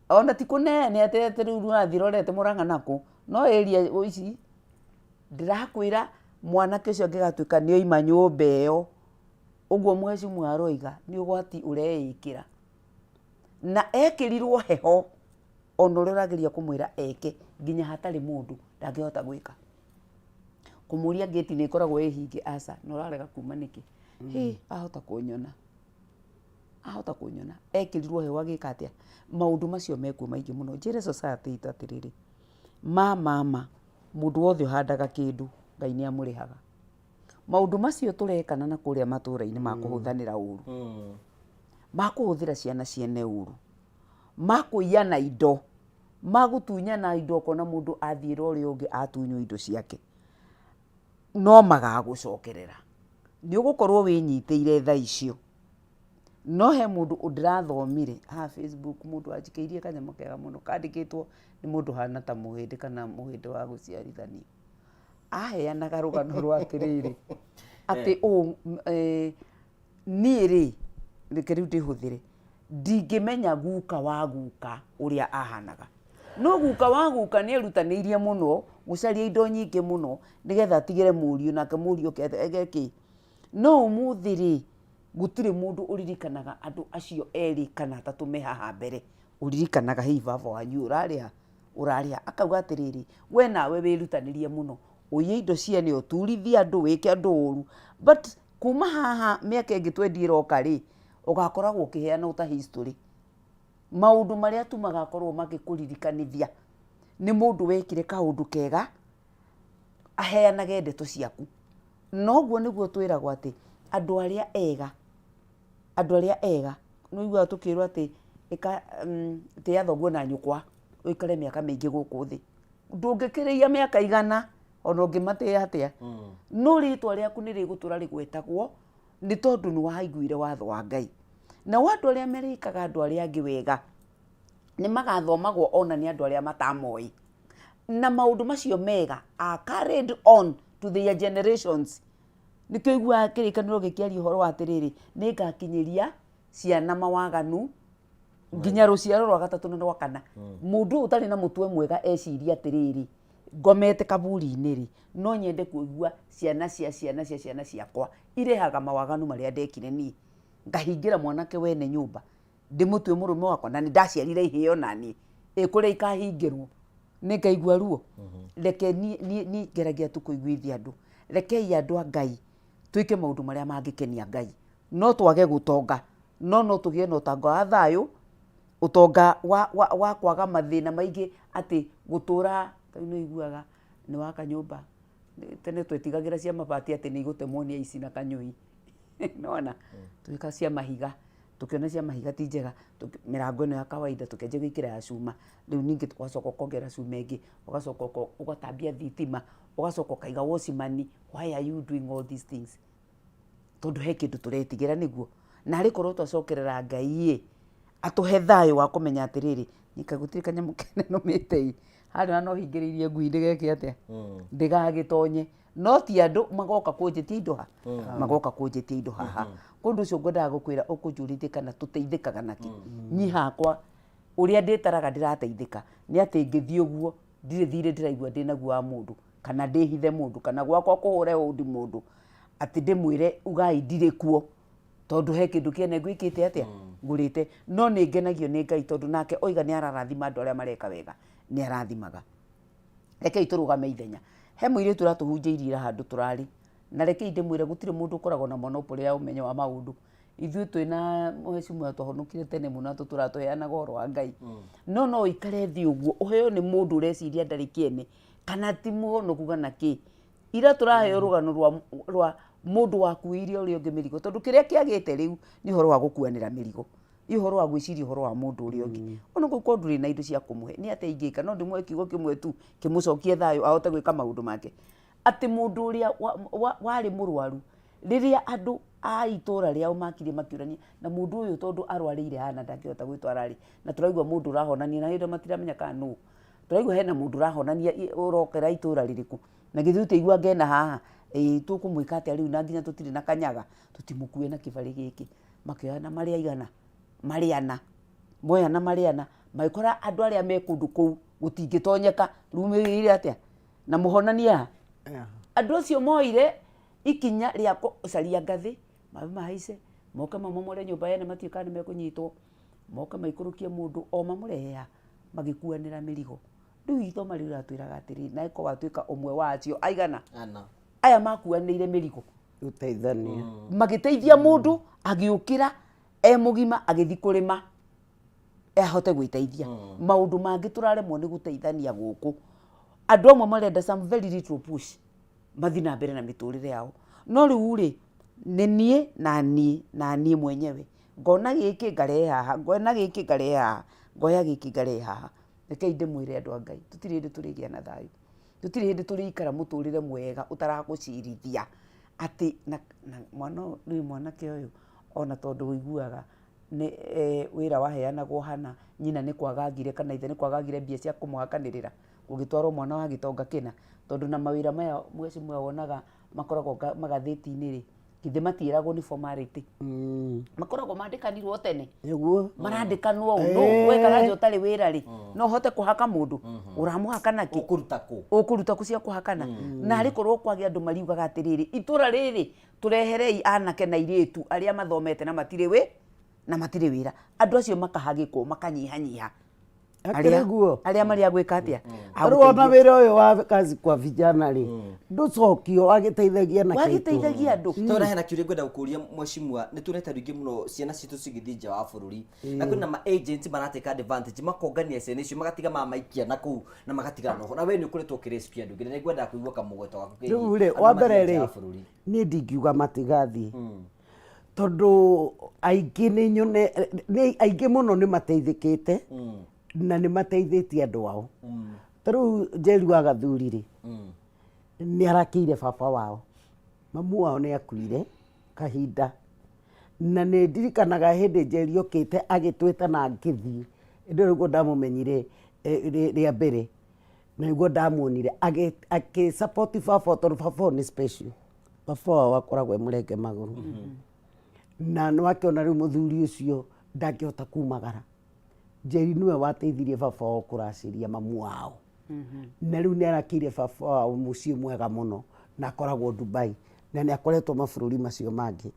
C: ona ti kũneene atĩ rĩu ũrathirorete Mũrang'a nakũ, no area ici ndĩrakwĩra mwanake ũcio angĩgatuĩka nĩ oima nyũmba ĩyo ũguo mheshimiwa aroiga nĩ ũgwati ũreĩkĩra, na ekĩrirwo heho ona ũrĩa ũrageria kũmwĩra eke nginya hatarĩ mũndũ ndangĩhota gwĩka. Kũmũria gate nĩ ĩkoragwo ĩhinge, aca na ũrarega kuma nĩkĩ, ahota kũnyona ekĩrirwo heho agĩka atĩa. Maũndũ macio mekuo maingĩ mũno. Njĩre society itũ atĩrĩrĩ, mama mũndũ wothe ũhandaga kĩndũ Ngai nĩ amũrĩhaga. Maũndũ macio tũrekana na kũrĩa matũũra-inĩ ma kũhũthanĩra ũru, ma kũhũthĩra ciana ciene ũru, ma kũiyana indo magutunyana indo kona mundu athira uria ungi atunywo indo ciake no magagucokerera ni ugukorwo winyitire tha icio no he mundu ndirathomire Facebook mundu ajikeirie kanyamo kega muno kandikitwo ni mundu hana ta muhindi kana muhindi wa guciarithanio aheanaga rugano rwa atiriri ati ni ri reke riu ndihuthire ndingimenya guka wa guka uria ahanaga no guka wa guka ni erutanirie muno gucaria indo nyingi muno nigetha atigire murio nake murio egeki no umuthiri gutire mundu uririkanaga andu acio eri kana atatu me haha mbere uririkanaga hii baba wanyu uraria akauga atiriri we nawe wirutanirie muno uye indo ciene uturithia andu wike andu uru but kuma haha miaka ingi 20 iroka ri ugakoragwo ukiheana uta history maundu maria tu magakorwo magikuririkaniithia ni mundu wekire kaundu kega aheanage ndeto ciaku noguo niguo twiragwo ati andu aria ega no igua tukirwa ati te yathoguo na nyukwa uikare miaka mingi guku thi ndungikiria miaka igana ona ungimatia atia no ritwa riaku ni rigutura rigwetagwo ni tondu ni waiguire watho wa Ngai na wandu aria merikaga andu aria angi wega ni magathomagwo ona ni andu aria matamoi na maundu macio mega are carried on to their generations nikio igua kirikaniro gikiaria uhoro atiriri ni ngakinyiria ciana mawaganu nginya ruciaro rwa gatatu na rwa kana mundu utari na mutwe mwega eciria atiriri ngomete kaburi-ini ri no nyende kuigua ciana ciakwa irehaga mawaganu maria ndekire ni ngahingira mwanake wene nyumba ndimutwe murume wakwa na ndaciarire iheo nani ikuria ikahingirwo ni ngaigua ruo reke ni ngeragia tu kuiguithia andu rekei andu a Ngai tuike maundu maria mangikenia Ngai no twage gutonga no tugie no tanga wa thayo utonga wa kwaga mathina maingi ati gutura no iguaga ni waka nyumba tene twetigagira cia mabati ati ni gutemwo ni aici na kanyui nona tuika cia mahiga tukiona cia mahiga ti njega mirango ino ya kawaida tukenje gwikira ya cuma riu ningi twacoka kongera cuma ingi ugacoka ugatambia thitima ugacoka kaiga wocimani why are you doing all these things tondu he kindu turetigira niguo na ri korwo twacokerera Ngai atuhe thayo wa kumenya atiriri nikagutire kanyamu kene no mitei hari no hingiririe ngui ndigeke atia ndigagitonye no ti andu magoka kunjitia indo ha magoka kunjitia indo haha kundu ucio ngwendaga gukwira ukunjurithika na tuteithikaga naki nyi hakwa uria nditaraga ndirateithika ni ati ngithii uguo ndire ndiraigua ndinaguo wa mundu kana ndihithe mundu kana gwakwa kuhure undi mundu ati ndimwire ugai ndire kuo tondu he kindu kiene gwikite atia ngurite no ni ngenagio ni Ngai tondu nake oiga ni ararathima andu aria mareka wega ni arathimaga rekei turugame ithenya he mwire turatuhunjeirie handu turari na rekei ndimwire gutire mundu ukoragwo na monopoly ya umenyo wa maundu ithuĩ twina mheshimiwa twahonokire tene muno turatuheanaga ũhoro wa Ngai no ikare thi uguo uheo ni mundu ureciria ndari kiene kana ti muhonoku kana ki ira turaheo rugano rwa mundu wakuirie uri ungi mirigo tondu kiria kiagite riu ni uhoro wa gukuanira mirigo i uhoro wa gwiciria uhoro wa mundu uri ungi ona guko nduri na indo cia kumuhe ni ate ingika no ndimwe kiugo kimwe tu kimucokie thayo ahote gwika maundu make ati mundu uria wari murwaru riria andu a itura riao makire makiurania na mundu uyu tondu arwarire hana ndangihota gwitwara ri na turaigua mundu urahonania na hindo matiramenya kana nu turaigua hena mundu urahonania urokera itura ririku na githu teigua ngena haha tukumwika atia riu na nginya tutire na kanyaga tutimukue na kibari giki makioana maria igana mariana moyana mariana maikora andu aria me kundu kou gutingitonyeka rumire atia na muhonania andu acio moire ikinya ria kucaria ngathi mahaice moka mamomore nyumba yene matiuka ni mekunyitwo moka maikurukie mundu o mamurehea magikuanira mirigo riu itho mari ratwiraga atiri na iko watuika umwe wa acio aigana aya makuanire mirigo
B: uteithania
C: magiteithia mundu agiukira mugima agithi kurima ahote gwiteithia maundu mangi turaremwo ni guteithania guku andu amwe marenda some very little push mathi na mbere na miturire yao no riu ri ni nie mwenyewe ngona giki ngare haha ngona giki ngare haha ngoya giki ngare haha rekei ndimwire andu a Ngai tutiri hindi turigia na thayu tutiri hindi turikara muturire mwega utaragucirithia ati na mwana ni mwanake uyu ona tondu wiguaga ni wira waheanagwo hana nyina ni kwagagire kana ithe ni kwagagire mbia cia kumuhakanirira gugitwarwo mwana wa gitonga kina tondu na mawira maya mweci mwe wonaga makoragwo magatheti-ini ri kithe matiragwo ni formality makoragwo mandikanirwo tene
B: niguo
C: marandikanwo no wekaga nje utari wira ri no hote kuhaka mundu uramuhakana ki ukuruta ku cia kuhakana na ari korwo kwagi andu mariugaga atiriri itura riri tureherei anake na iritu aria mathomete na matire wira andu acio makahagikwo makanyihanyiha aria mari agwika atia
B: arona wira uyu wa kazi kwa vijana ri nducokio wagiteithagia na
C: wagiteithagia andu
A: tora hena kiuria ngwenda gukuria mweshimwa ni tureta ringi muno ciana citu cigithi nja wa bururi na kwina ma agents marateka advantage makongania ciana icio magatiga mamaikia na kuu na magatiga noho na we ni ukuretwo kirecipia ndu ngire ngwenda kuigua kamugweto gaku
B: riu ri wa mbere ri ni ndingiuga matigathi tondu aingi ni nyone ni aingi muno ni mateithikite na ni mateithitie andu ao taru Njeri wa Gathuri ri ni arakire baba wao mamu wao ni akuire kahinda na ni ndirikanaga hindi Njeri okite agitwita na ngithi ndio rugo ndamumenyire ria mbere na rugo ndamuonire agi support baba tondu baba ni special baba wao akoragwo murenge maguru na no akiona riu muthuri ucio ndangihota kumagara Njeri niwe wateithirie baba wao kuraciria mamu wao na riu ni arakire baba wao muciĩ mwega muno na akoragwo Dubai na ni akoretwo mabururi macio mangi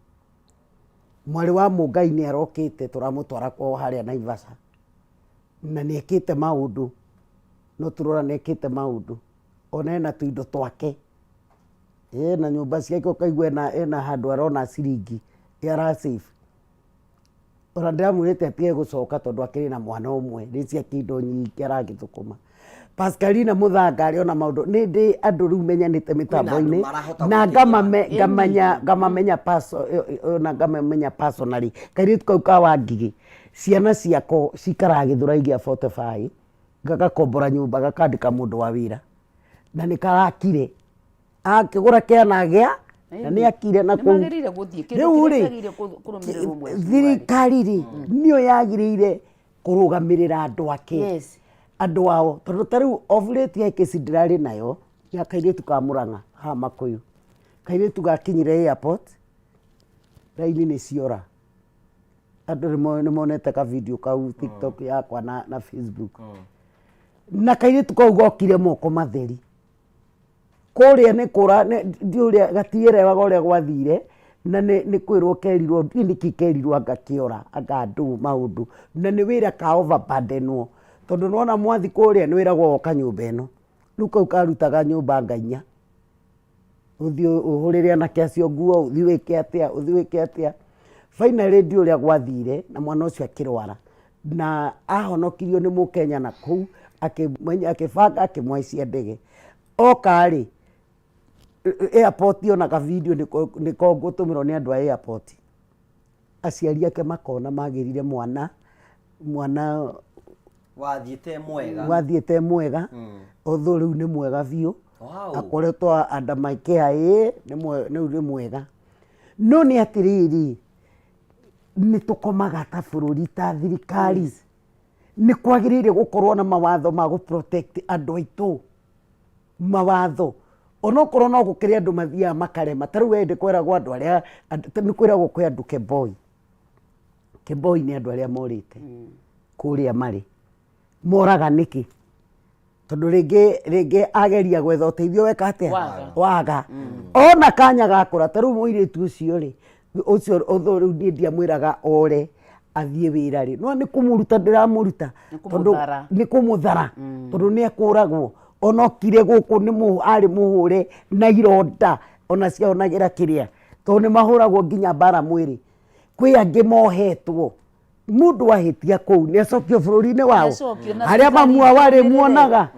B: mwari wa Mungai ni arokite turamutwara kwao haria Naivasha na ni ekite maundu no turora ni ekite maundu ona ena tuindo twake na nyumba ciake ukaigua ena handu arona ciringi yara safe ora ndamwirite atige gucoka tondu akiri na mwana umwe ricia kindo nyingi aragithukuma Pascalina Muthanga ari ona maundu ni ndi andu riu menyanite mitambo-ini na ngamamenya personally kairitu kau ka Wangigi ciana ciako cikaragithuraigia 45 gagakombora nyumba gakandika mundu wa wira na ni karakire akigura kiana gia na ni akire na ku riu ri thirikari ri nio yagirire kurugamirira andu ake andu ao tondu tariu ovulate ya kesidirari nayo ya kairitu ka Murang'a ha Makuyu kairitu gakinyire airport raini ni ciora andu ni monete ka video kau TikTok yakwa na Facebook na kairitu kau gokire moko matheri kuria ni kura ndiuria gatiere wagoria gwathire na ni kwirwo kerirwo ndiki kerirwo ngakiora agandu maundu na ni wira ka overburdenwo tondu nona mwathi kuria ni wiragwo woka nyumba ino riu kau karutaga nyumba ngainya uthi uhurire anake acio nguo uthi wike atia finally ndiuria gwathire na mwana ucio akirwara na ahonokirio ni Mukenya na kuu akibanga akimwaicia ndege okari airport ona ka video niko ngutumirwo ni andu a airport aciari ake makona magirire mwana wathiete mwega otho riu ni mwega biu akoretwo under my care ni mwega no ni atiriri ni tukomaga ta bururi ta thirikari ni kwagirire gukorwo na mawatho ma gu protect andu aitu mawatho onokorwo no gukiri andu mathia makarema taru wende kwiragwo andu aria ni kwiragwo kwi andu keboi ni andu aria morite kuria mari moraga niki tondu ringi ageria gwetha uteithio weka atia waga ona kanya gakura taru muiritu ucio ri ucio otho riu ndiamwiraga ore athie wira ri no ni kumuruta ndiramuruta tondu ni kumuthara tondu ni akuragwo onokire guku ni ari muhure na ironda ona cionagira kiria tondu ni mahuragwo nginya bara mwiri kwi angi mohetwo mundu ahitia kuu ni acokio bururi-ini wao haria mamua wari muonaga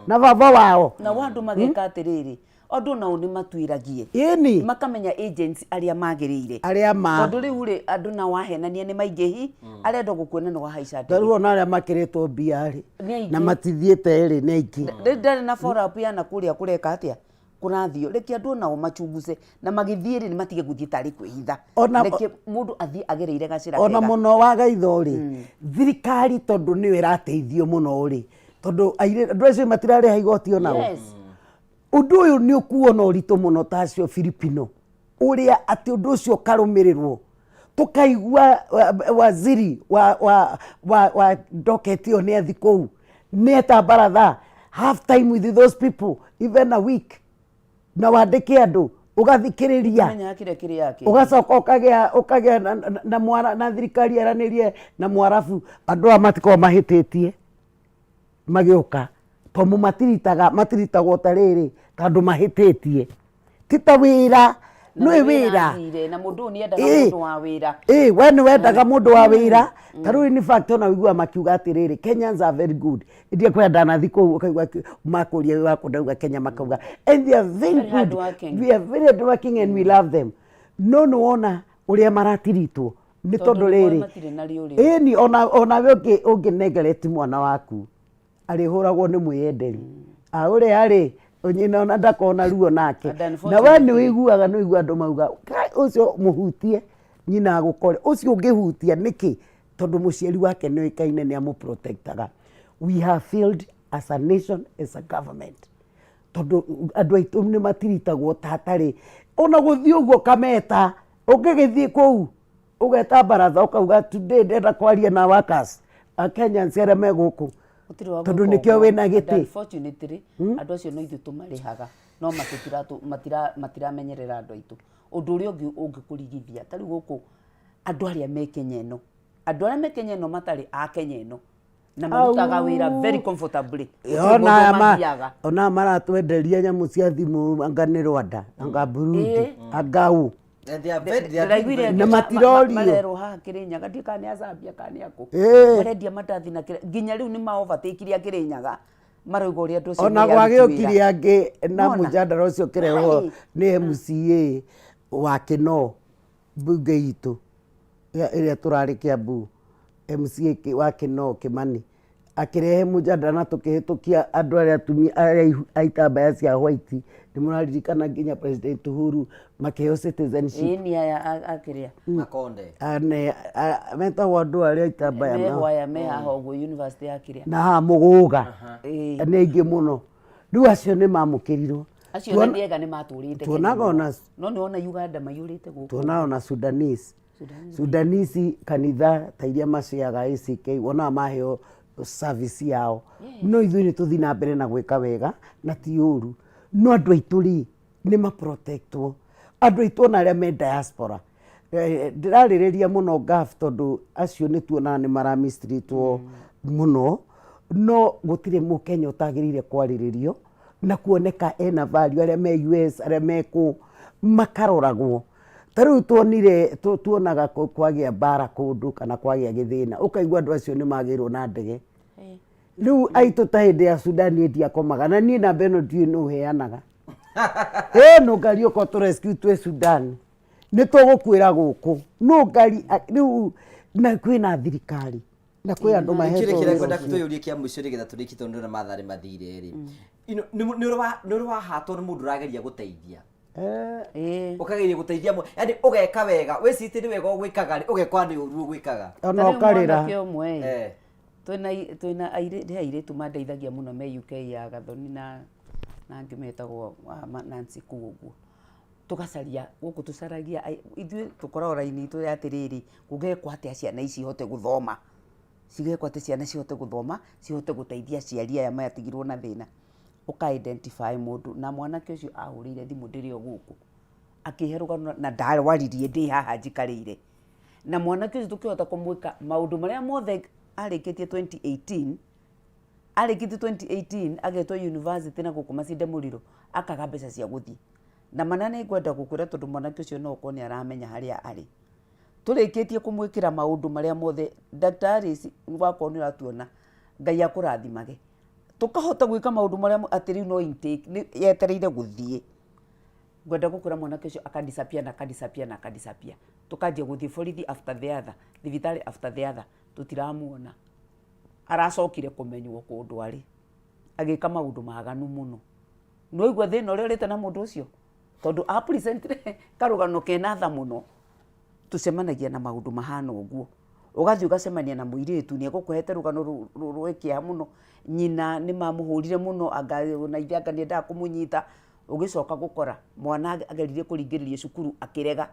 B: na baba wao
C: na wandu mageka atiriri Andu nao ni matuiragie.
B: Ĩni.
C: Makamenya agents aria magirire.
B: Aria ma.
C: Tondu riu ri andu na wahenania ni maingihi arenda gukuona no wahaica ndege.
B: Taruo na aria makiritwo biari. Na matithiete ri ni aiki.
C: Ndari na follow up ya na kuria kureka atia. Kurathio reke andu nao machunguce na magithiiri ni matige guthie tari kwihitha. Reke mundu athie agereire gacira kega.
B: Ona muno wa gaitho ri. Thirikari tondu ni irateithio muno ri. Tondu andu acio matirare igoti onao.
C: Yes.
B: Undu uyu ni ukuona uritu muno ta acio Filipino. Uria ati undu ucio karumirirwo. Tukaigua waziri wa doketio ni athi kou. Ni eta baratha. Half time with those people. Even a week. Na wandike andu ugathikiriria
C: menya kire kire yake
B: ugacoka ukagea na mwara na thirikari aranirie na mwarafu andu amatiko mahititie magioka tomu matiritago tariri tondu mahititie tita wira nui wira
C: na mundu ni endaga mundu wa wira
B: we ni wendaga mundu wa wira taru in fact ona wigua makiuga atiriri Kenyans are very good indie kwenda na thiko ukaigua makuria wako ndauga Kenya makauga and they are very good we are very hardworking and we love them no ona uria maratiritwo ni tondu riri ni ona we unginegereti mwana waku arihuragwo ni mwiyenderi uri ari onyina ona ndakona ruo nake na we ni wiguaga no igua andu mauga ucio muhutie nyina agukore ucio ungihutia niki tondu muciari wake ni oikaine ni amu protectaga. We have failed as a nation, as a government. Tondu andu aitu ni matiritagwo tatari ona guthii uguo kameta ungigithii kou ugeta baratha ukauga today ndenda kwaria na workers a Kenyans aria me guku tondu nikio wina giti.
C: Unfortunately andu acio no ithu tumarihaga no matiramenyerera andu aitu undu uria ungikurigithia tari guku andu aria me Kenya ino andu aria me Kenya ino matari a Kenya ino na marutaga wira very comfortably
B: ona maratwenderia nyamu cia thimu anga ni Rwanda anga Burundi angau na matirorio
C: marero ha Kirinyaga ndikani acambia kani ako marendia matathi na nginya riu ni maovertake Kirinyaga marauga uria andu acio
B: ona gwagiukiri angi na mujadara ucio kirehwo ni MCA wa Kino bunge itu iria turari Kiambu MCA wa Kino Kimani akirehe mujadara tukihitukia andu aria aitambaya cia white ni muraririkana nginya President Uhuru makiheo citizenship
C: ni aya akiria
A: Makonde
B: ane meta wandu aria aitambaya
C: me haha uguo university akiria
B: na ha muguga ni ingi muno riu acio ni mamukirirwo
C: acio ni ega ni maturite
B: tuonaga ona
C: no ni ona Uganda mayurite guku
B: tuonaga ona Sudanese kanitha ta iria maciaga ACK wona maheo service yao no ithuĩ nĩ tũthi na mbere na gwĩka wega na ti ũru no andũ aitũ rĩ nĩ maprotectwo andũ aitũ ona arĩa me diaspora ndĩrarĩrĩria mũno gaf tondũ acio nĩ tuonaga nĩ maramistritwo mũno no gũtirĩ mũkenya ũtagĩrĩire kwarĩrĩrio na kuoneka ena value arĩa me US arĩa me kũ makaroragwo taru tuonaga kwagia bara kundu kana kwagia githina ukaigua andu acio ni magirwo na ndege riu aitu ta hindi ya Sudan ndia komaga na ni na beno ndi no heanaga no ngari uko to rescue twe Sudan ni tugukwira guku no ngari riu na kwina thirikari na kwi andu mahetwo
A: kire kwenda kutuyurie kia muico rigetha turiki tondu na mathari mathire ri ni ro hato ni mundu rageria guteithia ukageria guteithia yani ugeka wega wiciti ni wega gwikaga ugekwa ni uru gwikaga
B: ona ukarira
C: twina aire tumandeithagia muno me UK ya Gathoni na ngimetagwo Nancy Kuguo tugacaria guku tucaragia ithuĩ tukoragwo raini itu atiriri kugekwa atia ciana ici hote guthoma cigekwa atia ciana cihote guthoma cihote guteithia ciari aya mayatigirwo na thina uka-identify mundu na mwanake ucio ahurire thimu ndirio guku akiheruka na ndarwaririe ndi haha njikarire na mwanake ucio tukihota kumwika maundu maria mothe arikitie 2018 agetwo university na guku macinde muriro akaga mbeca cia guthii na manane ngwenda gukwira tondu mwanake ucio no ukoni aramenya haria ari turikitie kumwikira maundu maria mothe daktari wakoni ratuona Ngai akurathimage tukahota gwika maundu maria atiriu no intake yetereire guthie ngwenda gukura mwanake ucio akadisappear na akadisappear na akadisappear tukanjia guthii borithi after the other thibitari after the other tutiramuona aracokire kumenywo kundu ari agika maundu maganu muno no igwa thina uria urite na mundu ucio tondu a present karugano kena tha muno tucemanagia na maundu mahana uguo ugathi ugacemania na muiritu ni egukuhete rugano rwekia muno nyina ni mamuhurire muno anga na ithanga ni nda kumunyita ugicoka gukora mwana agerire kuringiriria cukuru akirega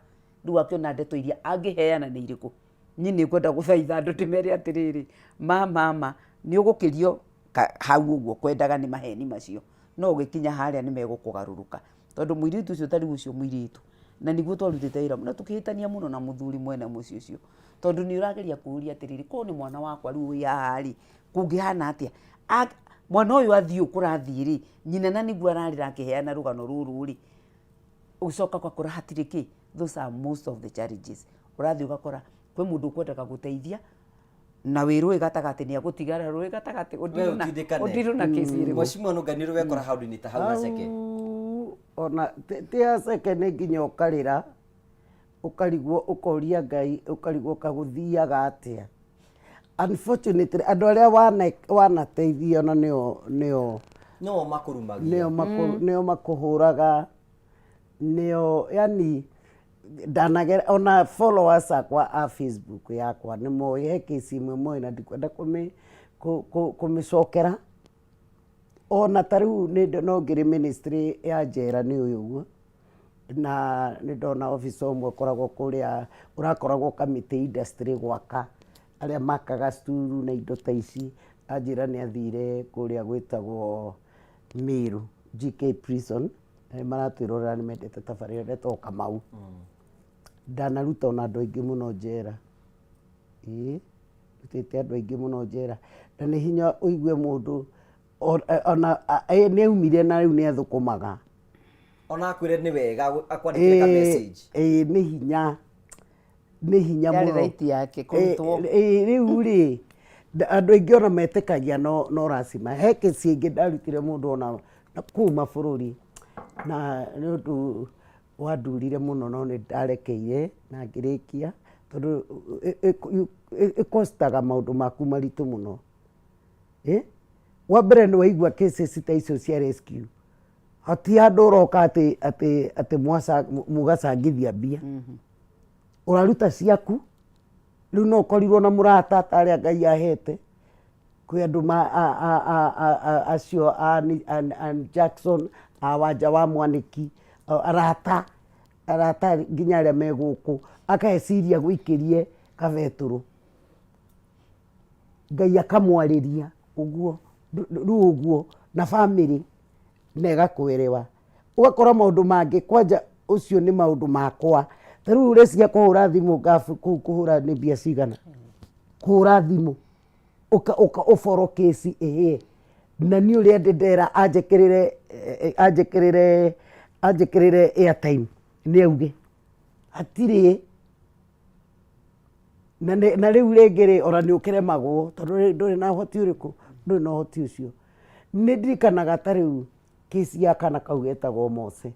C: riu akiona ndeto iria angiheana ni iriku nyini kwenda guthaitha andu timere atiriri mama ni ugukirio hau uguo kwendaga ni maheni macio no ugikinya haria ni megukugaruruka tondu muiritu ucio tari ucio muiritu na niguo twarutite ira na tukihitania muno na muthuri mwene mucio ucio tondu ni urageria kuuria atiriri ko ni mwana wakwa riu yari kungihana atia mwana uyu athii ukurathiri nyina na niguo ararira akiheana rugano ruru ri ucoka kwa kura hatiriki those are most of the challenges urathi ugakora kwe mundu kwendaga guteithia na wiru gatagati ni agutigara rui gatagati udiru na kisiri
A: mwashimwa no ganiro wekora how ni ta how aseke
B: ona te aseke ne nginya ukarira ukarigwo ukoria Ngai ukarigwo kaguthiaga atia unfortunately andu aria wanateithia ona nio
A: makurumagia
B: nio makuhuraga nio yani ndanagera ona followers akwa a Facebook yakwa ni moye kesi imwe na ndikwenda kumicokera ona tariu ni no ngiri ministry ya jera ni uyu na ni ndona office omwe koragwo kuria urakoragwo committee industry gwaka aria makaga sturu na indo ta ici ajira ni athire kuria gwitagwo Miru GK prison maratwirora ni mendete tabarĩra ndetwo Kamau ndanaruta ona andu aingi muno njera rutite andu aingi muno njera na ni hinya uigue mundu ona ni aumire na riu ni athukumaga
A: ona akwire ni wega akwandikire ka message
B: ni hinya muno
C: right yake kurutwo
B: riu ri andu aingi ona metikagia no rasima heke ciingi ndarutire mundu ona kuma bururi na ni undu wandurire muno no ni ndarekeire na ngirikia tondu ikostaga maundu maku maritu muno wa mbere ni waigua cases ta icio cia rescue hati andu uroka ati mugacangithia mbia uraruta ciaku riu no korirwo na murata taria Ngai ahete kwi andu acio Jackson wanja wa Mwaniki arata nginya aria me guku akaheciria gwikirie kabeturu Ngai akamwariria uguo riu uguo na family nega kwerewa ugakora maundu mangi kwanja ucio ni maundu makwa riu recia kuhura thimu gafu kuhura ni bia cigana kuhura thimu uka oforo case na ni uria ndendera anjekirire airtime ni auge atiri na riu ringiri ora ni ukiremagwo tondu nduri na hoti uriku nduri na hoti ucio ni ndirikanaga ta riu kesi ya kana kau getagwo Mose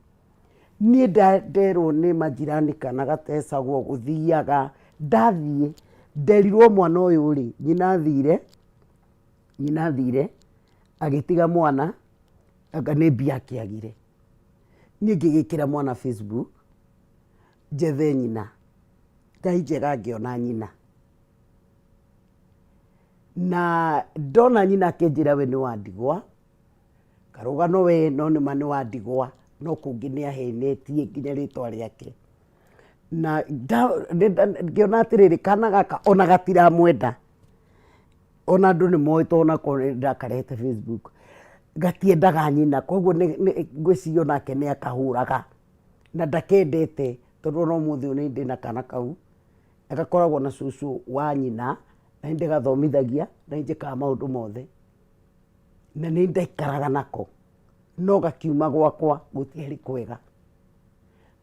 B: ni nderwo ni majirani kana gatecagwo guthiaga ndathie nderirwo mwana uyu ri nyina thire agitiga mwana anga ni mbia akiagire ni ngigikira mwana Facebook jethe nyina Ngai njega ngiona nyina na ndona nyina akinjira we ni wandigwa karugano we no ni mani wandigwa no kungi ni ahenetie nginya ritwa riake na ngiona atiriri kana gaka ona gatira mwenda ona andu ni moito ona ndakarete Facebook gatiendaga nyina koguo ngwicirio nake ni akahuraga na ndakendete tondu no muthi ni ndina kana kau agakoragwo na cucu wa nyina na inde gathomithagia na njikaga maundu mothe na ni ndaikaraga nako no gakiuma gwakwa gutiari kwega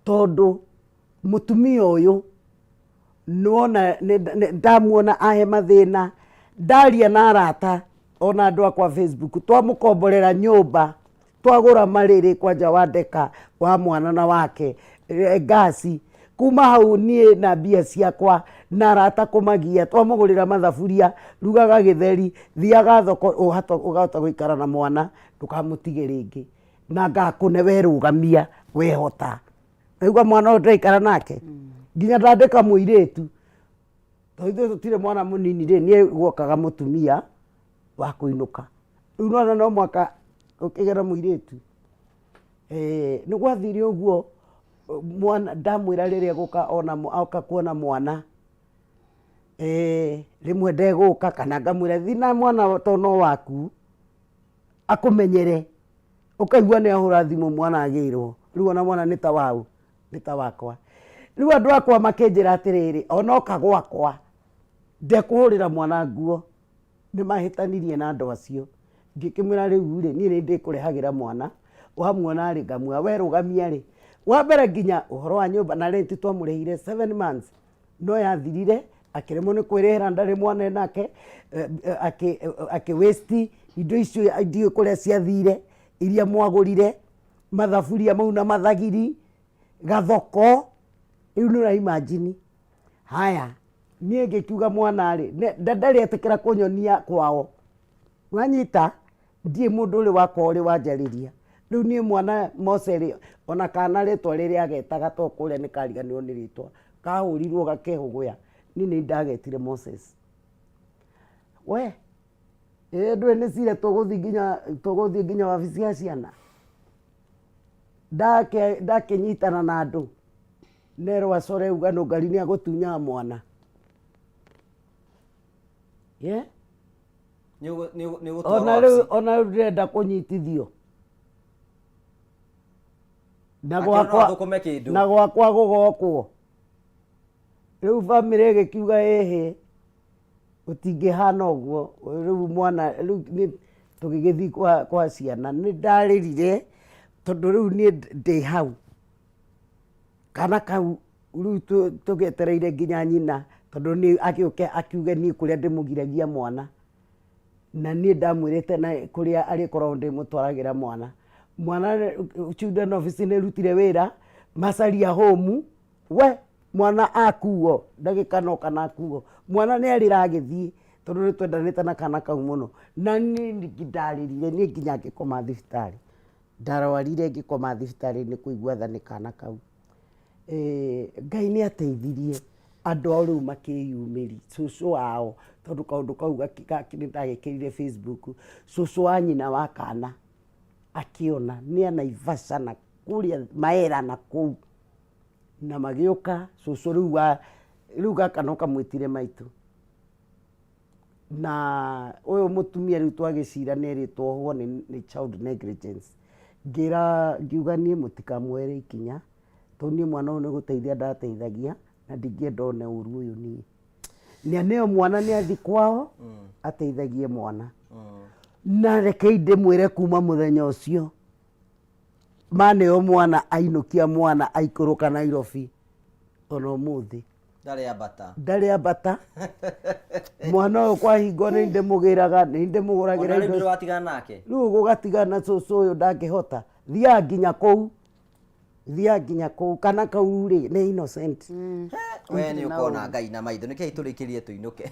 B: tondu mutumia uyu nuona ndamuona ahe mathina ndaria na arata ona andu akwa Facebook twamukomborera nyumba twagũra marĩrĩ kwanja wandeka wa mwana na wake ngasi kuma hau niĩ na mbia ciakwa na arata kũmagia twamũgũrĩra mathaburia rugaga gĩtheri thiaga thoko ũgahota gũikara na mwana ndũkamũtige rĩngĩ na ngakũne werũgamia wehota naigua mwana ũyũ ndaikara nake nginya ndandĩka mũirĩtu tondũ tũtirĩ mwana mũnini rĩ niĩ guokaga mũtumia wa kũinũka rĩu nona no mwaka ũkĩgera mũirĩtu nĩ gwathire ũguo mwana ndamwĩra rĩrĩa gũka oka kuona mwana rĩmwe ndegũka kana ngamwĩra thiĩ na mwana to no waku akũmenyere ũkaigua nĩ ahũra thimũ mwana agĩrwo rĩu ona mwana nĩ ta wau nĩ ta wakwa rĩu andũ akwa makĩnjĩra atĩrĩrĩ ona oka gwakwa ndekũhũrĩra mwana nguo nĩ mahĩtanirie na andũ acio ngĩkĩmwĩra rĩu rĩ niĩ nĩ ndĩkũrehagĩra mwana wamuona rĩ ngamwĩra werũgamia rĩ wa mbere nginya ũhoro wa nyũmba na renti twamũrĩhire 7 months no yathirire akĩremwo nĩ kwĩrĩhĩra ndarĩ mwana nake akĩ waste indo icio ndiũĩ kũrĩa ciathire iria mwagũrire mathaburia mau na mathagiri gathoko rĩu nĩ ũraimagine haya niĩ ngĩkiuga mwana rĩ ndarĩ etĩkĩra kũnyonia kwao wanyita ndiĩ mũndũ ũrĩ wakwa ũrĩ wanjarĩria rĩu niĩ mwana Mose rĩ ona kana rĩtwa rĩrĩa agetaga to kũrĩa nĩ kariganĩrwo nĩ rĩtwa kahũrirwo gakehũgũya niĩ nĩ ndagetire Moses we ndũĩ nĩ cire tũgũthiĩ nginya wabici ya ciana ndakĩnyitana na andũ nerwo acore ugano ngari nĩ agũtunya mwana ona rĩu ndĩrenda kũnyitithio na gwakwa gũgokwo rĩu bamĩrĩ ĩgĩkiuga ĩhĩ gũtingĩhana ũguo rĩu mwana rĩu tũgĩgĩthiĩ kwa ciana nĩ ndarĩrire tondũ rĩu niĩ ndĩ hau kana kau rĩu tũgetereire nginya nyina tondũ nĩ agĩũke akiuge niĩ kũrĩa ndĩmũgiragia mwana na niĩ ndamwĩrĩte na kũrĩa arĩkoragwo ndĩmũtwaragĩra mwana children office nĩ rutire wĩra macaria home we mwana akuo ndagĩka no kana akuo mwana nĩ arĩra agĩthiĩ tondũ nĩ twendanĩte na kana kau mũno na niĩ ndarĩrire niĩ nginya ngĩkoma thibitarĩ ndarwarire ngĩkoma thibitarĩ nĩ kũigua tha nĩ kana kau Ngai nĩ ateithirie andũ ao rĩu makĩyumĩri cũcũ wao tondũ kaũndũ kau nĩ ndagĩkĩrire Facebook cũcũ wa nyina wa kana akĩona nĩ Naivasha na kũrĩa Maera na kũu na magĩũka cũcũ rĩu gaka no kamwĩtire maitũ na ũyũ mũtumia rĩu twagĩcira nĩ erĩtwo ohwo nĩ child negligence ngiuga niĩ mũtikamuoere ikinya tondũ niĩ mwana ũyũ nĩ gũteithia ndateithagia na ndingĩenda one ũru ũyũ niĩ nĩaneo mwana nĩ athi kwao ateithagie mwana na reke ndĩmwĩre kuma mũthenya ũcio maneo mwana ainũkia mwana aikũrũka Nairobi ona ũmũthĩ ndarĩ ambata mwana ũyũ kwahingwo nĩ ndĩmũgĩraga nĩ ndĩmũgũragĩra indo rĩu gũgatigana cũcũ ũyũ ndangĩhota thiaga nginya kũu kana kau rĩ nĩ innocent
A: we nĩ ũkona Ngai na maitho nĩkĩĩ tũrĩkĩrie tũinũke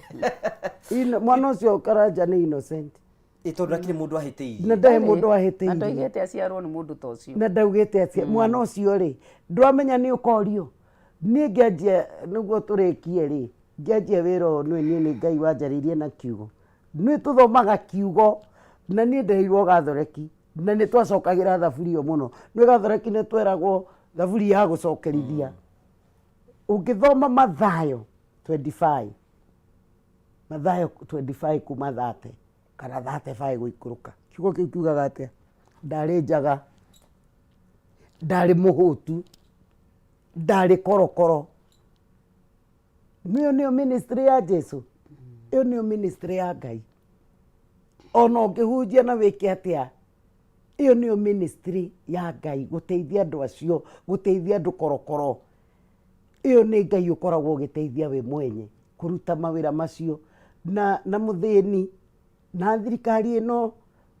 B: mwana ũcio karanja nĩ innocent
A: tondũ ndakĩrĩ mũndũ ahĩtĩirie
B: na ndarĩ mũndũ ahĩtĩirie
C: na ndaugĩte aciarwo nĩ mũndũ ta ũcio
B: na ndaugĩte aciarwo mwana ũcio rĩ ndwamenya nĩ ũkorio niĩ ngĩanjia nĩguo tũrĩkie rĩ ngĩanjia wĩra ũyũ niĩ nĩ Ngai wanjarĩirie na kiugo nĩ tũthomaga kiugo na niĩ ndereirwo Gathoreki na nĩ twacokagĩra thaburia mũno nĩ Gathoreki nĩ tweragwo thaburia ya gũcokerithia ũngĩthoma Mathayo 25 kuma 30 kana 35 gũikũrũka kiugo kĩu kiugaga atĩa ndarĩ njaga ndarĩ mũhũtu ndarĩ korokoro nĩyo ministry ya Jesu ĩyo nĩyo ministry ya Ngai ona ũngĩhunjia na wĩke atĩa ĩyo nĩyo ministry ya Ngai gũteithia andũ acio gũteithia andũ korokoro ĩyo nĩ Ngai ũkoragwo ũgĩteithia we mwenye kũruta mawĩra macio na mũthĩni na thirikari ĩno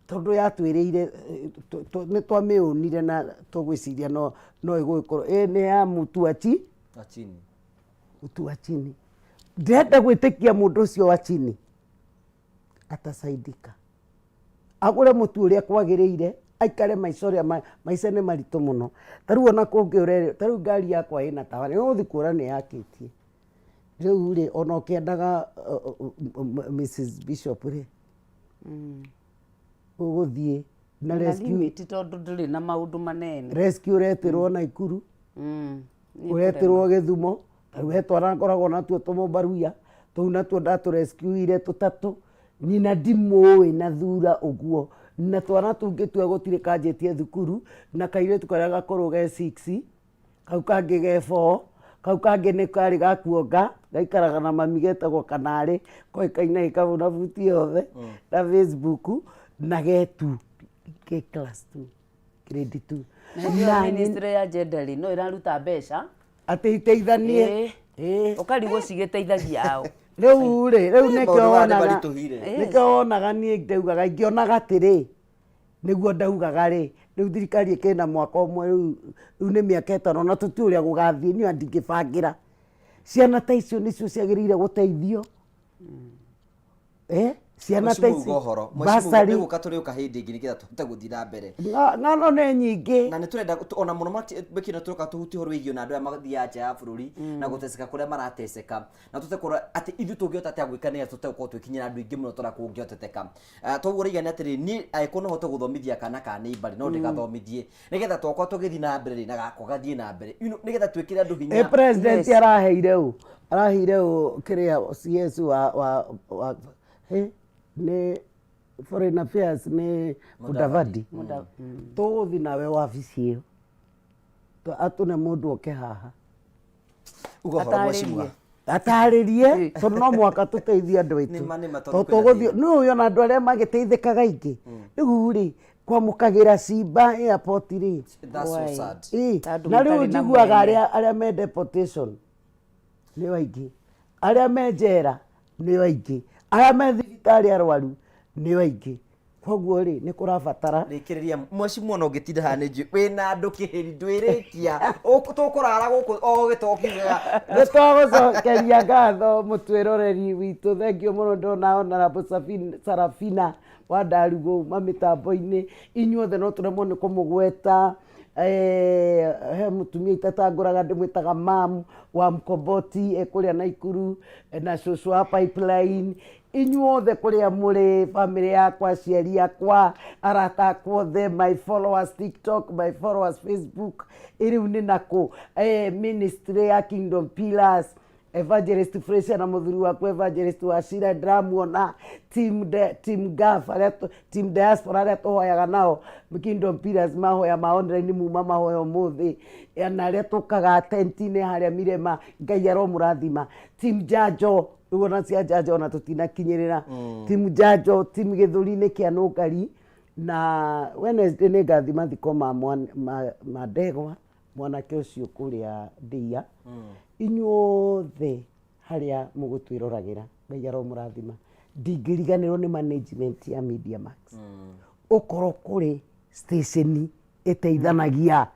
B: tondu yatwirire ni twamiunire na tugwiciria no igwikorwo ni ya mutuachi
A: Achini.
B: Mutuachini ndenda gwitikia mundu ucio wa chini atasaidika agure mutu uria kwagiriire aikare maica ni maritu muno tariu ona kungi urere tariu ngari yakwa ina tawa ni uthi kura ni yakitie riu ri ona ukiendaga Mrs Bishop ri uguthie na rescue
C: tondu ndiri na maundu manene
B: rescue uretirwo Naikuru uretirwo Githumo tariu hetwara ngoragwo natuo tumubaruia tou natuo ndaturescuire tutatu nyina ndimũĩ na thura ũguo na twana tũngĩ twe gũtirĩ kanjĩtie thukuru na kairĩtu karĩa gakorwo ge 6 kau kangĩ ge 4 kau kangĩ nĩ karĩ gakuonga gaikaraga na mami getagwo Kanarĩ koĩkaine gĩkabũ na buti yothe na Facebook na ge2 ke class 2 grade 2
C: na ministry ya gender no ĩraruta mbeca
B: atĩ iteithanie
C: ũkarigwo cigĩteithagia ao
B: riu nikio wonaga niĩ ndaugaga ingĩonaga atĩrĩ nĩguo ndaugaga rĩ rĩu thirikari ĩkĩna mwaka ũmwe rĩu nĩ mĩaka 5 na tũti ũrĩa gũgathiĩ niĩ ndingĩbangĩra ciana ta icio nĩcio ciagĩrĩire gũteithio ciana ta ici
A: basari nĩ gũka tũrĩ ũkahĩndĩ ingĩ nĩgetha tũhote gũthiĩ na mbere
B: ng'ano nĩ nyingĩ
A: na nĩ tũrenda ona mũno makĩna tũroka tũhutie ũhoro wĩgiĩ na andũ aya mathiaga nja ya bũrũri na gũteceka kũrĩa marateceka na tũte kũrora atĩ ithuĩ tũngĩhota atĩa gwĩka nĩgetha tũte gũkorwo twĩkinyĩra andũ aingĩ mũno tũrĩa kũngĩhoteteka toguo rĩiga nĩ atĩrĩ niĩ angĩkorwo no hote gũthomithia kana ka neighbor no ndĩgathomithie nĩgetha twakorwo tũgĩthiĩ na mbere na gakwa gathiĩ na mbere nĩgetha twĩkĩre andũ hinya
B: president araheire kĩrĩa CS wa ni foreign affairs ni Mudavadi tũgũthiĩ nawe wabici ĩyo atũne mũndũ oke haha atarĩrie tondũ no mwaka tũteithie andũ aitũ tũgũthiĩ nĩ ũyũ ona andũ arĩa magĩteithĩkaga ingĩ rĩu rĩ kwamũkagĩra Simba airport rĩ na rĩu njiguaga arĩa me deportation nĩ aingĩ arĩa me njera nĩ aingĩ arĩa me thibitarĩ arwaru nĩ aingĩ koguo rĩ nĩ kũrabatara
A: rĩkĩrĩria mwecimu ona ũngĩtinda haha nĩ njũĩ wĩna andũ kĩhĩri ndwĩrĩkia tũkũrara gũkũ o gĩtokiga
B: nĩ twagũcokeria ngatho mũtwĩroreri witũ thengio mũno ndona Honorable Sarafina wa Ndarugũ mamĩtambo-inĩ inyuothe no tũremwo nĩ kũmũgweta he mũtumia itatangũraga ndĩmwĩtaga mam wa Mkomboti kũrĩa Naikuru na cũcũ wa Pipeline inyuothe kũrĩa mũrĩ bamĩrĩ yakwa aciari yakwa arata akwa othe my followers TikTok my followers Facebook rĩu nĩ nakũ ministry ya Kingdom Pillars Evangelist Fraser na mũthuri waku Evangelist Wachira ndĩramuona team GAF team diaspora arĩa tũhoyaga nao Kingdom Pillars mahoya ma online muma mahoya ũmũthĩ na arĩa tũkaga tenti-inĩ harĩa Mirema Ngai aromũrathima team Njanjo rĩu cia Njanjo ona tũtinakinyĩrĩra team Njanjo team Gĩthũri-inĩ kĩa Nũngari na Wednesday nĩ ngathi mathiko ma Ndegwa mwanake ũcio kũrĩa Ndĩia inyuothe harĩa mũgũtwĩroragĩra Ngai aromũrathima ndingĩriganĩrwo nĩ management ya Media Max ũkorwo kũrĩ station ĩteithanagia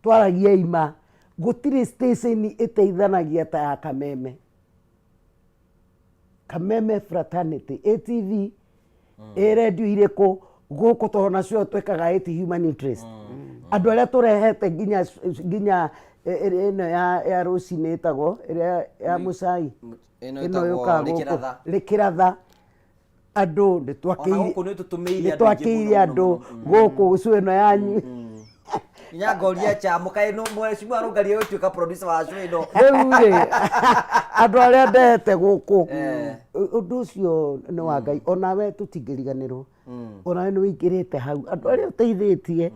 B: twaragia ima gũtirĩ station ĩteithanagia ta ya Kameme Fraternity ATV radio irĩkũ gũkũ tondũ nacio twĩkaga ĩti human interest andũ arĩa tũrehete nginya ĩno ya rũcinĩ ĩtagwo ĩrĩa ya mũcai ĩno yũkaga gũkũ Rĩkĩratha andũ nĩtwakĩire andũ gũkũ gũcũ ĩno yanyu
A: nyangoria chamũka ĩno mwecimu arũngaria gũtuĩka producer wa cũ ĩno
B: rĩu rĩ andũ arĩa ndehete gũkũ ũndũ ũcio nĩ wa Ngai onawe tũtingĩriganĩrwo onawe nĩ wĩingĩrĩte hau andũ arĩa ũteithĩtie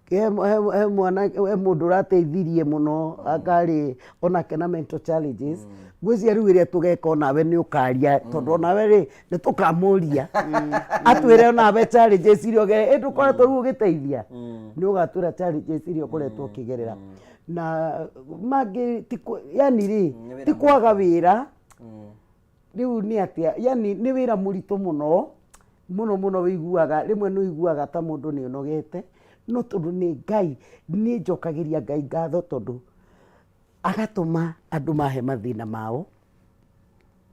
B: he mũndũ ũrateithirie mũno akarĩ onake na mental challenges ngwĩciria rĩu ĩrĩa tũgeka onawe nĩ ũkaria tondũ onawe rĩ nĩ tũkamũria atwĩre onawe challenges iria ũgerera ndũkoretwo rĩu ũgĩteithia nĩ ũgatwĩra challenges iria ũkoretwo ũkĩgerera na mangĩ yani rĩ ti kwaga wĩra rĩu nĩ atĩa yani nĩ wĩra mũritũ mũno muno wiguaga rimwe no iguaga ta mundu ni onogete no tondu ni Ngai ni njokagiria Ngai ngatho tondu agatuma andu mahe mathina mao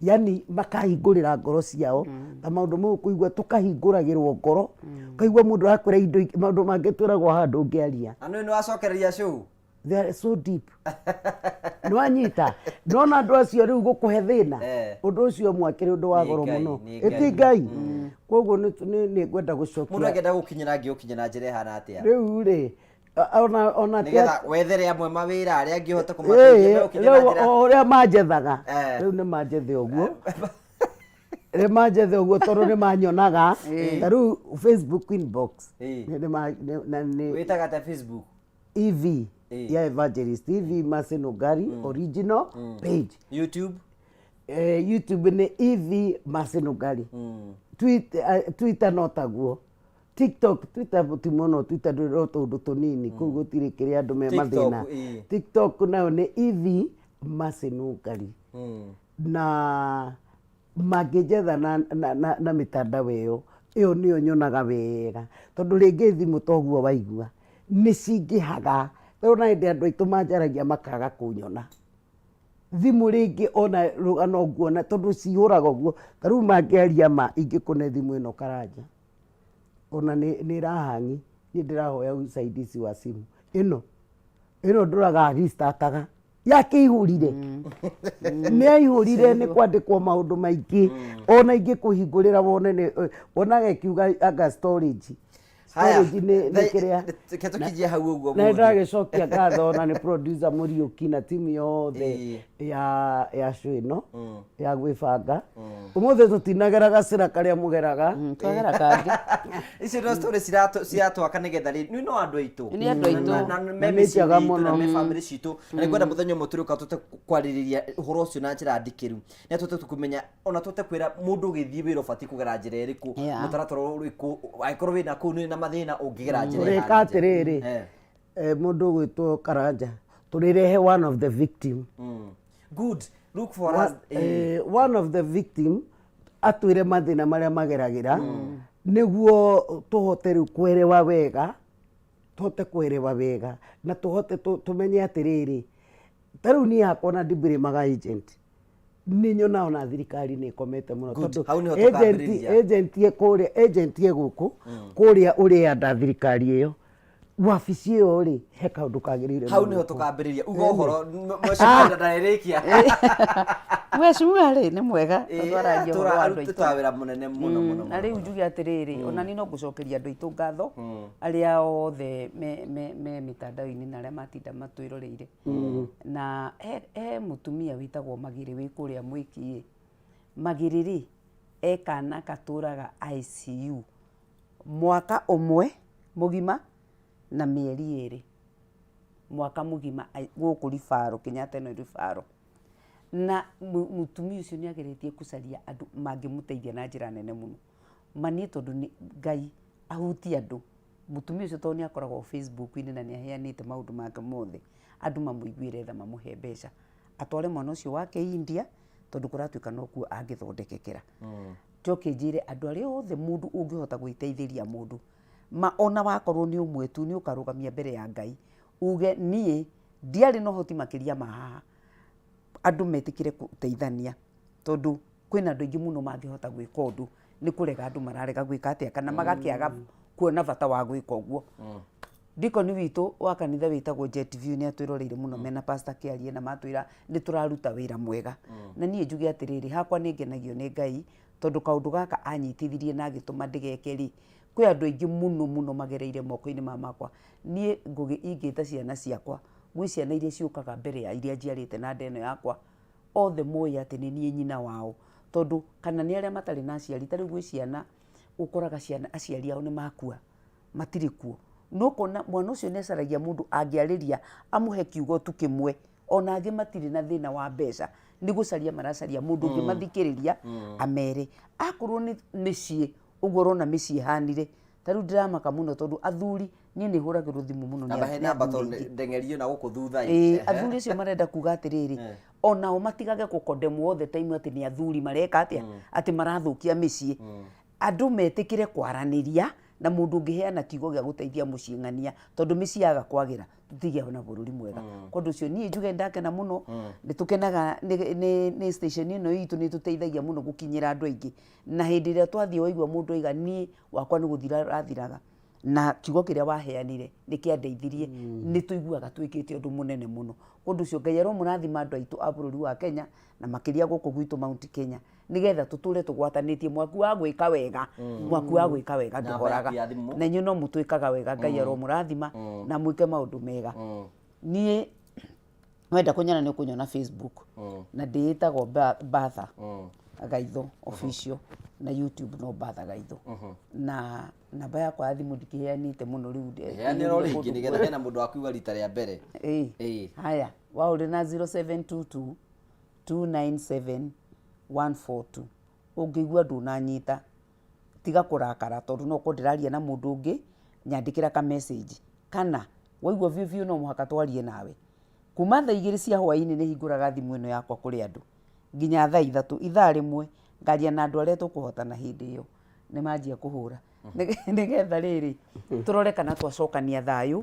B: yani makahingurira ngoro ciao ta maundu mau kuigua tukahinguragirwo ngoro kaigua mundu akwira indo maundu mangitwiragwo handu ngiaria
A: anu ni wacokereria show
B: they are so deep no anyita ndona andu acio riu gukuhe thina undu ucio mwakire undu wa goro muno eti Ngai koguo ni ngwenda gucokia
A: mundu angenda gukinyira ngi ukinyira njira hana atia
B: riu ri ona
A: nigetha wethere amwe mawira aria angihota kumateithia me ukinyira njira
B: uria manjethaga riu ni manjethe uguo re manjethe uguo tondu ni manyonaga riu Facebook inbox
A: ni witaga ta Facebook
B: EV ya Evangelist EV Masenogari original page.
A: YouTube
B: YouTube ni EV Masenogari. Twitter notaguo. Twitter butimono Twitter ndiro tundu tunini kuu gutire kiria andu me mathina. TikTok nayo ni EV Masenogari. Na magijetha na mitandao iyo niyo nyonaga wega tondu ringi thimu toguo waigua ni cingihaga rona indi andu aitu manjaragia makaga kunyona thimu ringi ona rugano nguona tondu cihuraga uguo tariu mangiaria ma ingikune thimu ino karanja ona ni rahangi ni ndirahoya usaidizi wa simu ino nduraga restartaga yake ihurire ni aihurire ni kwandikwo maundu maingi ona ingi kuhingurira wone onaga kiuga aga storage ni kiria
A: ketukijia hau uguo
B: na ndagicokia ngatho na ni producer Muriuki na timu yothe ya show ino ya gwibanga umuthe tutinagera gacira karia mugeraga
C: twagera kangi
A: ici no story ciratwaka nigetha ni no andu aitu
C: ni andu aitu
A: na memeciaga muno me family citu na nikwenda muthenya muturiuka tute kwaririria uhoro ucio na njira ndikiru ni tute tukumenya ona tute kwira mundu githii wira ubati kugera njira iriku mutaratara uriku aikorwo wina kuu ni na mathina ungigera njira
B: ureka atiriri mundu gwitwo Karanja turirehe one of the victim
A: good look for us
B: one of the victim atwire mathina maria mageragira niguo tuhote riu kwerewa wega na tuhote tumenye atiriri tariu ni yakwa na ndibire maga agent ni nyona ona thirikari ni komete muno tondu agent ye guku kuria uri anda thirikari iyo wabici iyo ri he kaundu kagirire
A: hau niho tukambiriria ugo horo mweshimwa ndarikia
C: mweshimwa ri ni mwega
A: twaragia horo andu tutawira munene muno
C: na riu njugi atiriri ona ni no gucokeria andu aitu ngatho aria othe me mitandao-ini na aria matinda matwiroreire na mutumia witagwo Magiri wi kuria Mwiki Magiri ekana katuraga ICU mwaka umwe mugima na mieri iri mwaka mugima guku rifaro Kenyatta no rifaro na mutumia ucio ni ageretie kucaria andu mangimuteithia na njira nene muno mani tondu ni Ngai ahuti andu mutumia ucio tondu ni akoragwo Facebook-ini na ni aheanite maundu make mothe andu mamuiguire tha mamuhe mbeca atware mwana ucio wake India tondu kuratuika no kuo angithondekekera njoke njire andu aria othe mundu ungihota gwiteithiria mundu ma ona wakorwo ni umwe tu ni ukarugamia mbere ya Ngai uge nie ndiari no hoti makiria mahaha andu metikire kuteithania tondu kwina andu ingi muno mangihota gwika undu ni kurega andu mararega gwika atia kana magakiaga kuona bata wa gwika uguo Dikoni witu wa kanitha witagwo Jet View ni atwiroreire muno mena pastor Kiarie na matwira ni turaruta wira mwega na nie njuge atiriri hakwa ni ngenagio ni Ngai tondu kaundu gaka anyitithirie na agituma ndigekeri kwi andu aingi muno magereire moko-ini makwa nie ngugi ingita ciana ciakwa gwi ciana iria ciukaga mbere ya iria njiarite na ndeno yakwa othe moya ati ni nie nyina wao tondu kana ni aria matari na aciari tari gwi ciana ukoraga ciana aciari ao ni makua matiri kuo no kona mwana ucio necaragia mundu angiariria amuhe kiugo tu kimwe ona angi matiri na thina wa mbeca ni gucaria maracaria mundu ungi mathikiriria amere akorwo ni micii uguo rona micii hanire tariu ndiramaka muno tondu athuri nie ni huragirwo thimu muno
A: ni namba tondu ndengerio na guku thutha
C: athuri cio marenda kuga atiriri onao matigage gukondemwo othe time ati ni athuri mareka atia ati marathukia micii andu metikire kwaraniria na mundu ngiheana kiugo gia guteithia mucing'ania tondu miciaga kwagira tutigia na bururi mwega kondu cio nie njuge ndakena muno nitukenaga ni station ino itu ni tuteithagia muno gukinyira andu aingi na hindi ria twathie waigua mundu aiga nie wakwa ni guthira rathiraga na kiugo kiria waheanire ni kiandeithirie ni tuiguaga twikite undu munene muno kondu cio Ngai ro murathima andu aitu a bururi wa Kenya na makiria guku gwitu Mount Kenya nigetha tuture tugwatanitie mwaku wa gwika wega mwaku wa gwika wega nduhoraga na inyu no mutwikaga wega Ngai ro murathima na mwike maundu mega nie wenda kunyana ni kunyona Facebook na ndiitagwo Batha Gaitho official na YouTube no Batha Gaitho na namba yakwa ya thimu ndikiheanite muno riu
A: yani ro ringi nigetha hena mundu akuiga rita ria mbere
C: haya wa uri na 0722 297 142 ungigua ndunanyita tiga kurakara tondu no kundiraria na mundu ungi nyandikira ka message kana waigua viu no muhaka twarie nawe kuma thaa 2 cia hwaini ni hinguraga thimu ino yakwa kuri andu nginya thaa 3 ithaa rimwe ngaria na andu aria tukuhotana hindi iyo ni manjia kuhura nigetha riri turore kana twacokania thayu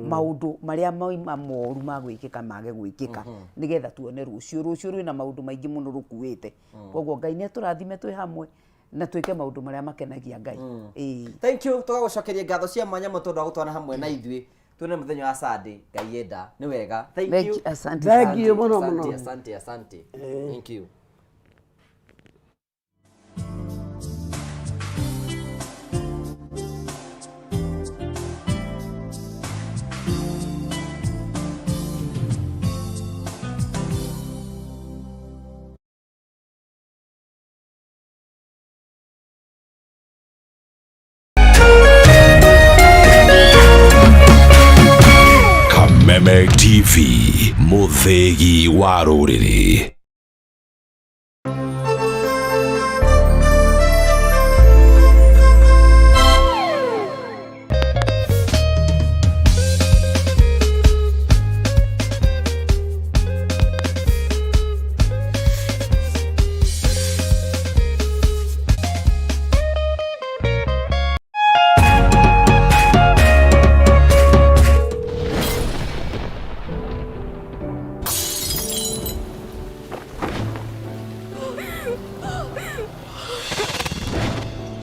C: maundu maria moima moru magwikika mage gwikika nigetha tuone rucio rwina maundu maingi muno rukuite koguo Ngai ni turathime twi hamwe na twike maundu maria makenagia Ngai
A: thank you tugagucokeria ngatho cia mwanya mutondu wa gutwana hamwe na ithui tuone muthenya wa Sunday Ngai yenda ni wega thank you
B: asante muno
A: asante thank you
D: Kameme TV, muthegi wa rũrĩrĩ.